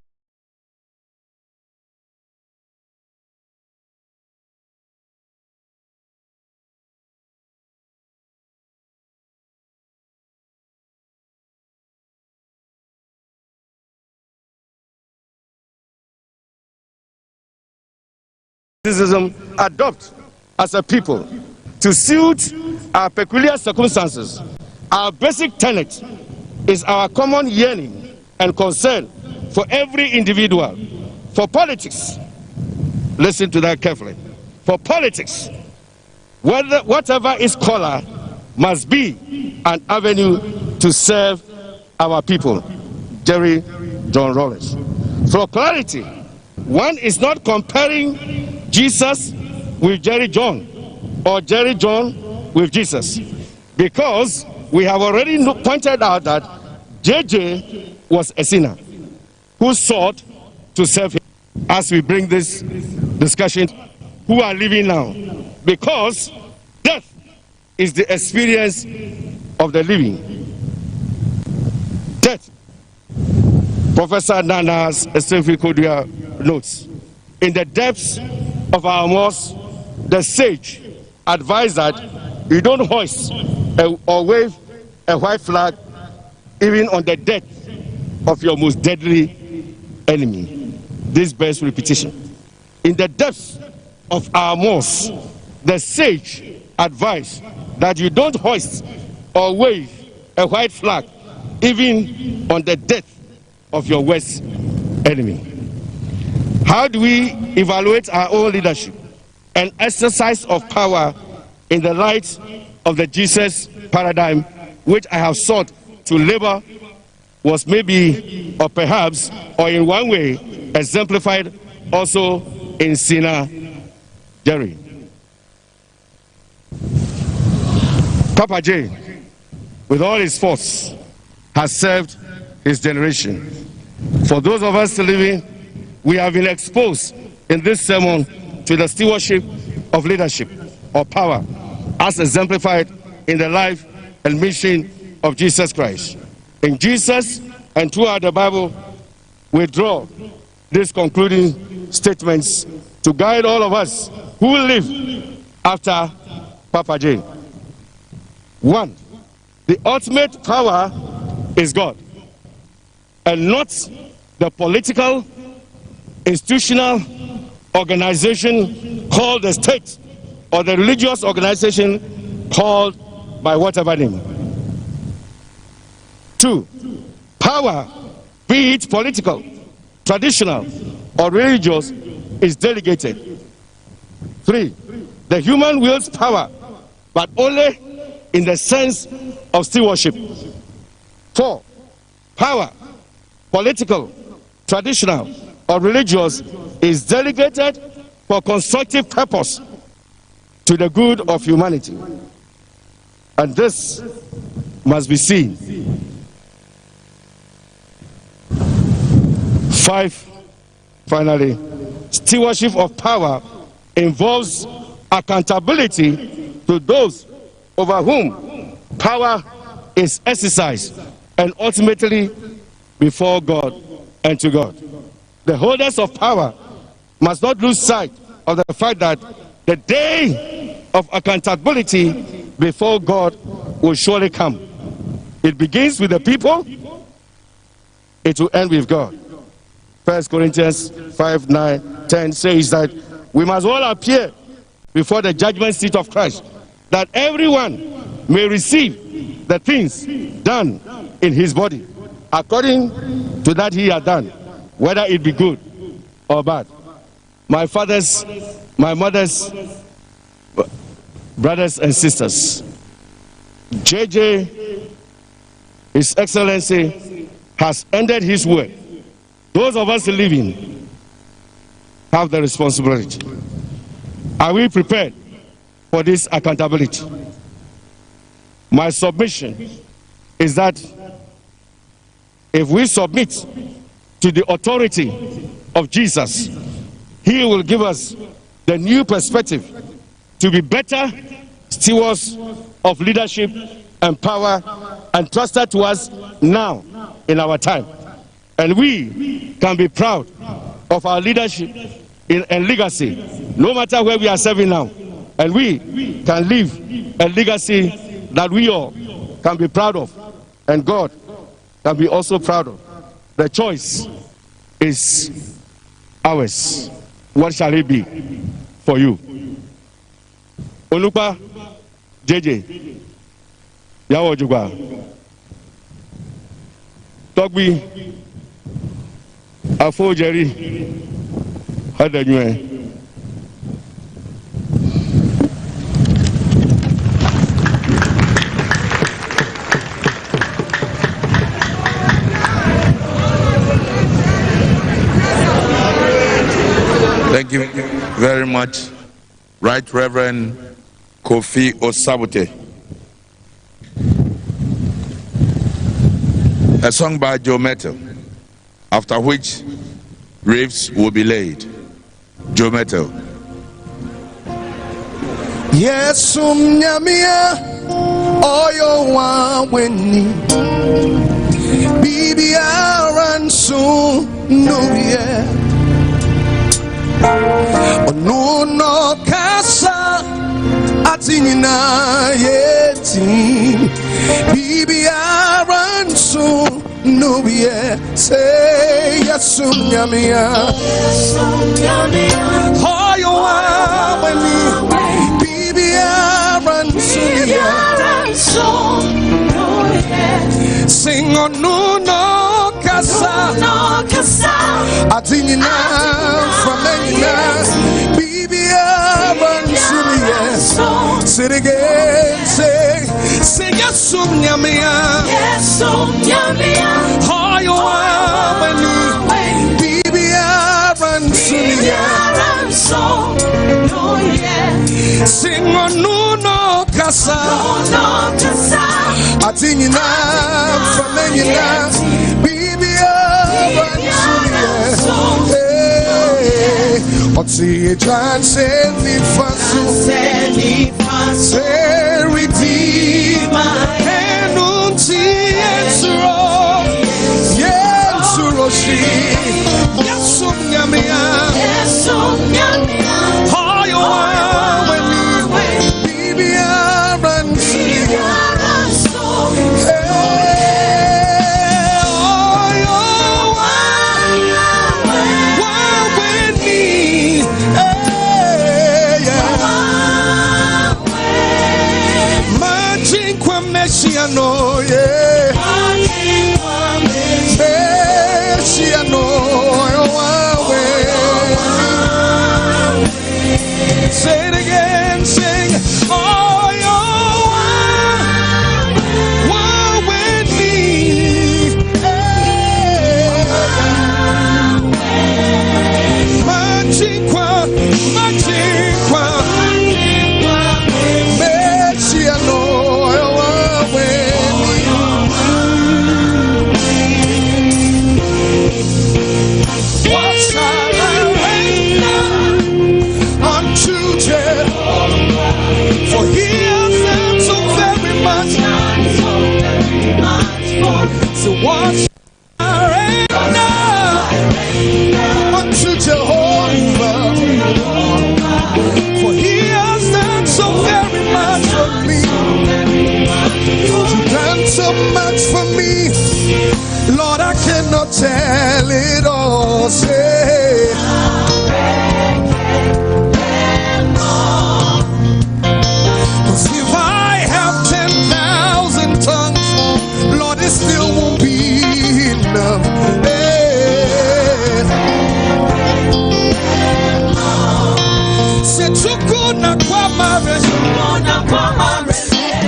Adopt as a people to suit our peculiar circumstances. Our basic tenet is our common yearning and concern for every individual. For politics, listen to that carefully. For politics, whatever its color must be an avenue to serve our people. Jerry John Rawlings. For clarity, one is not comparing Jesus with Jerry John or Jerry John with Jesus, because we have already pointed out that JJ was a sinner who sought to serve him. As we bring this discussion, who are living now, because death is the experience of the living. Death. Professor Nana's Estefri Kodia notes, in the depths of our mosque, the sage advised that you don't hoist or wave a white flag even on the death of your most deadly enemy. This bears repetition. In the depths of our mosque, the sage advised that you don't hoist or wave a white flag even on the death of your worst enemy. How do we evaluate our own leadership and exercise of power in the light of the Jesus paradigm, which I have sought to labor was maybe or perhaps or in one way exemplified also in Sina Jerry. Papa J, with all his force, has served his generation. For those of us living, we have been exposed in this sermon to the stewardship of leadership or power as exemplified in the life and mission of Jesus Christ. In Jesus and throughout the Bible, we draw these concluding statements to guide all of us who will live after Papa J. 1. The ultimate power is God, and not the political, institutional organization called the state or the religious organization called by whatever name. 2. Power, be it political, traditional, or religious, is delegated. 3. The human wields power, but only in the sense of stewardship. 4. Power, political, traditional, or religious, is delegated for constructive purpose to the good of humanity. And this must be seen. 5. Finally, stewardship of power involves accountability to those over whom power is exercised, and ultimately before God and to God. The holders of power must not lose sight of the fact that the day of accountability before God will surely come. It begins with the people, it will end with God. 1 Corinthians 5:9-10 says that we must all appear before the judgment seat of Christ, that everyone may receive the things done in his body according to that he had done, whether it be good or bad. My fathers, my mothers, brothers and sisters, JJ, His Excellency, has ended his work. Those of us living have the responsibility. Are we prepared for this accountability? My submission is that if we submit to the authority of Jesus, he will give us the new perspective to be better stewards of leadership and power entrusted to us now in our time. And we can be proud of our leadership and legacy, no matter where we are serving now. And we can leave a legacy that we all can be proud of, and God can be also proud of. The choice is ours. What shall it be for you? Olupa JJ. Yawo Jugba. Togbi. Afo Jerry. Hadanywe. Thank you very much, Right Reverend Kofi Osabote. A song by Joe Metal, after which reefs will be laid. Joe Metal. Yes, nyamia oyo wa weni bibi aranso no yeah. Onuno kasa atinina yeti bibi aranso no yeah. Say yes nyamia oyo wa weni bibi aranso sing onuno kasa atinina from Enina bibi aransulia. Say it again, say yes nyamia hoyo amani bibi aransulia. Sing onuno kasa atinina from Enina bibi aransulia. Oti chance ni fasu se redeema enunti yensuro shi yesum nyamia hoyo amani bibi aransulia. Messiano, yeah. Messiano, say it again, sing. Oh, you're with me. Machikwa, Messiano. For he has done so very much. So watch unto Jehovah. For he has done so very much for me. You've done so much for me, Lord, I cannot tell it all. Say if I have 10,000 tongues, Lord, it still won't be enough.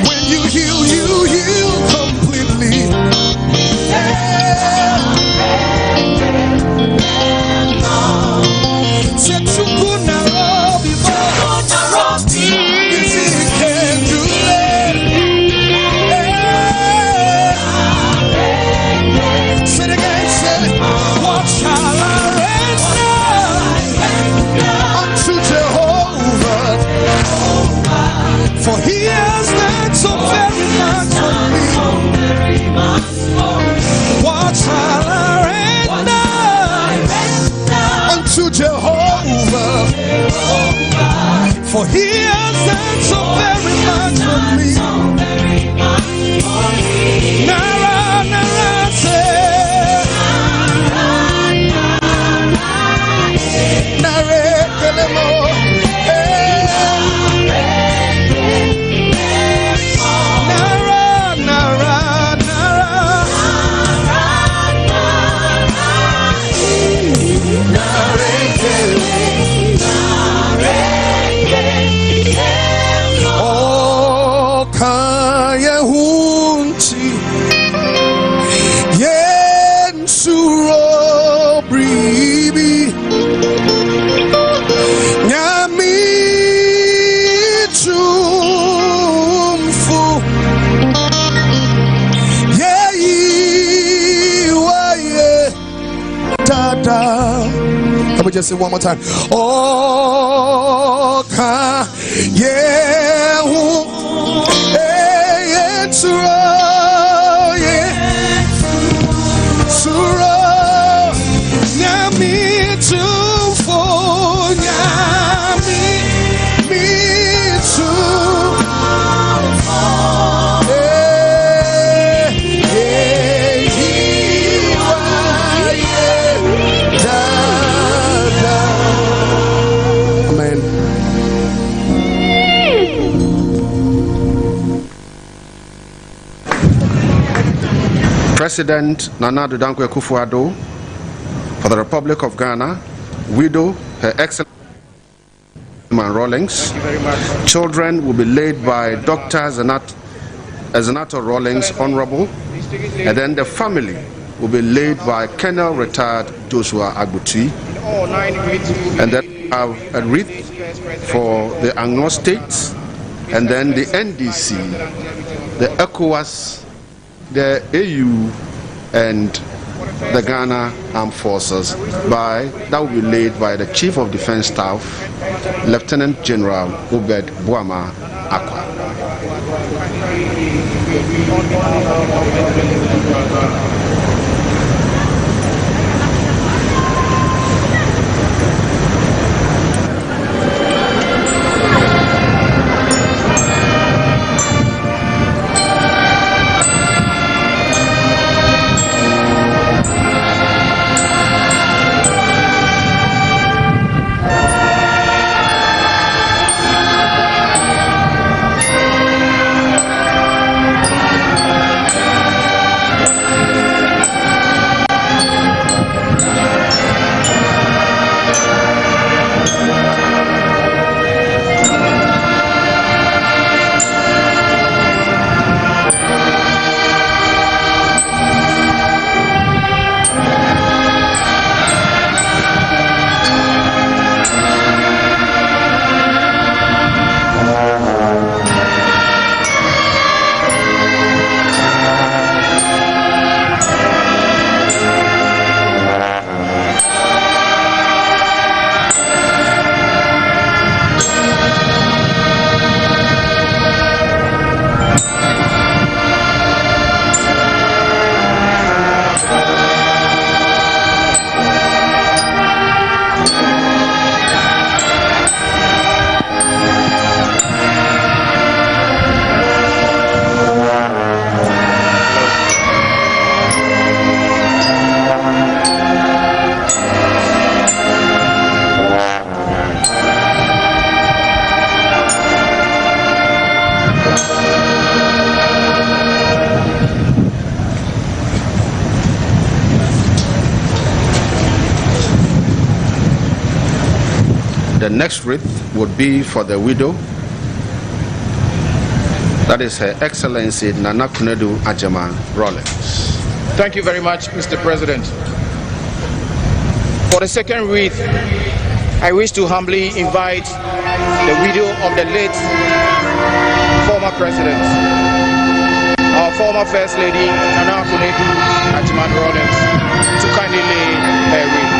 When you heal completely. For he has done so very much for me. What shall I render unto Jehovah? For he has done so very much for me. Nara, nara, say, nare, kelemo. Nti Yen Suro Bribi Nyami Tumfu Ye Waye Dada. Can we just say one more time? Oh, ka yeah, yeah, suro, yeah, suro, nyami tumfo, nyami mi tumfo, yeah, Amen. President Nana Addo Dankwa Akufo-Addo for the Republic of Ghana, widow, Her Excellency Rawlings. Thank you very much. Children will be laid by Dr. Zenato Rawlings, Honorable, and then the family will be laid by Colonel Retired Joshua Agbuti. All 9 wreaths will And then have a wreath for the Anglo States, and then the NDC, the ECOWAS, the AU, and the Ghana Armed Forces. That will be laid by the Chief of Defense Staff, Lieutenant General Obed Boama Akwa. The next wreath would be for the widow. That is Her Excellency Nana Kunedu Ajama Rawlings. Thank you very much, Mr. President. For the second wreath, I wish to humbly invite the widow of the late former president, our former First Lady Nana Kunedu Ajama Rawlings, to kindly lay her wreath.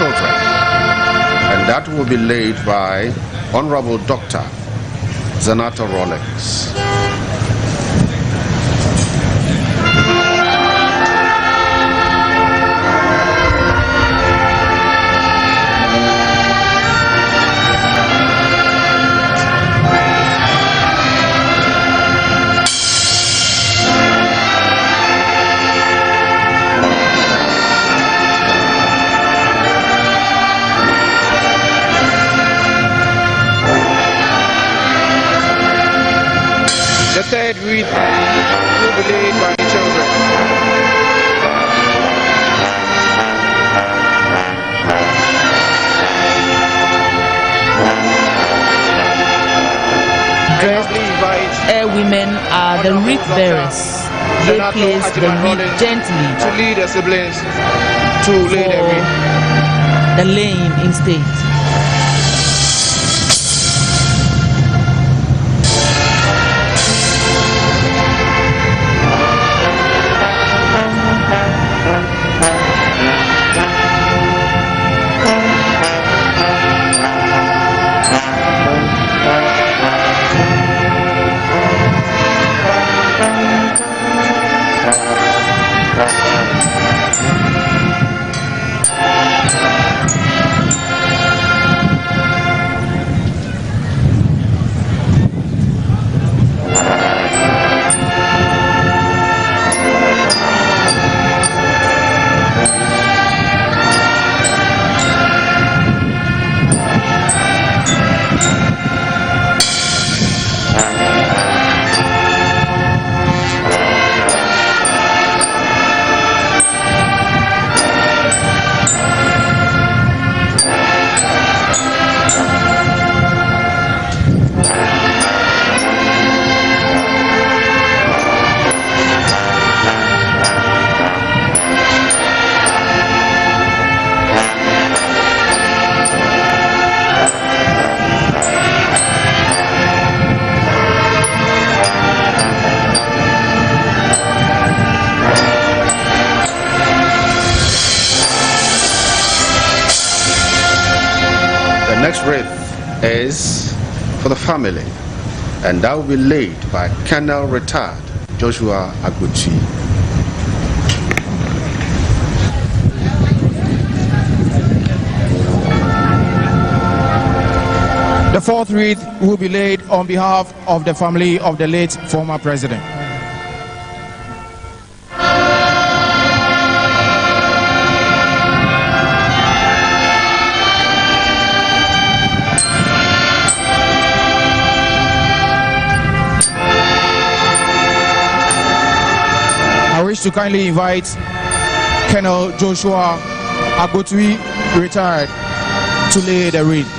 children, and that will be laid by Honorable Dr. Zanata Rawlings. The third wreath will be laid by the children. Air women are the wreath bearers. They place the wreath gently to lead the siblings to lay the wreath. The lame in state. The next wreath is for the family, and that will be laid by Colonel Retired Joshua Aguchi. The fourth wreath will be laid on behalf of the family of the late former president. I wish to kindly invite Colonel Joshua Agotui, retired, to lay the wreath.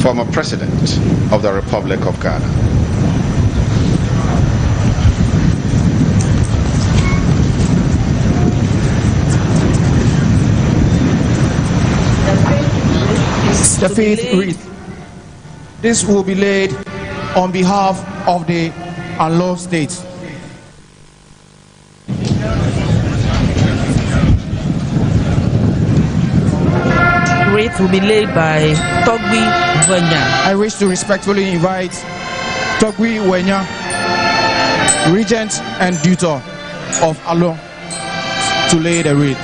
Former President of the Republic of Ghana. The fifth wreath. This will be laid on behalf of the unloved states. Wreath will be laid by Togbi Wenya. I wish to respectfully invite Togbi Wenya, Regent and Tutor of Alon, to lay the wreath.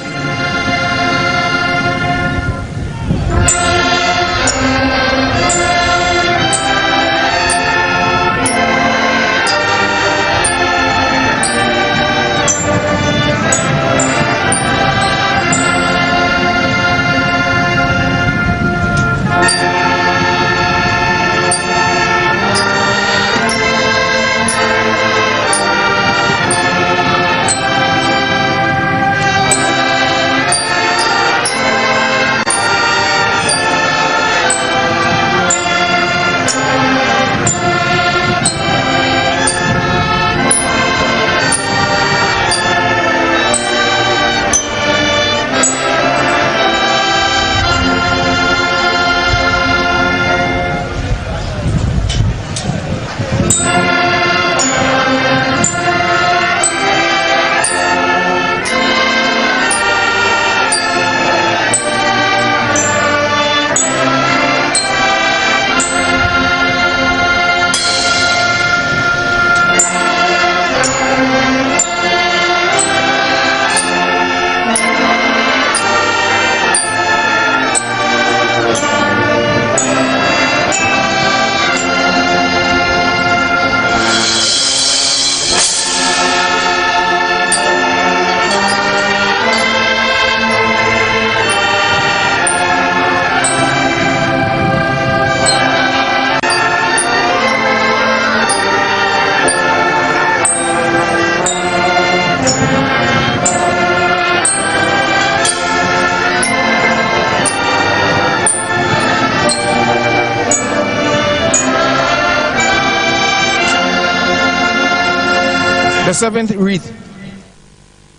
The seventh wreath.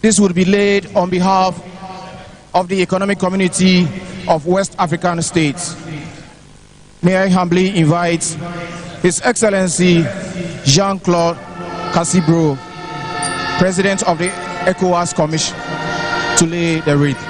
This would be laid on behalf of the Economic Community of West African States. May I humbly invite His Excellency Jean-Claude Cassibro, President of the ECOWAS Commission, to lay the wreath.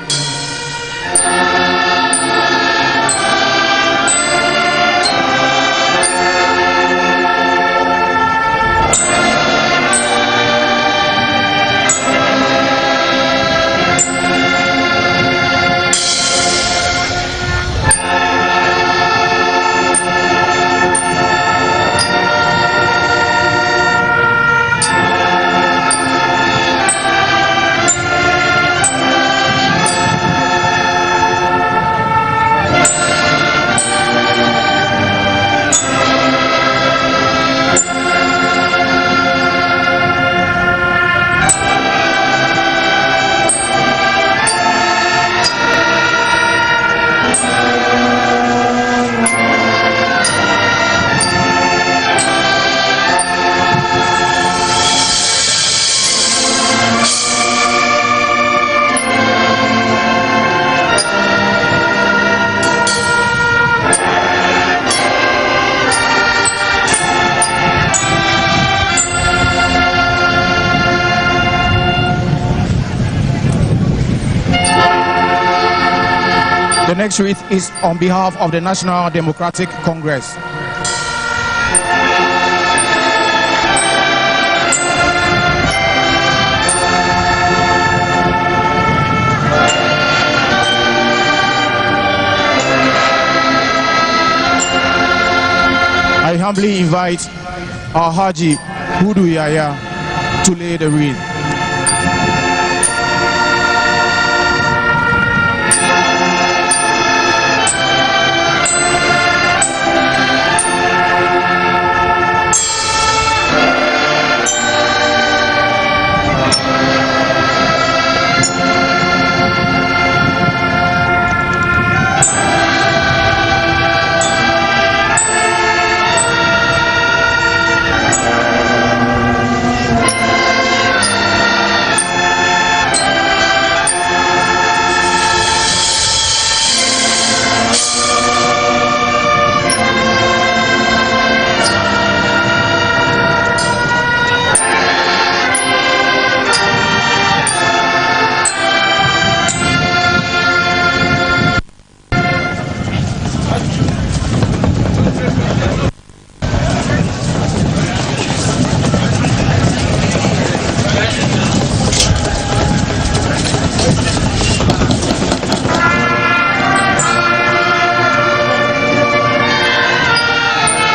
The next wreath is on behalf of the National Democratic Congress. I humbly invite our Haji Hudu Yaya to lay the wreath.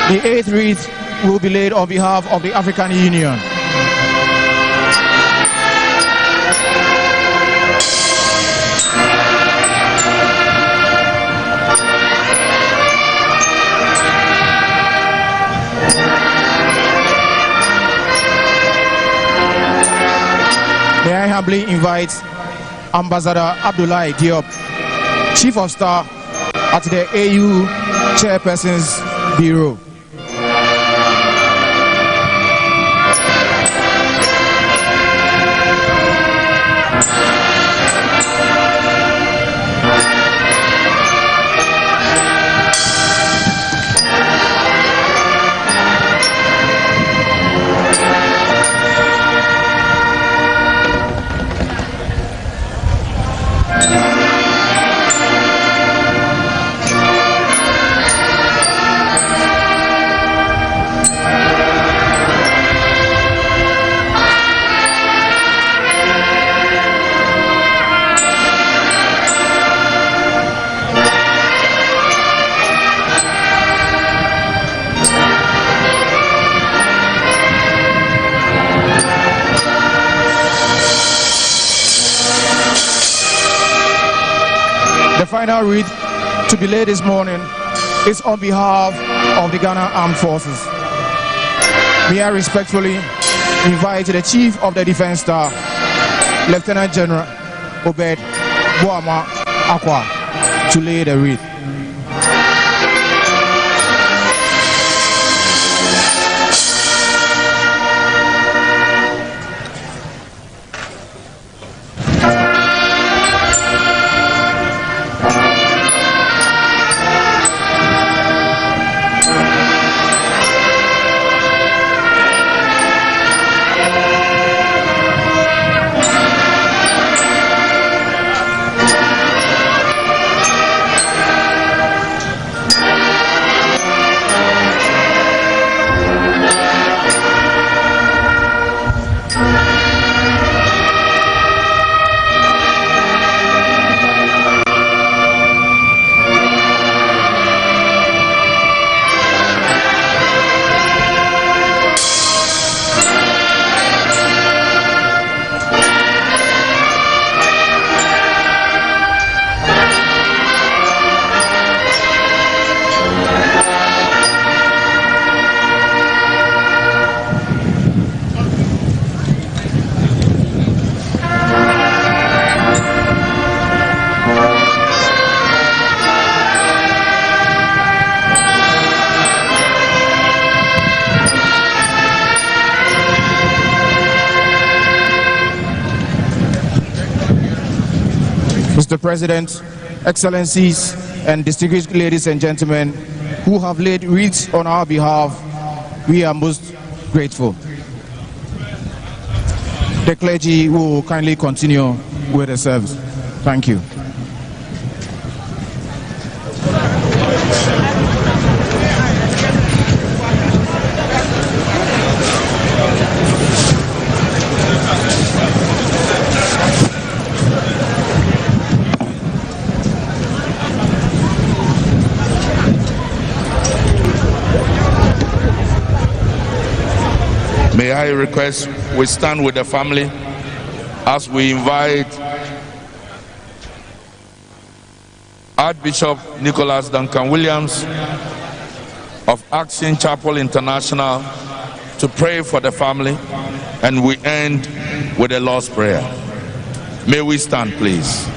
The eighth wreath will be laid on behalf of the African Union. May I humbly invite Ambassador Abdoulaye Diop, Chief of Staff at the AU Chairperson's Bureau. The final wreath to be laid this morning is on behalf of the Ghana Armed Forces. May I respectfully invite the Chief of the Defense Staff, Lieutenant General Obed Boama Akwa, to lay the wreath. Mr. President, Excellencies, and distinguished ladies and gentlemen who have laid wreaths on our behalf, we are most grateful. The clergy will kindly continue with the service. Thank you. May I request we stand with the family as we invite Archbishop Nicholas Duncan Williams of Action Chapel International to pray for the family, and we end with a Lord's Prayer. May we stand, please.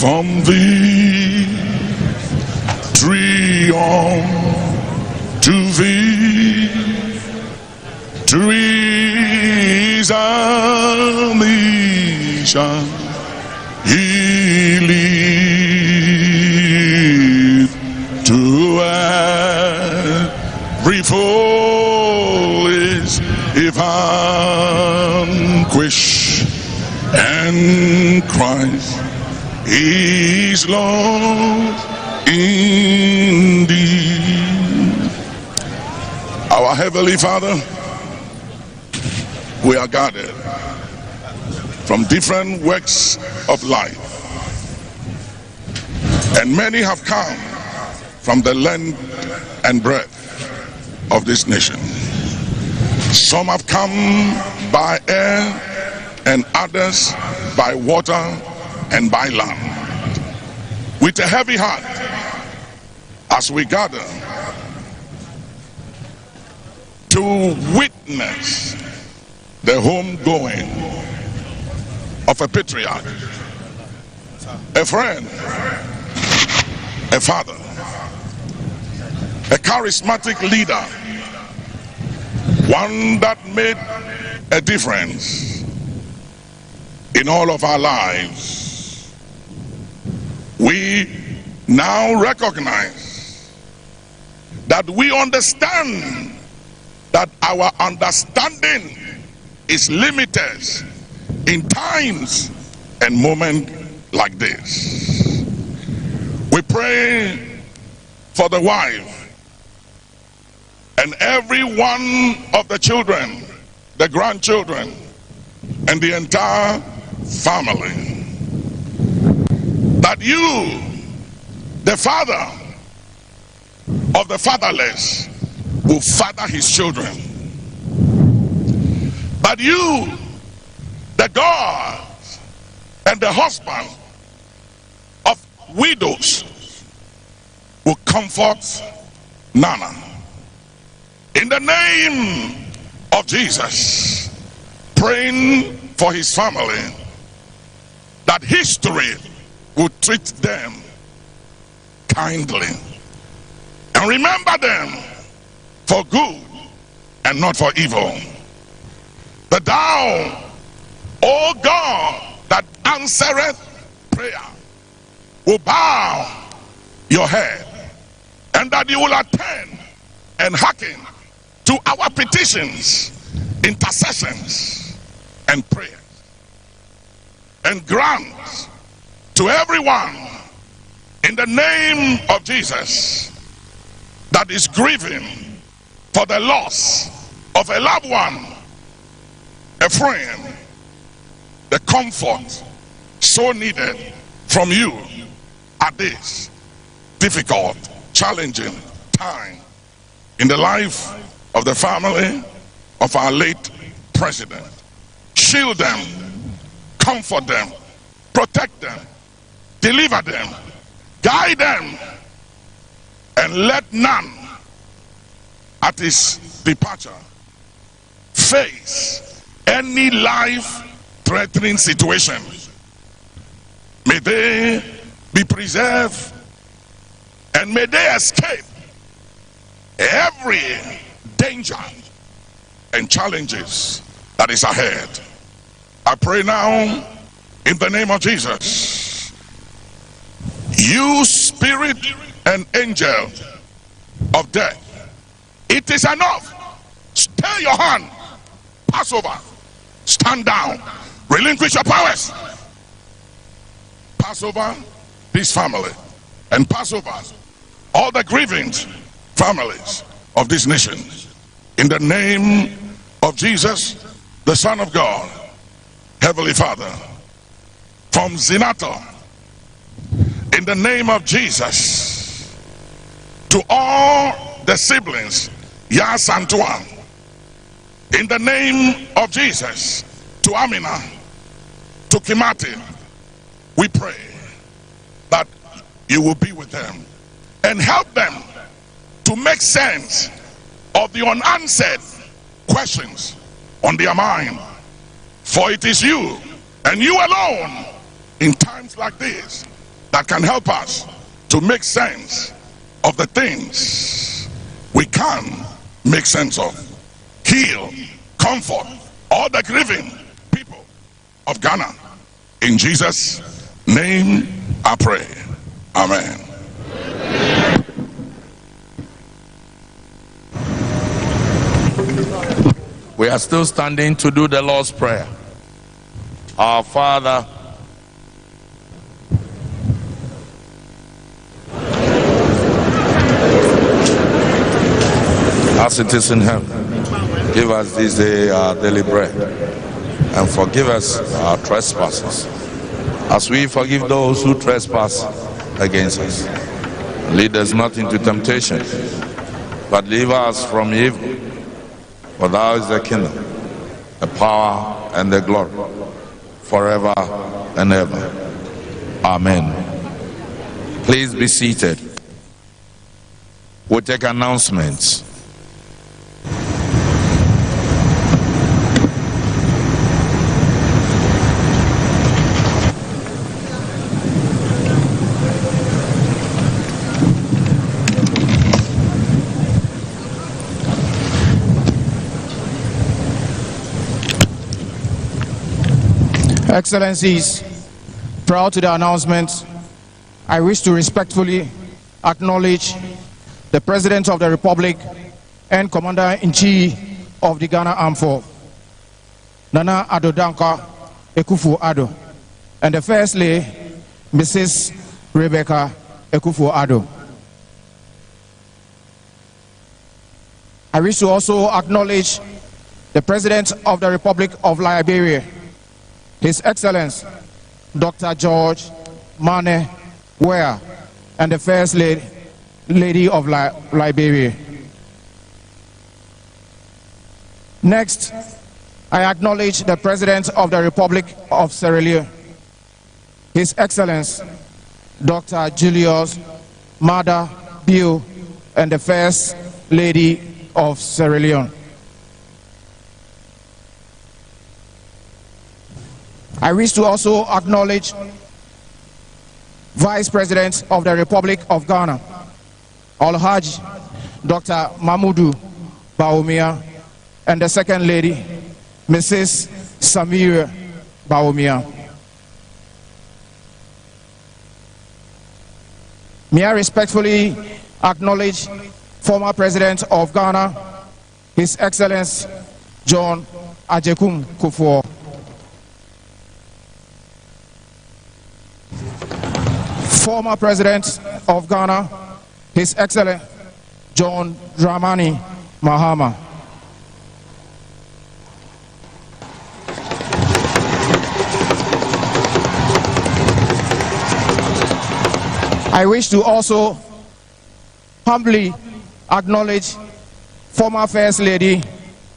From the tree on to victory's mission, he leads to every foe is vanquished, and Christ is Lord indeed. Our Heavenly Father, we are gathered from different walks of life, and many have come from the length and breadth of this nation. Some have come by air, and others by water and by land. With a heavy heart, as we gather to witness the homegoing of a patriarch, a friend, a father, a charismatic leader, one that made a difference in all of our lives. We now recognize that we understand that our understanding is limited in times and moments like this. We pray for the wife and every one of the children, the grandchildren, and the entire family, that you, the father of the fatherless, will father his children. That you, the God and the husband of widows, will comfort Nana. In the name of Jesus, praying for his family, that history will treat them kindly and remember them for good and not for evil. That thou, O God, that answereth prayer, will bow your head, and that you will attend and hearken to our petitions, intercessions, and prayers, and grant to everyone in the name of Jesus that is grieving for the loss of a loved one, a friend, the comfort so needed from you at this difficult, challenging time in the life of the family of our late president. Shield them, comfort them, protect them, deliver them, guide them, and let none at his departure face any life-threatening situation. May they be preserved, and may they escape every danger and challenges that is ahead. I pray now in the name of Jesus, you spirit and angel of death, it is enough. Stay your hand, pass over, stand down, relinquish your powers, pass over this family, and pass over all the grieving families of this nation. In the name of Jesus, the Son of God, Heavenly Father, from Zinato, in the name of Jesus, to all the siblings, Yas Antoine, in the name of Jesus, to Amina, to Kimati, we pray that you will be with them and help them to make sense of the unanswered questions on their mind. For it is you and you alone in times like this that can help us to make sense of the things we can make sense of. Heal, comfort all the grieving people of Ghana. In Jesus' name I pray. Amen. We are still standing to do the Lord's Prayer. Our Father, as it is in heaven, give us this day our daily bread, and forgive us our trespasses, as we forgive those who trespass against us. Lead us not into temptation, but deliver us from evil. For thou is the kingdom, the power, and the glory, forever and ever. Amen. Please be seated. We'll take announcements. Excellencies, prior to the announcement, I wish to respectfully acknowledge the President of the Republic and Commander-in-Chief of the Ghana Armed Forces, Nana Addo Dankwa Akufo-Addo, and the First Lady, Mrs. Rebecca Akufo-Addo. I wish to also acknowledge the President of the Republic of Liberia, His Excellency Dr. George Mane Weah, and the First Lady of Liberia. Next, I acknowledge the President of the Republic of Sierra Leone, His Excellency Dr. Julius Maada Bio, and the First Lady of Sierra Leone. I wish to also acknowledge Vice President of the Republic of Ghana, Alhaji Dr. Mamudu Bawumia, and the Second Lady, Mrs. Samira Bawumia. May I respectfully acknowledge former President of Ghana, His Excellency John Agyekum Kufuor. Former President of Ghana, His Excellency John Dramani Mahama. I wish to also humbly acknowledge former First Lady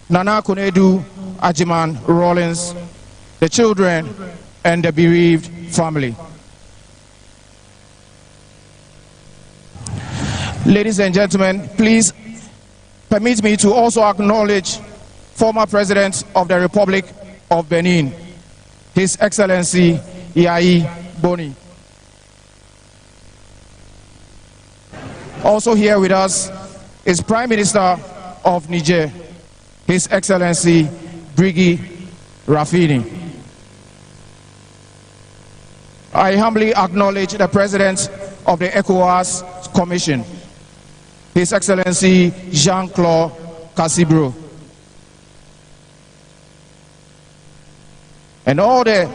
Nana Kunedu Ajiman Rawlings, the children, and the bereaved family. Ladies and gentlemen, please permit me to also acknowledge former President of the Republic of Benin, His Excellency Yayi Boni. Also here with us is Prime Minister of Niger, His Excellency Brigi Rafini. I humbly acknowledge the President of the ECOWAS Commission, His Excellency Jean-Claude Cassibro, and all the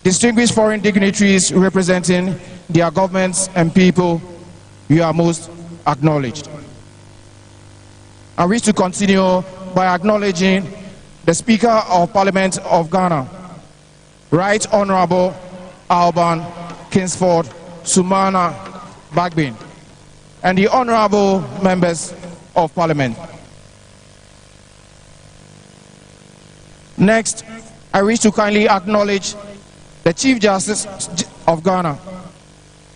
distinguished foreign dignitaries representing their governments and people. You are most acknowledged. I wish to continue by acknowledging the Speaker of Parliament of Ghana, Right Honorable Alban Kingsford Sumana Bagbin, and the honorable members of Parliament. Next, I wish to kindly acknowledge the Chief Justice of Ghana,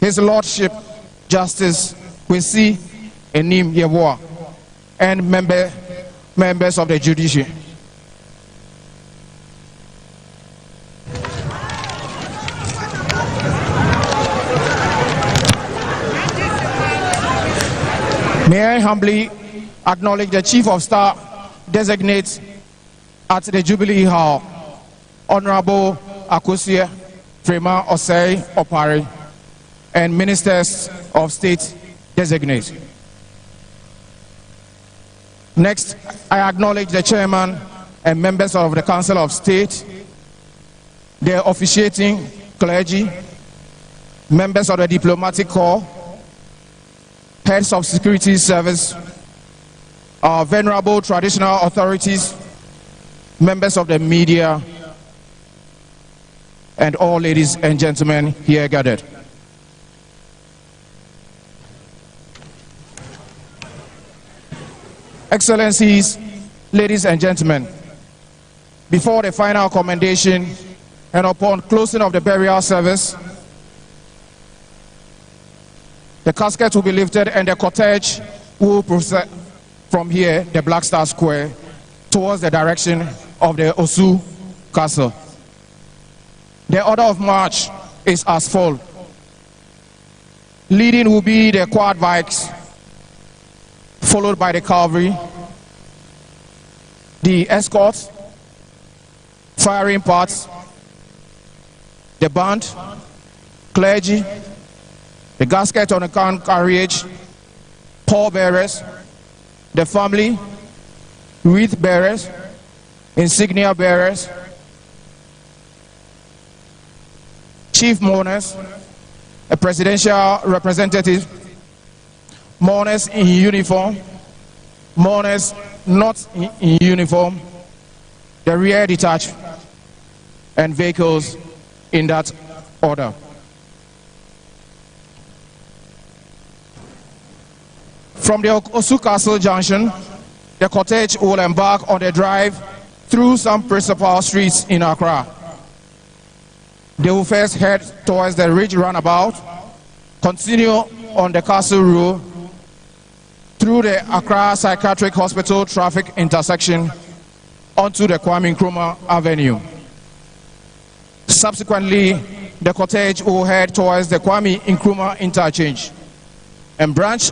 His Lordship Justice Kwesi Enim Yeboah, and members of the judiciary. May I humbly acknowledge the Chief of Staff designate at the Jubilee Hall, Honorable Akosua Freeman Osei Opare, and Ministers of State designate. Next, I acknowledge the Chairman and members of the Council of State, the officiating clergy, members of the Diplomatic Corps, heads of security service, our venerable traditional authorities, members of the media, and all ladies and gentlemen here gathered. Excellencies, ladies and gentlemen, before the final commendation and upon closing of the burial service, the casket will be lifted and the cortege will proceed from here, the Black Star Square, towards the direction of the Osu Castle. The order of march is as follows. Leading will be the quad bikes, followed by the cavalry, the escorts, firing parts, the band, clergy, the gasket on the carriage, pallbearers, the family, wreath bearers, insignia bearers, chief mourners, a presidential representative, mourners in uniform, mourners not in uniform, the rear detached, and vehicles in that order. From the Osu Castle Junction, the cortege will embark on the drive through some principal streets in Accra. They will first head towards the Ridge Runabout, continue on the Castle Road, through the Accra Psychiatric Hospital traffic intersection, onto the Kwame Nkrumah Avenue. Subsequently, the cortege will head towards the Kwame Nkrumah interchange and branch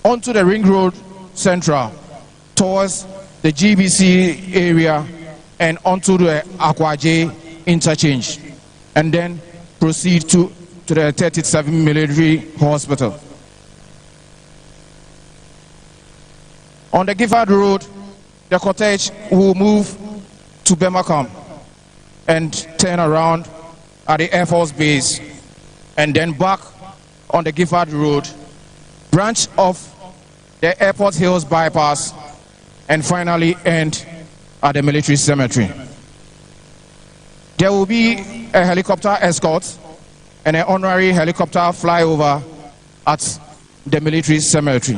onto the Ring Road Central, towards the GBC area and onto the Akwaje interchange, and then proceed to the 37 Military Hospital. On the Gifford Road, the cortege will move to Bemakam and turn around at the Air Force Base, and then back on the Gifford Road, branch off the Airport Hills bypass, and finally end at the military cemetery. There will be a helicopter escort and an honorary helicopter flyover at the military cemetery.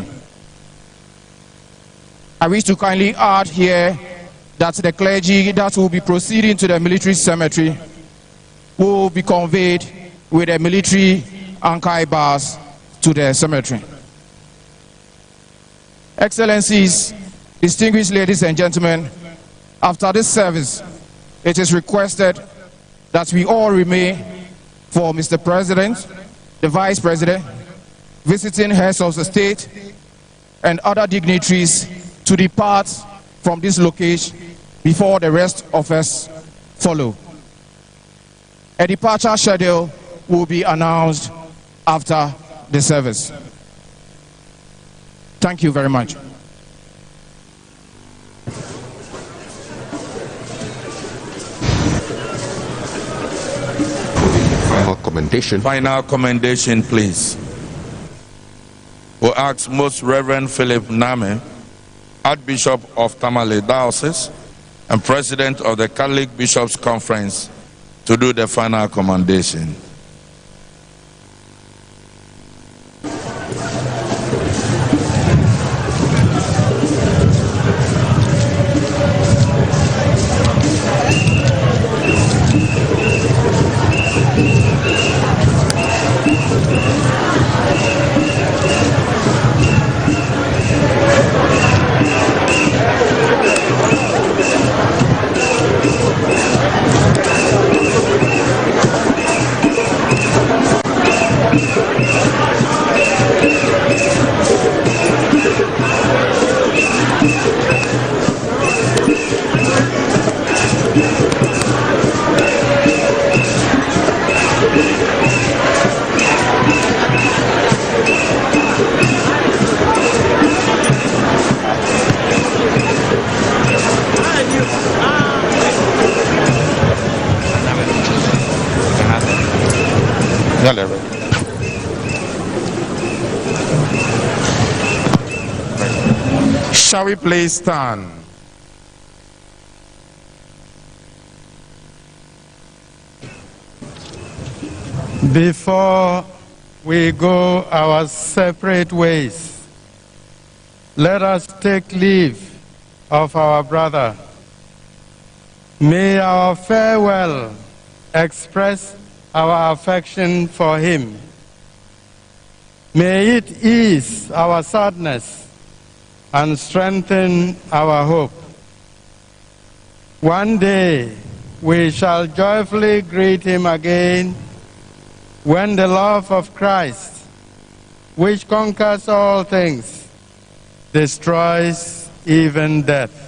I wish to kindly add here that the clergy that will be proceeding to the military cemetery will be conveyed with a military Ankai bus to the cemetery. Excellencies, distinguished ladies and gentlemen, after this service, it is requested that we all remain for Mr. President, the Vice President, visiting heads of the state, and other dignitaries to depart from this location before the rest of us follow. A departure schedule will be announced after the service. Thank you very much. Final commendation. Final commendation, please. We'll ask Most Reverend Philip Name, Archbishop of Tamale Diocese and President of the Catholic Bishops' Conference, to do the final commendation. Shall we please stand? Before we go our separate ways, let us take leave of our brother. May our farewell express our affection for him. May it ease our sadness and strengthen our hope. One day we shall joyfully greet him again when the love of Christ, which conquers all things, destroys even death.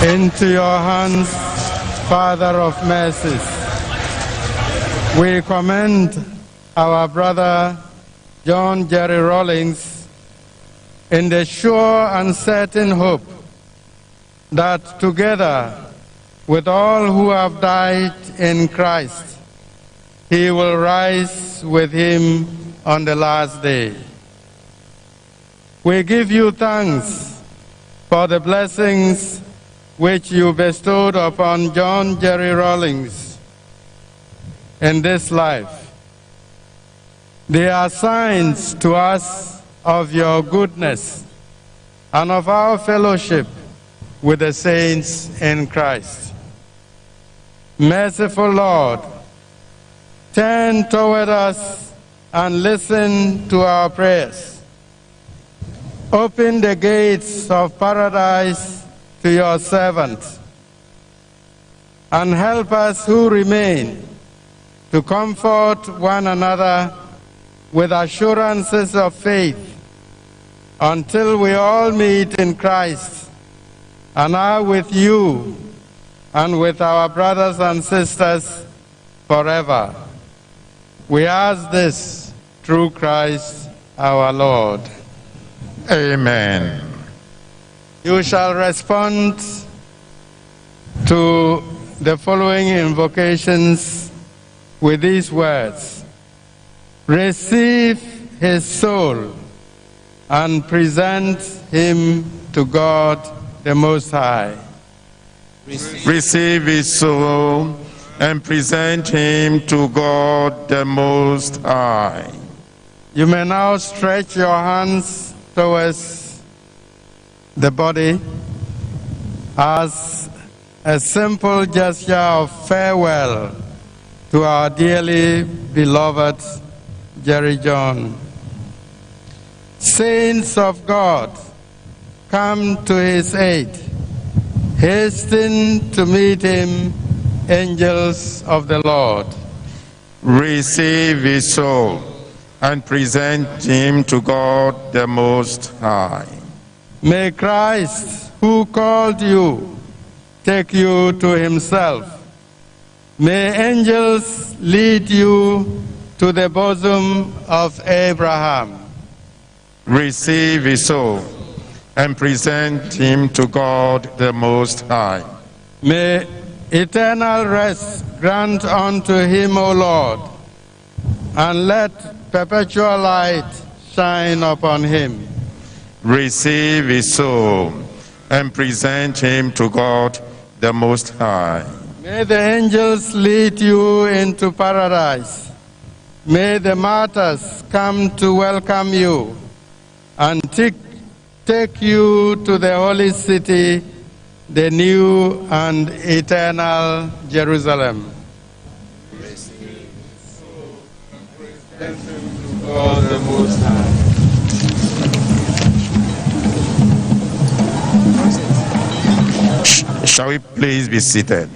Into your hands, Father of mercies, we commend our brother John Jerry Rawlings in the sure and certain hope that together with all who have died in Christ, he will rise with him on the last day. We give you thanks for the blessings which you bestowed upon John Jerry Rawlings in this life. They are signs to us of your goodness and of our fellowship with the saints in Christ. Merciful Lord, turn toward us and listen to our prayers. Open the gates of paradise to your servants, and help us who remain to comfort one another with assurances of faith until we all meet in Christ and are with you and with our brothers and sisters forever. We ask this through Christ our Lord. Amen. You shall respond to the following invocations with these words: receive his soul and present him to God the Most High. Receive his soul and present him to God the Most High. You may now stretch your hands towards the body as a simple gesture of farewell to our dearly beloved Jerry John. Saints of God, come to his aid. Hasten to meet him, angels of the Lord. Receive his soul and present him to God the Most High. May Christ, who called you, take you to himself. May angels lead you to the bosom of Abraham. Receive his soul and present him to God the Most High. May eternal rest grant unto him, O Lord, and let perpetual light shine upon him. Receive his soul and present him to God the Most High. May the angels lead you into paradise. May the martyrs come to welcome you and take you to the holy city, the new and eternal Jerusalem. Receive soul and present him to God the Most High. Shall we please be seated?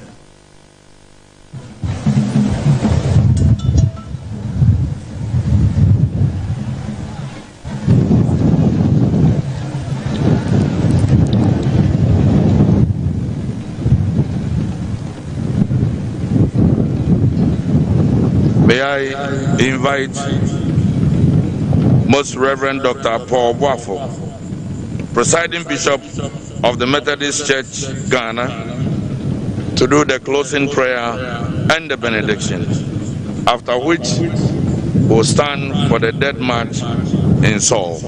May I invite Most Reverend Dr. Paul Boafo, Presiding Bishop of the Methodist Church, Ghana, to do the closing prayer and the benediction, after which we'll stand for the dead march in Seoul.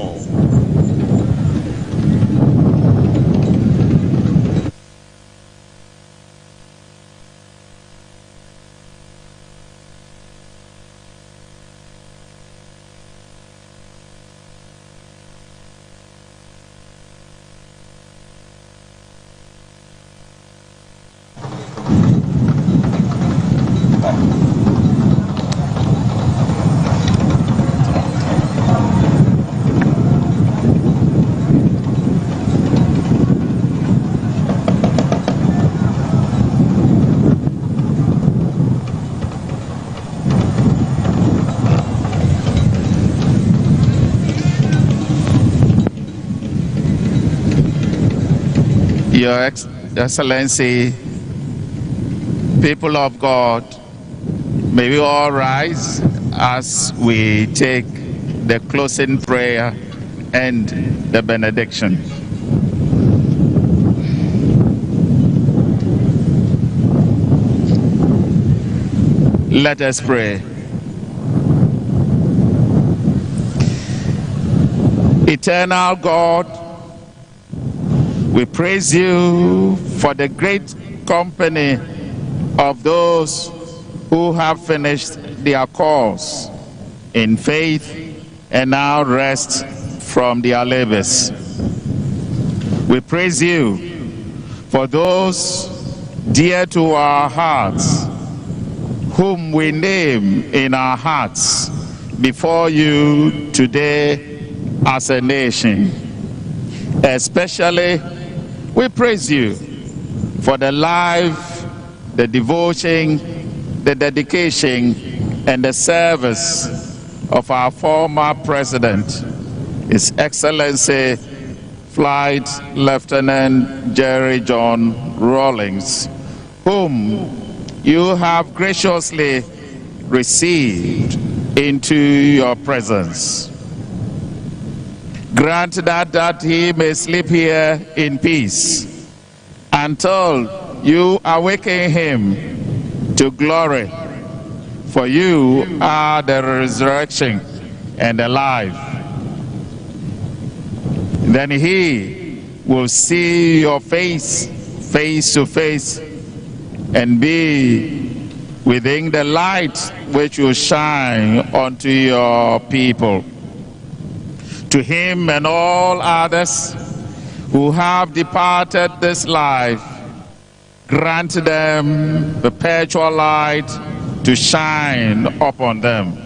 Your Excellency, people of God, may we all rise as we take the closing prayer and the benediction. Let us pray. Eternal God, we praise you for the great company of those who have finished their course in faith and now rest from their labors. We praise you for those dear to our hearts, whom we name in our hearts before you today as a nation. Especially, we praise you for the life, the devotion, the dedication, and the service of our former president, His Excellency Flight Lieutenant Jerry John Rawlings, whom you have graciously received into your presence. Grant that he may sleep here in peace until you awaken him to glory, for you are the resurrection and the life. Then he will see your face, face to face, and be within the light which will shine unto your people. To him and all others who have departed this life, grant them perpetual light to shine upon them.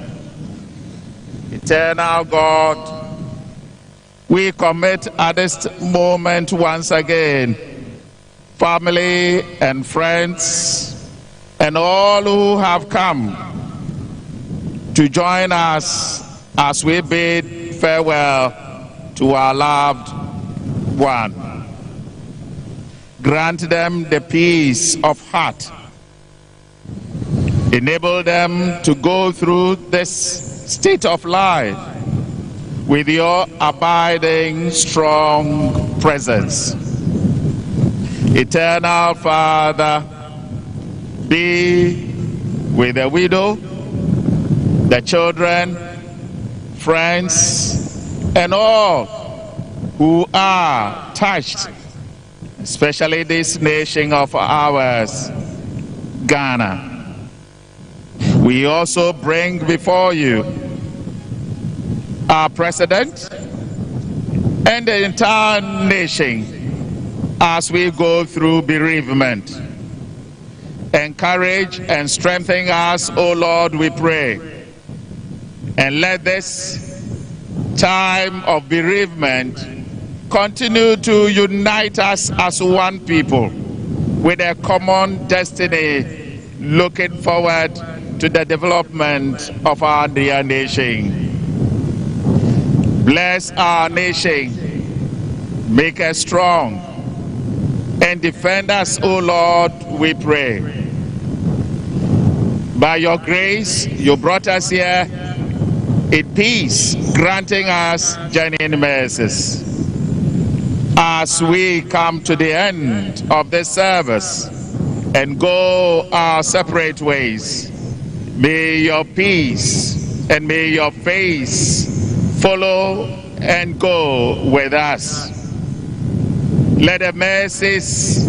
Eternal God, we commit at this moment once again family and friends and all who have come to join us as we bid farewell to our loved one. Grant them the peace of heart. Enable them to go through this state of life with your abiding strong presence. Eternal Father, be with the widow, the children, friends, and all who are touched, especially this nation of ours, Ghana. We also bring before you our president and the entire nation as we go through bereavement. Encourage and strengthen us, O Lord, we pray. And let this time of bereavement continue to unite us as one people with a common destiny, looking forward to the development of our dear nation. Bless our nation, make us strong, and defend us, O Lord, we pray. By your grace, you brought us here in peace, granting us genuine mercies. As we come to the end of this service and go our separate ways, may your peace and may your face follow and go with us. Let the mercies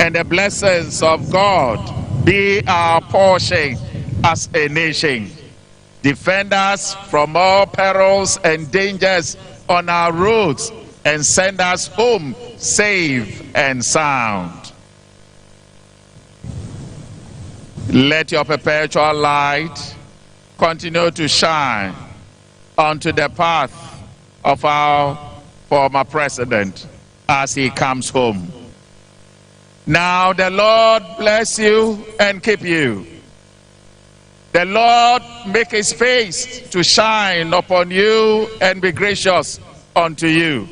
and the blessings of God be our portion as a nation. Defend us from all perils and dangers on our roads and send us home safe and sound. Let your perpetual light continue to shine onto the path of our former president as he comes home. Now the Lord bless you and keep you. The Lord make his face to shine upon you and be gracious unto you.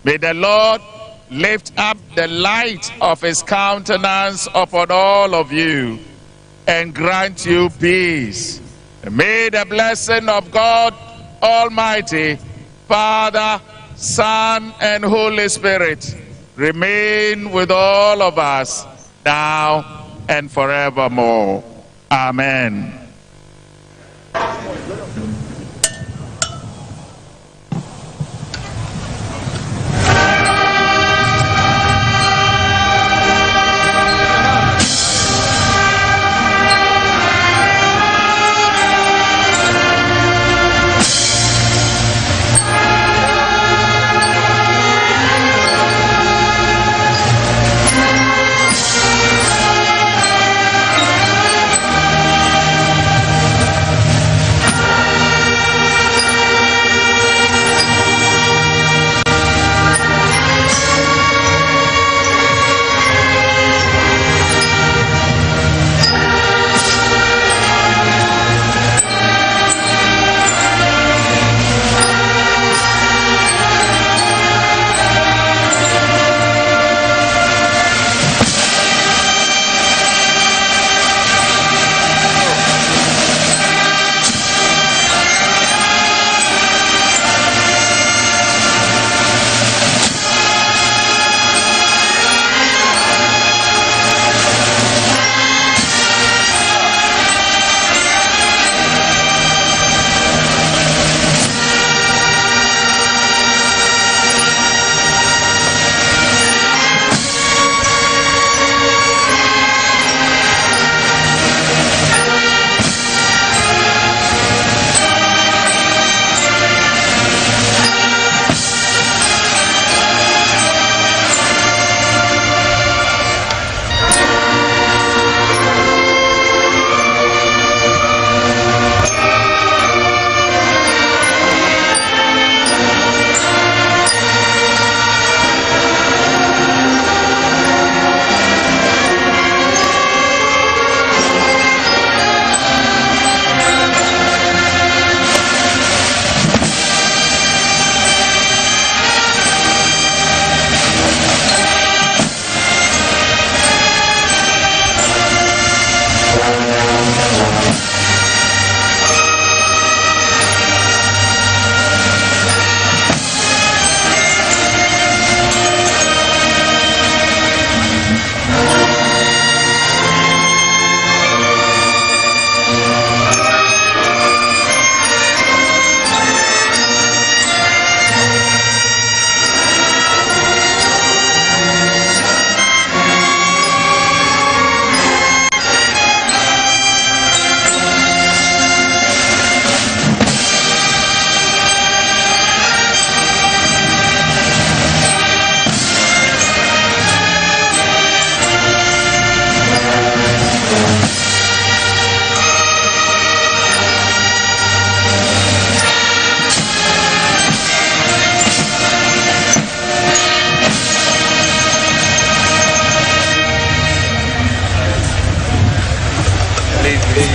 May the Lord lift up the light of his countenance upon all of you and grant you peace. And may the blessing of God Almighty, Father, Son, and Holy Spirit remain with all of us now and forevermore. Amen.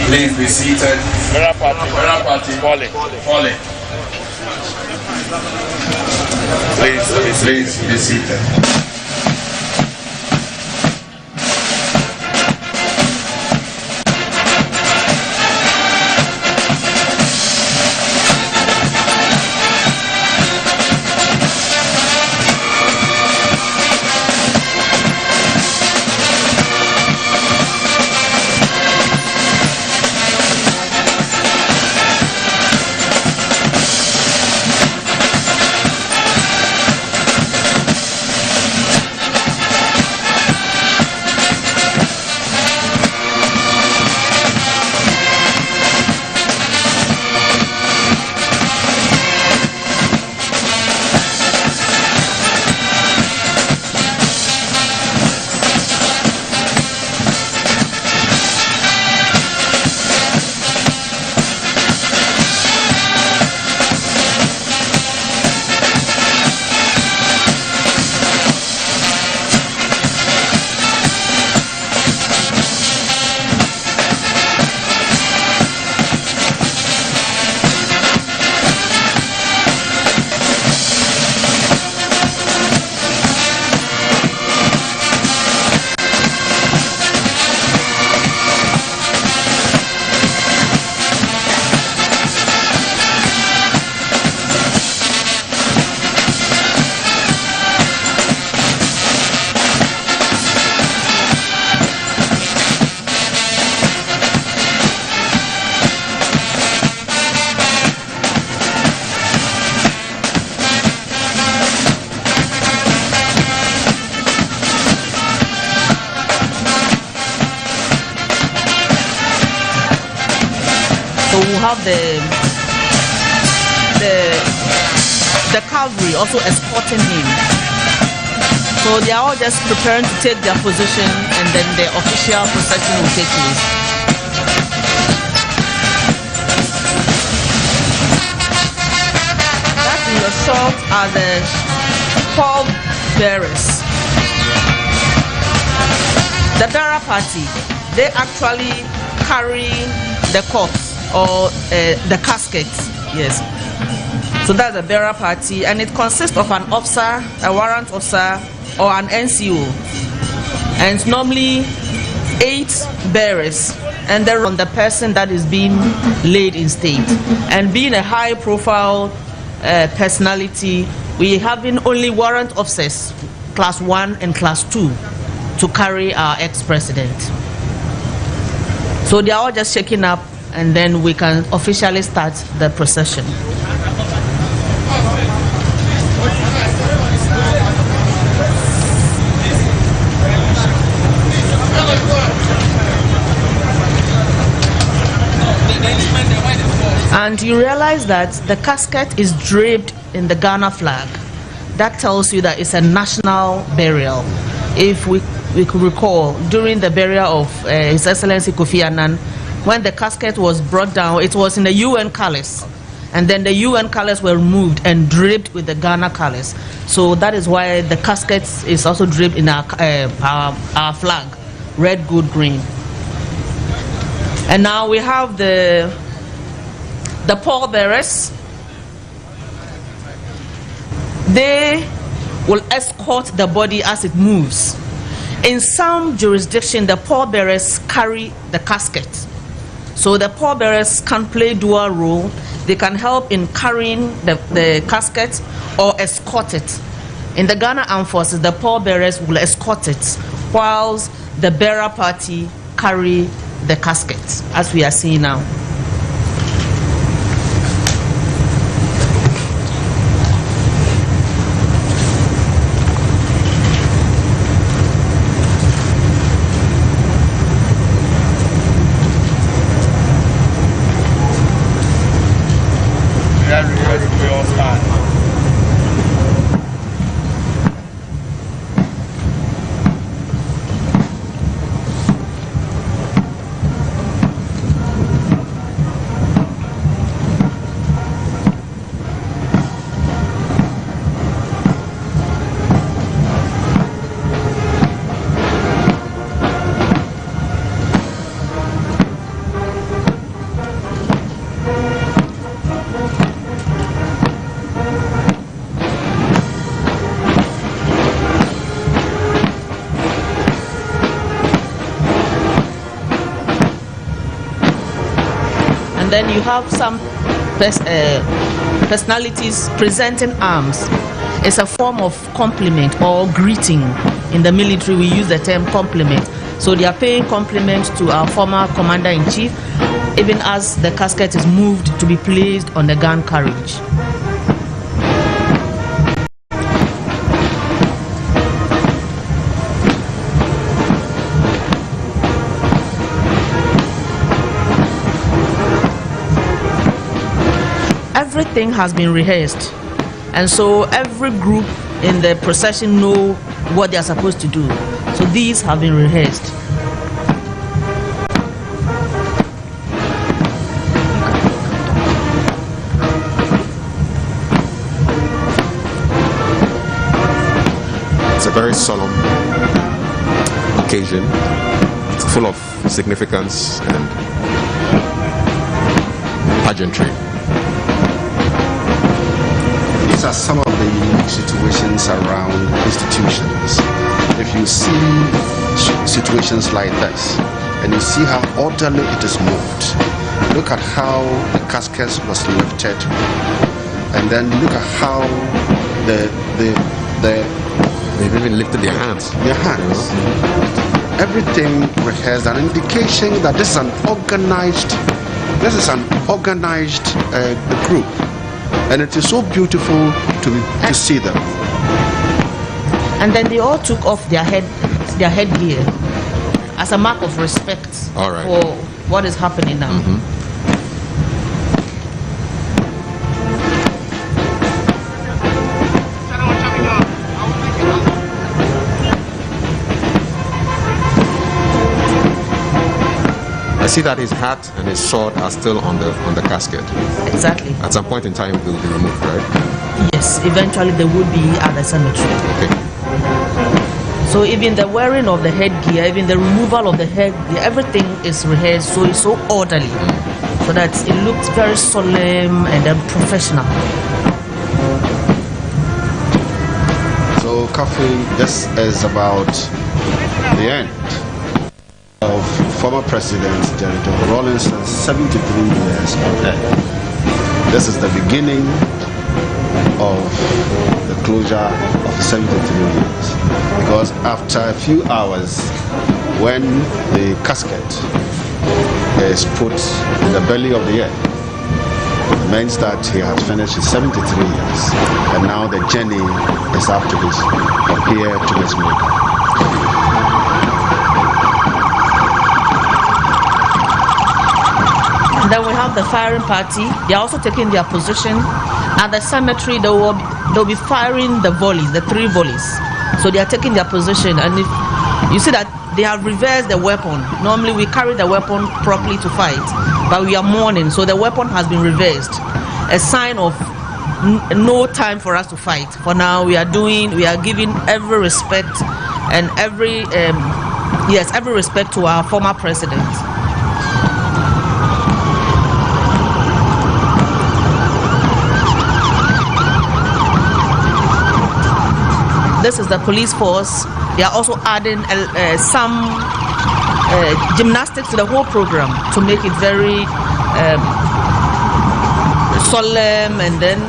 Please be seated. Party, falling. Please be seated. have the cavalry also escorting him. So they are all just preparing to take their position, and then the official procession will take place. That in your short are the pall bearers. The Dara party, they actually carry the corpse or the casket, yes. So that's the bearer party, and it consists of an officer, a warrant officer, or an NCO. And it's normally 8 bearers, and they're on the person that is being laid in state. And being a high-profile personality, we having only warrant officers, class 1 and class 2, to carry our ex-president. So they are all just shaking up, and then we can officially start the procession. And you realize that the casket is draped in the Ghana flag. That tells you that it's a national burial. If we could recall, during the burial of His Excellency Kofi Annan, when the casket was brought down, it was in the UN colors. And then the UN colors were removed and draped with the Ghana colors. So that is why the casket is also draped in our flag, red, gold, green. And now we have the pallbearers. They will escort the body as it moves. In some jurisdictions, the pallbearers carry the casket. So the pallbearers can play dual role. They can help in carrying the casket or escort it. In the Ghana Armed Forces, the pallbearers will escort it, whilst the bearer party carry the casket, as we are seeing now. And then you have some personalities presenting arms. It's a form of compliment or greeting. In the military, we use the term compliment. So they are paying compliment to our former commander-in-chief, even as the casket is moved to be placed on the gun carriage. Everything has been rehearsed, and so every group in the procession know what they are supposed to do. So these have been rehearsed. It's a very solemn occasion. It's full of significance and pageantry. These are some of the unique situations around institutions. If you see situations like this, and you see how orderly it is moved, look at how the casket was lifted, and then look at how they've even lifted their hands. Their hands. Everything rehearsed, an indication that this is an organized group. And it is so beautiful to see them. And then they all took off their headgear as a mark of respect for what is happening now. see that his hat and his sword are still on the casket. Exactly. At some point in time, they will be removed, right? Yes, eventually they would be at the cemetery. Okay. So even the wearing of the headgear, even the removal of the headgear, everything is rehearsed, so it's so orderly, so that it looks very solemn and then professional. So, Kafi, this is about the end of former President John Rawlings' 73 years on earth. This is the beginning of the closure of 73 years. Because after a few hours, when the casket is put in the belly of the earth, it means that he has finished his 73 years. And now the journey is up to his, from here to his maker. Then we have the firing party. They are also taking their position at the cemetery. They'll be firing the volleys, the 3 volleys. So they are taking their position, and if you see that they have reversed the weapon. Normally we carry the weapon properly to fight, but we are mourning, so the weapon has been reversed. A sign of no time for us to fight. For now, we are giving every respect and every respect to our former president. This is the police force. They are also adding some gymnastics to the whole program to make it very solemn and then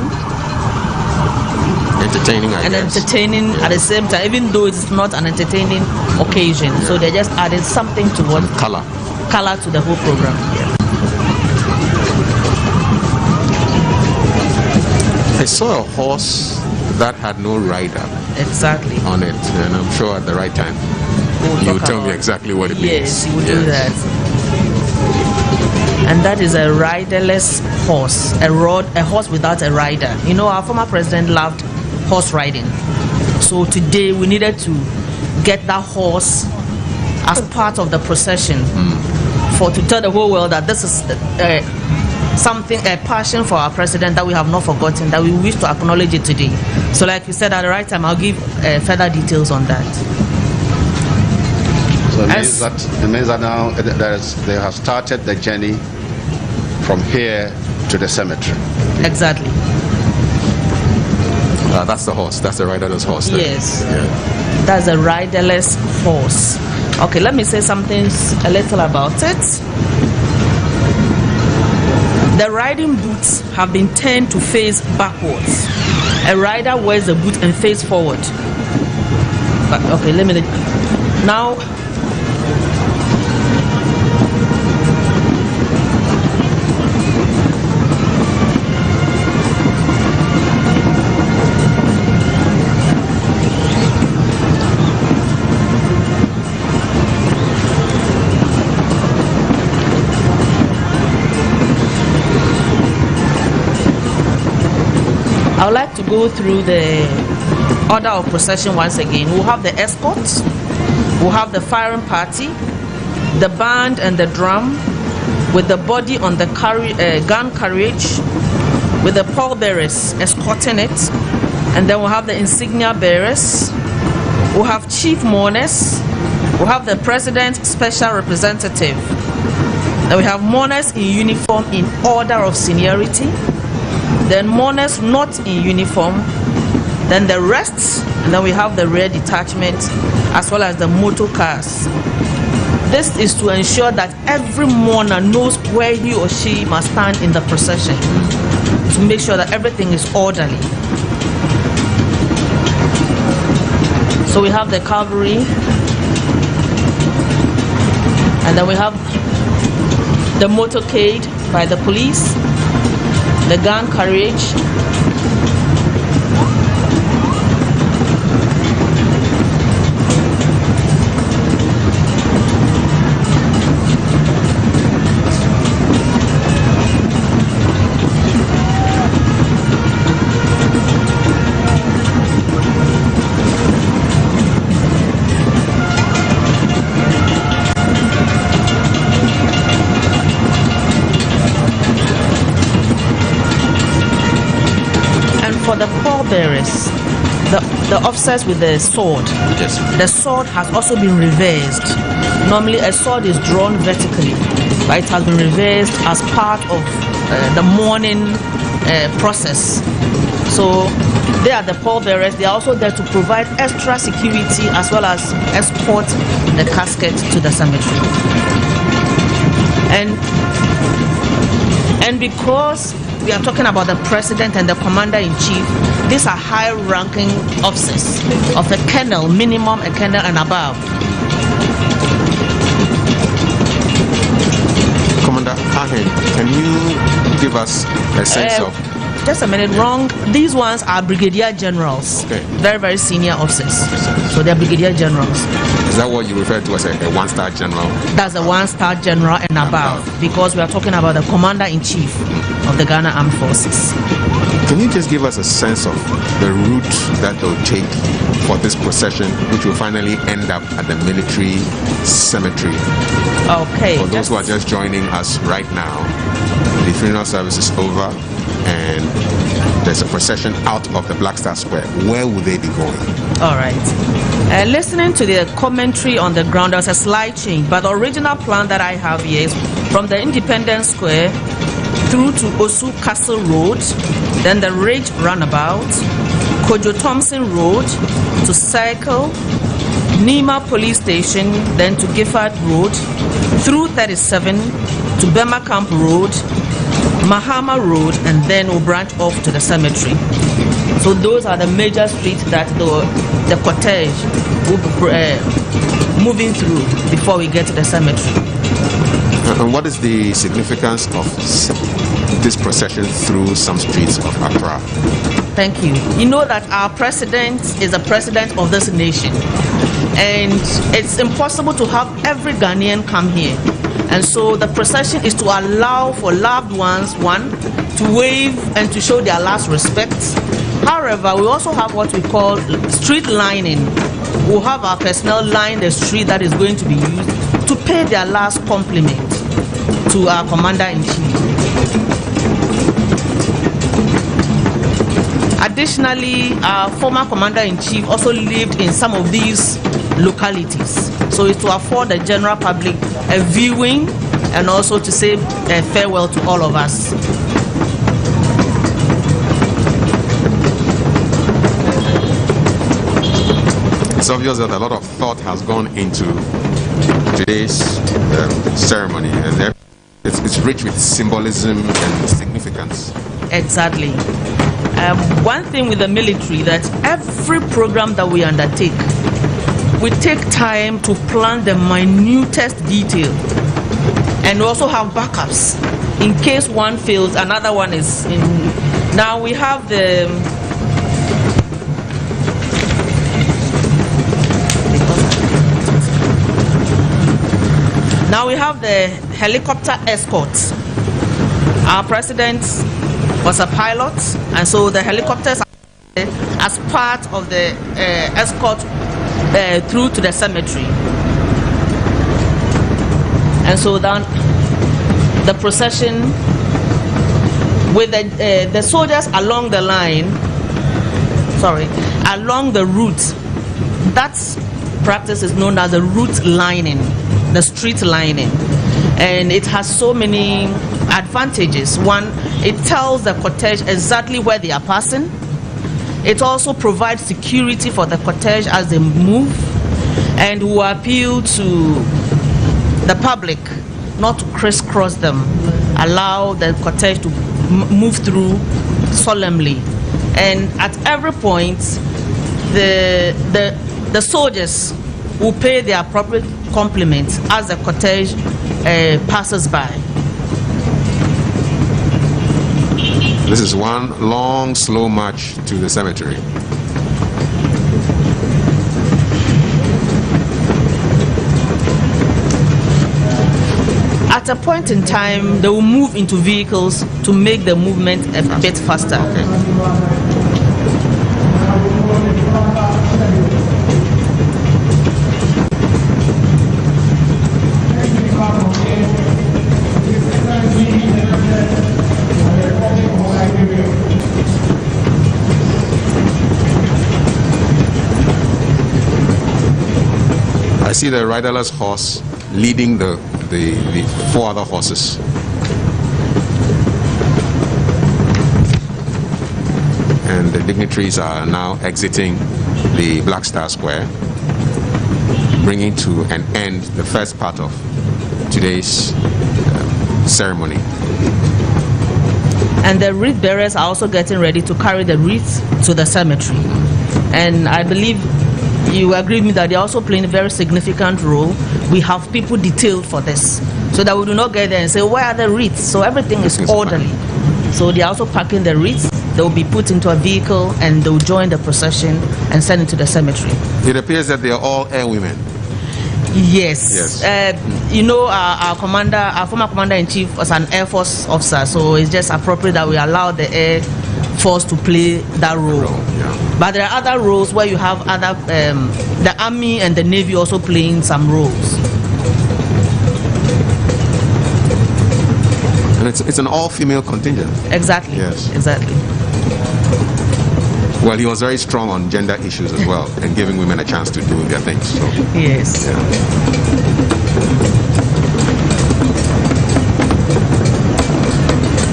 entertaining, entertaining at the same time, even though it's not an entertaining occasion. Yeah. So they just added something to what color to the whole program. Yeah. I saw a horse that had no rider. Exactly. On it, and I'm sure at the right time you will tell me exactly what it means. Yes, you will do that. And that is a riderless horse, a horse without a rider. You know, our former president loved horse riding. So today we needed to get that horse as part of the procession to tell the whole world that this is a passion for our president that we have not forgotten, that we wish to acknowledge it today. So like you said, at the right time, I'll give further details on that. So it means that now they have started the journey from here to the cemetery. Exactly. That's the horse. That's the riderless horse. Then. Yes. Yeah. That's a riderless horse. Okay, let me say something a little about it. The riding boots have been turned to face backwards. A rider wears the boot and face forward. But, okay, let me now. I would like to go through the order of procession once again. We'll have the escorts, we'll have the firing party, the band and the drum, with the body on the gun carriage, with the pallbearers escorting it, and then we'll have the insignia bearers, we'll have chief mourners, we'll have the president's special representative, then we have mourners in uniform in order of seniority, then mourners not in uniform, then the rest, and then we have the rear detachment as well as the motor cars. This is to ensure that every mourner knows where he or she must stand in the procession, to make sure that everything is orderly. So we have the cavalry, and then we have the motorcade by the police, the gun carriage, for the pallbearers, the officers with the sword, yes, the sword has also been reversed. Normally a sword is drawn vertically, but it has been reversed as part of the mourning process. So they are the pallbearers. They are also there to provide extra security as well as escort the casket to the cemetery. And because we are talking about the president and the commander-in-chief, these are high-ranking officers of a colonel, minimum a colonel and above. Commander Ahen, can you give us a sense of... Just a minute, wrong. These ones are brigadier generals. Okay. Very, very senior officers. So they're brigadier generals. Is that what you refer to as a one-star general? That's a one-star general and above, because we are talking about the commander-in-chief of the Ghana Armed Forces. Can you just give us a sense of the route that they'll take for this procession, which will finally end up at the military cemetery? Okay. For those who are just joining us right now, the funeral service is over and there's a procession out of the Black Star Square. Where will they be going? All right. Listening to the commentary on the ground, there's a slight change, but the original plan that I have here is from the Independence Square through to Osu Castle Road, then the Ridge Roundabout, Kojo Thompson Road to Circle, Nima Police Station, then to Gifford Road, through 37 to Bema Camp Road, Mahama Road, and then we'll branch off to the cemetery. So those are the major streets that the cortege will be moving through before we get to the cemetery. And what is the significance of this procession through some streets of Accra? Thank you. You know that our president is the president of this nation, and it's impossible to have every Ghanaian come here. And so the procession is to allow for loved ones, one, to wave and to show their last respect. However, we also have what we call street lining. We'll have our personnel line the street that is going to be used to pay their last compliment to our commander-in-chief. Additionally, our former commander-in-chief also lived in some of these localities. So it's to afford the general public a viewing and also to say a farewell to all of us. It's obvious that a lot of thought has gone into today's ceremony, and it's rich with symbolism and significance. Exactly. One thing with the military, that every program that we undertake, we take time to plan the minutest detail, and we also have backups in case one fails, another one is in. Now we have the helicopter escorts. Our president was a pilot, and so the helicopters are as part of the escort through to the cemetery. And so then the procession with the soldiers along the line, along the route. That practice is known as the route lining, the street lining. And it has so many advantages. One, it tells the cortege exactly where they are passing. It also provides security for the cortege as they move, and will appeal to the public not to crisscross them, allow the cortege to move through solemnly. And at every point, the soldiers will pay the appropriate compliments as the cortege passes by. This is one long, slow march to the cemetery. At a point in time, they will move into vehicles to make the movement a bit faster. see the riderless horse leading the 4 other horses. And the dignitaries are now exiting the Black Star Square, bringing to an end the first part of today's ceremony. And the wreath bearers are also getting ready to carry the wreath to the cemetery. And I believe you agree with me that they're also playing a very significant role. We have people detailed for this, so that we do not get there and say, where are the wreaths? So everything is orderly. So they're also packing the wreaths. They will be put into a vehicle and they'll join the procession and sent into the cemetery. It appears that they are all air women. Yes. You know, our former commander-in-chief was an Air Force officer, so it's just appropriate that we allow the Air Force to play that role. But there are other roles where you have other, the Army and the Navy also playing some roles. And it's an all-female contingent. Exactly. Yes. Exactly. Well, he was very strong on gender issues as well, and giving women a chance to do their things. So. Yes. Yeah.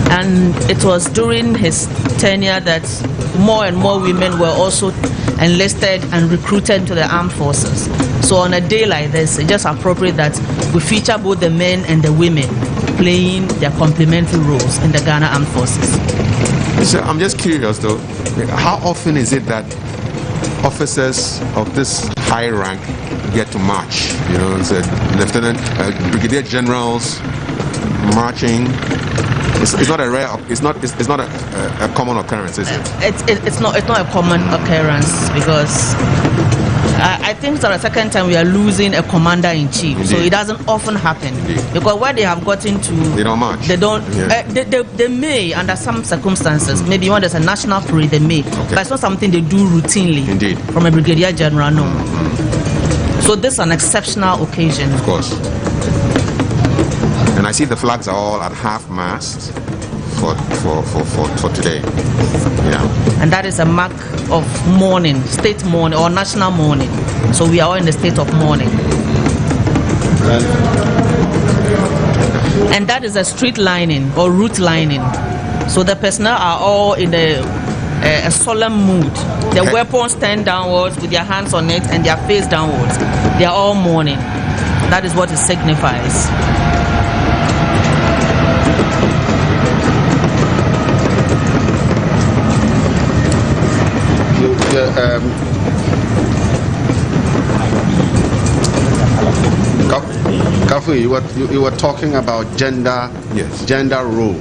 And it was during his tenure that more and more women were also enlisted and recruited to the armed forces. So on a day like this, it's just appropriate that we feature both the men and the women playing their complementary roles in the Ghana Armed Forces. So I'm just curious though, how often is it that officers of this high rank get to march? You know, it's a lieutenant, brigadier generals marching. It's not a rare. It's not a common occurrence, is it? It's not a common occurrence, because I think it's the second time we are losing a commander-in-chief. So it doesn't often happen. Indeed. Because where they have gotten to, they don't march. They don't. Yeah. They may, under some circumstances, maybe when there's a national parade, they may. Okay. But it's not something they do routinely. Indeed. From a brigadier general, no. So this is an exceptional occasion. Of course. And I see the flags are all at half-mast for today. Yeah. And that is a mark of mourning, state mourning or national mourning. So we are all in the state of mourning. And that is a street lining or route lining. So the personnel are all in a solemn mood. Their weapons stand downwards with their hands on it and their face downwards. They are all mourning. That is what it signifies. Kafu, you were talking about gender, yes, gender role.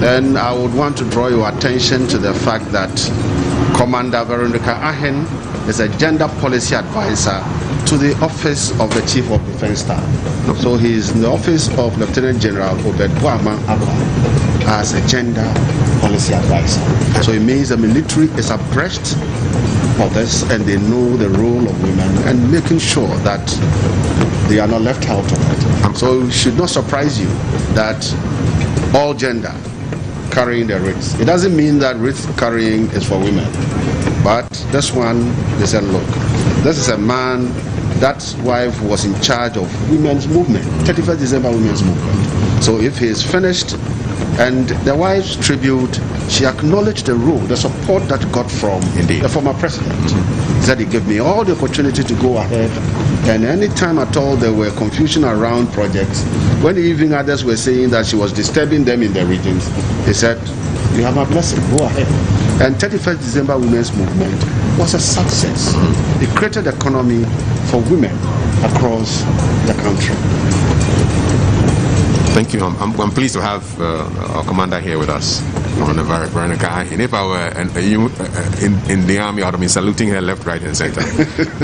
Then I would want to draw your attention to the fact that Commander Veronica Ahen is a gender policy advisor to the office of the Chief of Defense Staff. So he is in the office of Lieutenant General Obed Boama Abba as a gender policy advisor. So it means the military is abreast of this and they know the role of women and making sure that they are not left out of it. So it should not surprise you that all gender carrying the wreath. It doesn't mean that wreath carrying is for women, but this one, they said, look, this is a man, that wife was in charge of women's movement, 31st December women's movement. So if he is finished, and the wife's tribute, she acknowledged the role, the support that got from the former president. He said he gave me all the opportunity to go ahead, and any time at all there were confusion around projects, when even others were saying that she was disturbing them in the regions, he said, you have my blessing, go ahead. And 31st December Women's Movement was a success. It created economy for women across the country. Thank you. I'm pleased to have our commander here with us, Commander Veronica. And if I were in the army, I would have been saluting her left, right, and center.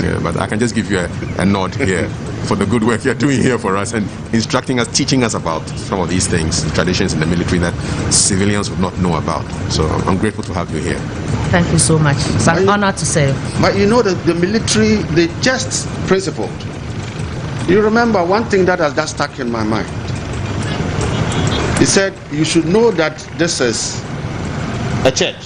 Yeah, but I can just give you a nod here for the good work you're doing here for us and instructing us, teaching us about some of these things, traditions in the military that civilians would not know about. So I'm grateful to have you here. Thank you so much. It's an honor to serve. But you know, the military, they just principled. You remember one thing that has just stuck in my mind. He said, you should know that this is a church.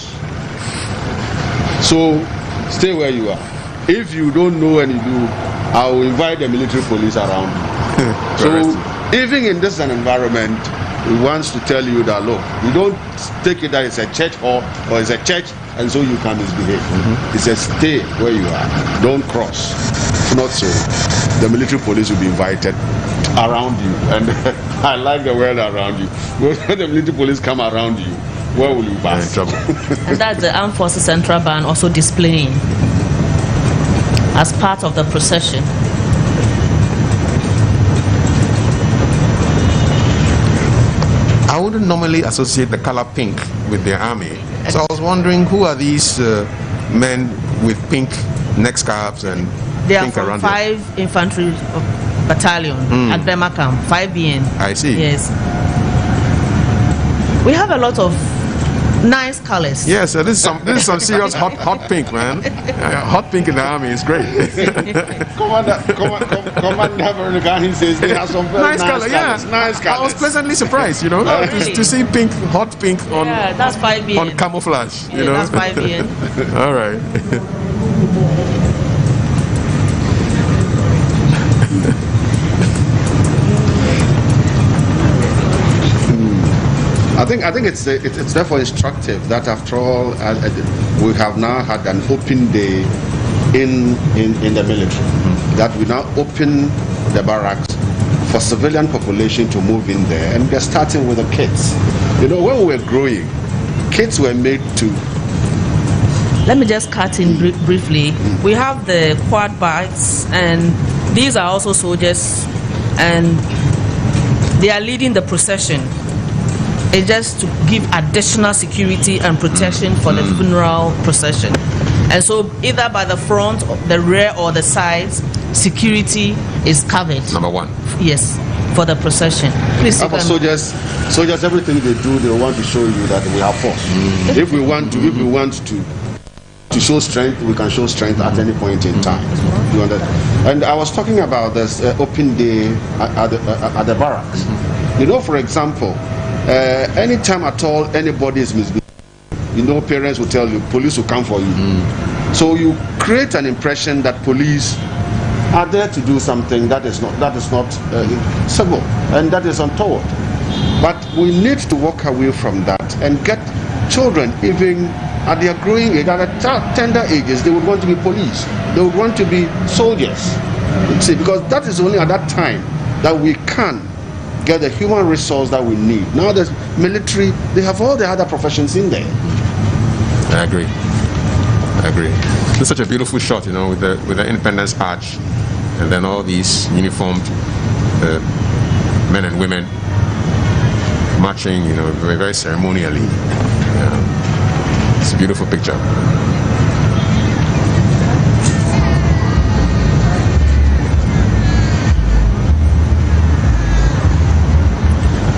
So stay where you are. If you don't know and you do, I will invite the military police around you. So even in this environment, we want to tell you that, look, you don't take it that it's a church hall or it's a church and so you can misbehave. It's a stay where you are. Don't cross. If not so, the military police will be invited around you. And I like the word around you. When the military police come around you, where will you pass? And that's the Armed Forces Central Band also displaying as part of the procession. I wouldn't normally associate the color pink with their army. So I was wondering, who are these men with pink neck scarves and they pink are from around 5 Infantry Battalion at Bemakam, 5BN. I see. Yes. We have a lot of nice colors. Yes, this is some serious hot pink, man. Hot pink in the army is great. Commander Veronica, he says they have some very nice colors. Yeah. Nice colors. I was pleasantly surprised, to see pink, hot pink on that's 5BN. on camouflage. That's 5BN. All right. I think it's therefore instructive that after all we have now had an open day in the military. That we now open the barracks for civilian population to move in there, and they're starting with the kids. When we were growing, kids were made to. Let me just cut in briefly. We have the quad bikes, and these are also soldiers, and they are leading the procession. It's just to give additional security and protection for the funeral procession. And so either by the front, the rear, or the sides, security is covered. Number one. Yes, for the procession. Please. For soldiers, everything they do, they want to show you that we have force. If we want to show strength, we can show strength at any point in time. You understand? And I was talking about this open day at the barracks. For example, anytime at all anybody is misbehaving, parents will tell you, police will come for you. So you create an impression that police are there to do something that is not civil and that is untoward. But we need to walk away from that and get children, even at their growing age, at tender ages, they would want to be police. They would want to be soldiers. See, because that is only at that time that we can get the human resource that we need. Now the military, they have all the other professions in there. I agree. It's such a beautiful shot, with the Independence Arch, and then all these uniformed men and women marching, very, very ceremonially. It's a beautiful picture.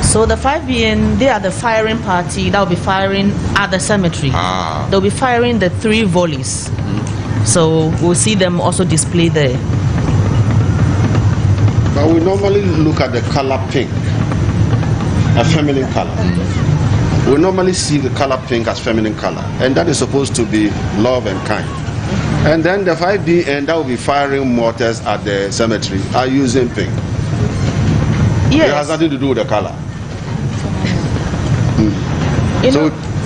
So the 5BN, they are the firing party that will be firing at the cemetery. They'll be firing the 3 volleys. So we'll see them also display there. But we normally look at the color pink, a feminine color. We normally see the color pink as feminine color, and that is supposed to be love and kind. And then the 5BN that will be firing mortars at the cemetery are using pink. Yes. It has nothing to do with the color.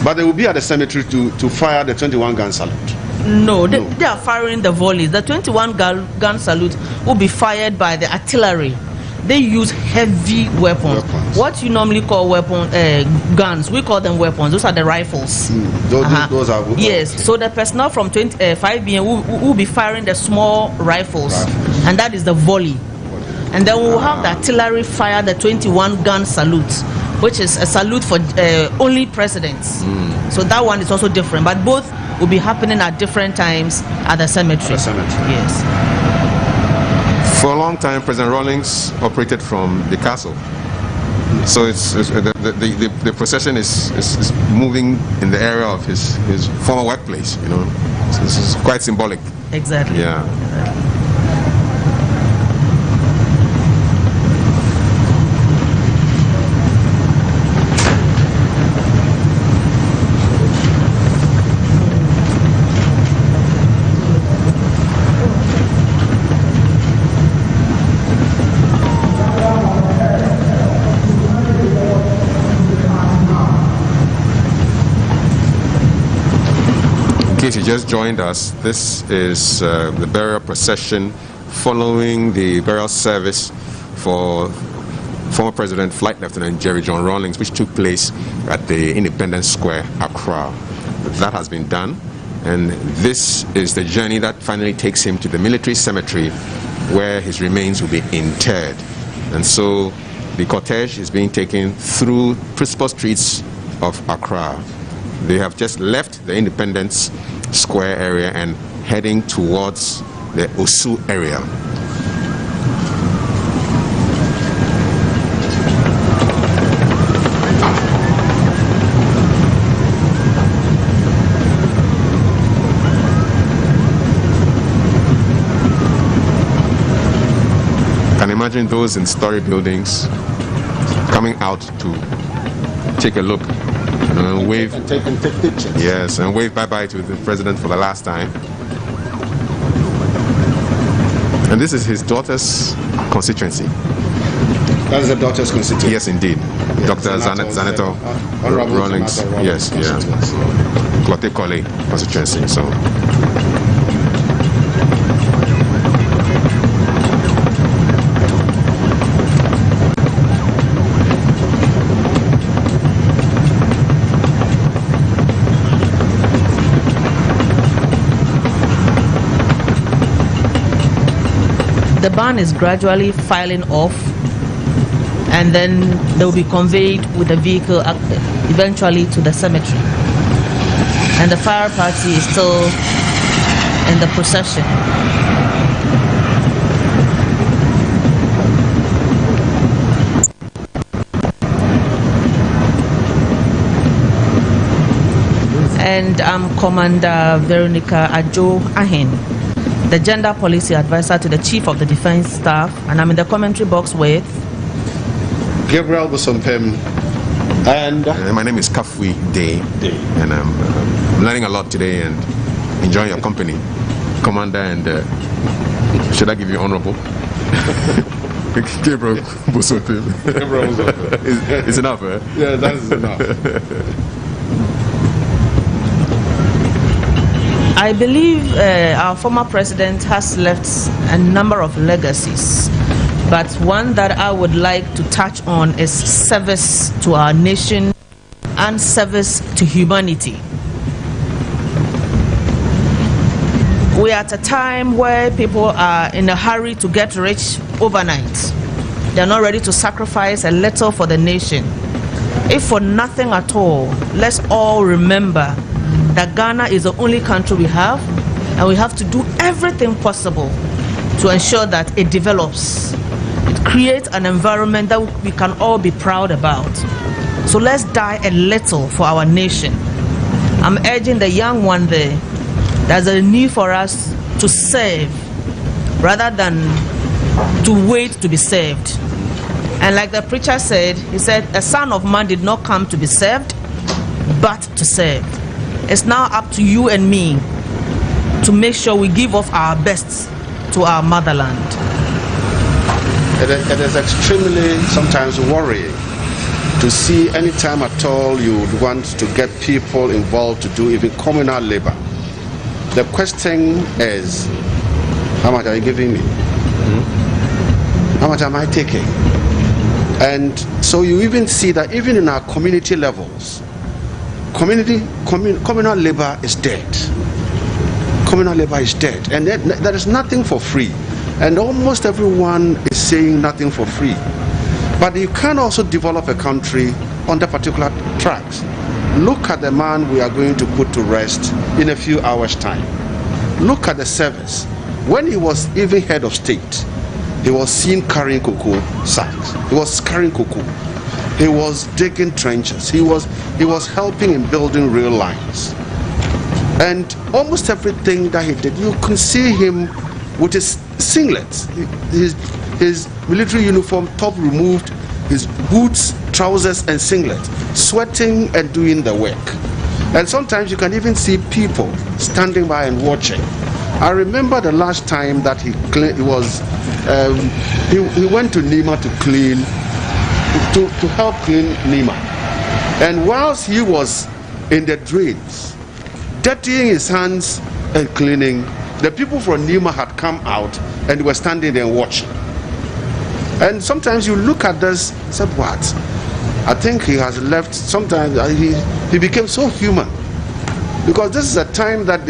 But they will be at the cemetery to fire the 21-gun salute. No, they are firing the volleys. The 21-gun salute will be fired by the artillery. They use heavy weapons. What you normally call guns, we call them weapons. Those are the rifles. Those are yes. So the personnel from 5BN will be firing the small rifles, and that is the volley. And then we will have the artillery fire the 21-gun salute, which is a salute for only presidents. So that one is also different, but both will be happening at different times at the cemetery. Yes. For a long time, President Rawlings operated from the castle. So the procession is moving in the area of his former workplace. So this is quite symbolic. Exactly. Yeah. case you just joined us, this is the burial procession following the burial service for former President Flight Lieutenant Jerry John Rawlings, which took place at the Independence Square, Accra. That has been done, and this is the journey that finally takes him to the military cemetery where his remains will be interred. And so the cortege is being taken through principal streets of Accra. They have just left the Independence Square area and heading towards the Osu area. Can imagine those in story buildings coming out to take a look and wave and take pictures. Yes, and wave bye-bye to the president for the last time. And this is his daughter's constituency. That is the daughter's constituency? Yes, indeed. Yes, Dr. Zaneto Rawlings. Yes, yeah. Klote Kole constituency. So. The ban is gradually filing off, and then they will be conveyed with the vehicle eventually to the cemetery. And the fire party is still in the procession. And I'm Commander Veronica Ajo Ahen, the Gender Policy Advisor to the Chief of the Defense Staff, and I'm in the commentary box with Gabriel Busompem, and my name is Kafui Day, and I'm learning a lot today and enjoying your company, Commander. And should I give you honorable? Gabriel Busompem. It's enough, eh? Yeah, that is enough. I believe our former president has left a number of legacies, but one that I would like to touch on is service to our nation and service to humanity. We are at a time where people are in a hurry to get rich overnight. They're not ready to sacrifice a little for the nation. If for nothing at all, let's all remember that Ghana is the only country we have, and we have to do everything possible to ensure that it develops. It creates an environment that we can all be proud about. So let's die a little for our nation. I'm urging the young one there, there's a need for us to serve rather than to wait to be served. And like the preacher said, he said, a son of man did not come to be served, but to serve. It's now up to you and me to make sure we give off our best to our motherland. It is extremely sometimes worrying to see any time at all you would want to get people involved to do even communal labor. The question is, how much are you giving me? How much am I taking? And so you even see that even in our community levels, communal labor is dead. Communal labor is dead, and there is nothing for free. And almost everyone is saying nothing for free. But you can also develop a country on the particular tracks. Look at the man we are going to put to rest in a few hours' time. Look at the service. When he was even head of state, he was seen carrying cocoa sacks. He was carrying cocoa. He was digging trenches. He was helping in building rail lines. And almost everything that he did, you can see him with his singlet, his military uniform, top removed, his boots, trousers, and singlet, sweating and doing the work. And sometimes you can even see people standing by and watching. I remember the last time that he went to Nima to clean, to help clean Nima. And whilst he was in the drains, dirtying his hands and cleaning. The people from Nima had come out and were standing there watching. And sometimes you look at this and say, what? I think he has left. Sometimes he became so human. Because this is a time that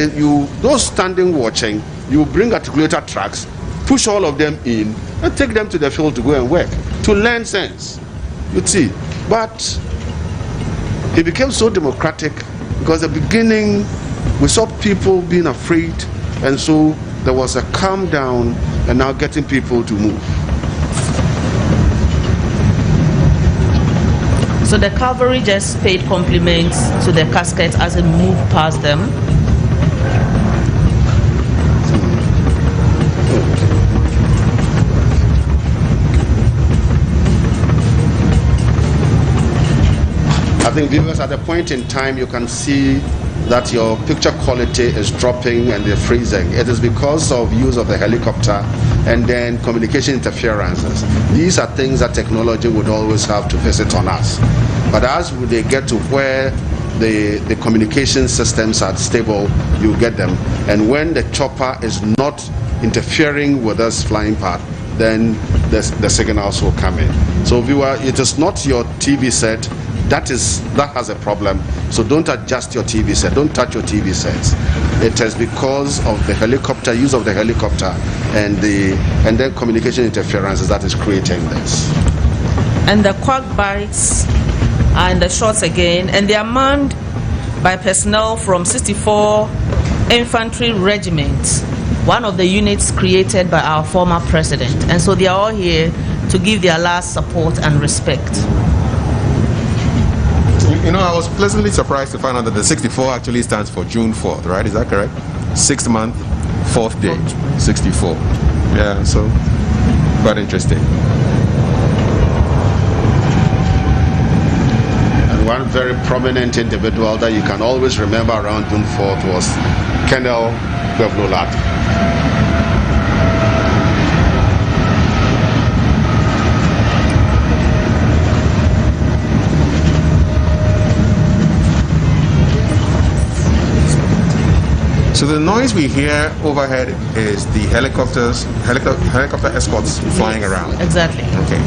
those standing watching, you bring articulator trucks, push all of them in, and take them to the field to go and work, to learn sense. You see. But he became so democratic because at the beginning we saw people being afraid, and so there was a calm down and now getting people to move. So the cavalry just paid compliments to the casket as it moved past them. I think viewers, at a point in time you can see that your picture quality is dropping and they're freezing. It is because of use of the helicopter and then communication interferences. These are things that technology would always have to visit on us. But as they get to where the communication systems are stable, you get them. And when the chopper is not interfering with us flying part, then the signals will come in. So viewer, it is not your TV set that has a problem. So don't adjust your TV set, don't touch your TV sets. It is because of the helicopter, use of the helicopter and then communication interferences that is creating this. And the quack bites are in the shots again, and they are manned by personnel from 64 Infantry Regiment, one of the units created by our former president. And so they are all here to give their last support and respect. You know, I was pleasantly surprised to find out that the 64 actually stands for June 4th, right? Is that correct? 6th month, 4th day, 64. Yeah, so quite interesting. And one very prominent individual that you can always remember around June 4th was Colonel Gwevnolat. So the noise we hear overhead is the helicopter escorts flying around. Exactly. Okay.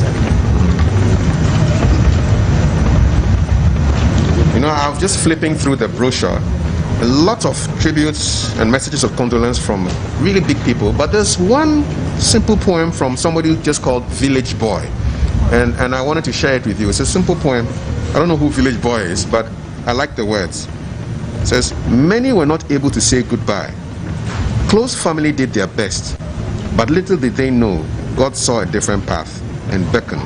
You know, I was just flipping through the brochure. A lot of tributes and messages of condolence from really big people, but there's one simple poem from somebody just called Village Boy. And I wanted to share it with you. It's a simple poem. I don't know who Village Boy is, but I like the words. It says, many were not able to say goodbye. Close family did their best, but little did they know God saw a different path and beckoned.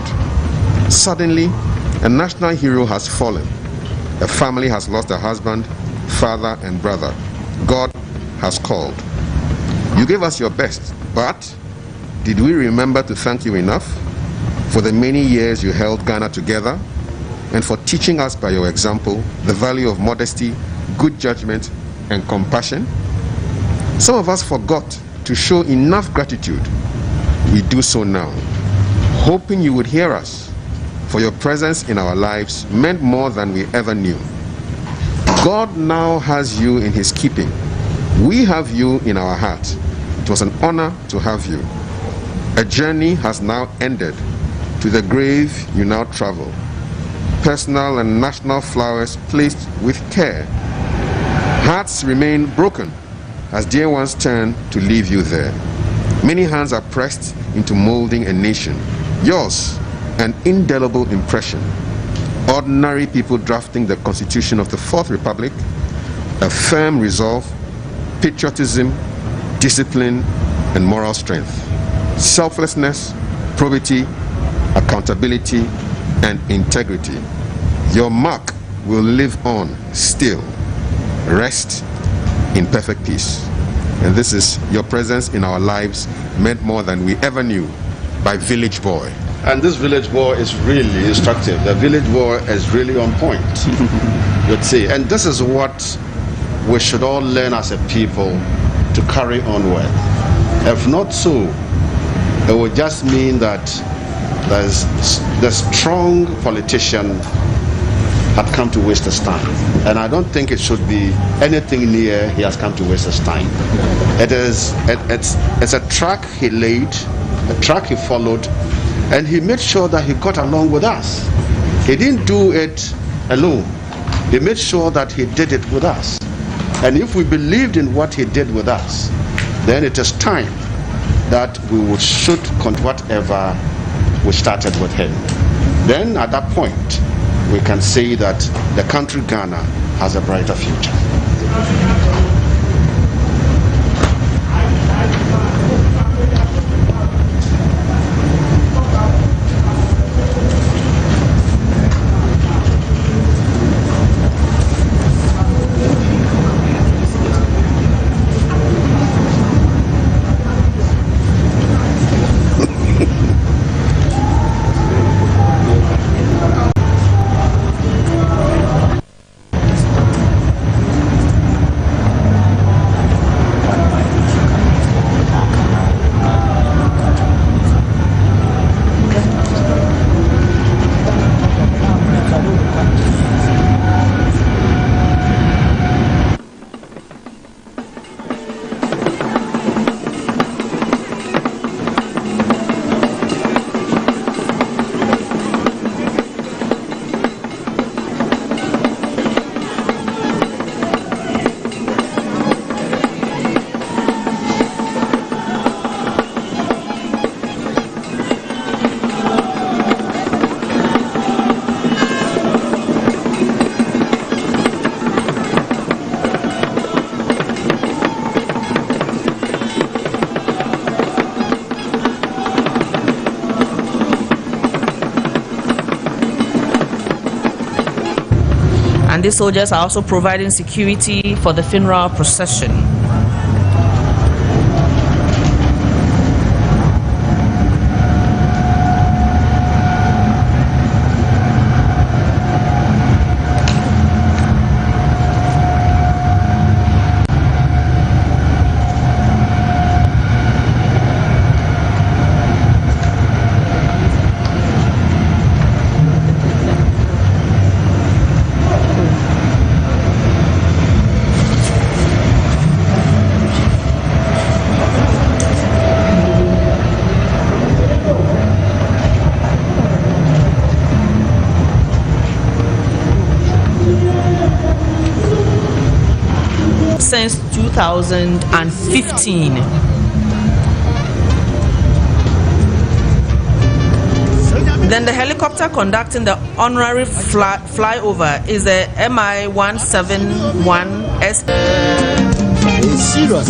Suddenly, a national hero has fallen. A family has lost a husband, father, and brother. God has called. You gave us your best, but did we remember to thank you enough for the many years you held Ghana together and for teaching us by your example the value of modesty, good judgment, and compassion? Some of us forgot to show enough gratitude. We do so now, hoping you would hear us, for your presence in our lives meant more than we ever knew. God now has you in his keeping. We have you in our heart. It was an honor to have you. A journey has now ended. To the grave you now travel. Personal and national flowers placed with care. Hearts remain broken as dear ones turn to leave you there. Many hands are pressed into molding a nation. Yours, an indelible impression. Ordinary people drafting the Constitution of the Fourth Republic. A firm resolve, patriotism, discipline, and moral strength. Selflessness, probity, accountability, and integrity. Your mark will live on still. Rest in perfect peace. And this is your presence in our lives meant more than we ever knew, by Village Boy. And this Village Boy is really instructive. The Village Boy is really on point. You'd see. And this is what we should all learn as a people to carry on with. If not so, it would just mean that the strong politician had come to waste his time. And I don't think it should be anything near he has come to waste his time. It's a track he laid, a track he followed, and he made sure that he got along with us. He didn't do it alone. He made sure that he did it with us. And if we believed in what he did with us, then it is time that we would shoot whatever we started with him. Then at that point, we can say that the country Ghana has a brighter future. These soldiers are also providing security for the funeral procession. Since 2015. Then the helicopter conducting the honorary flyover is the MI-171S. It's serious.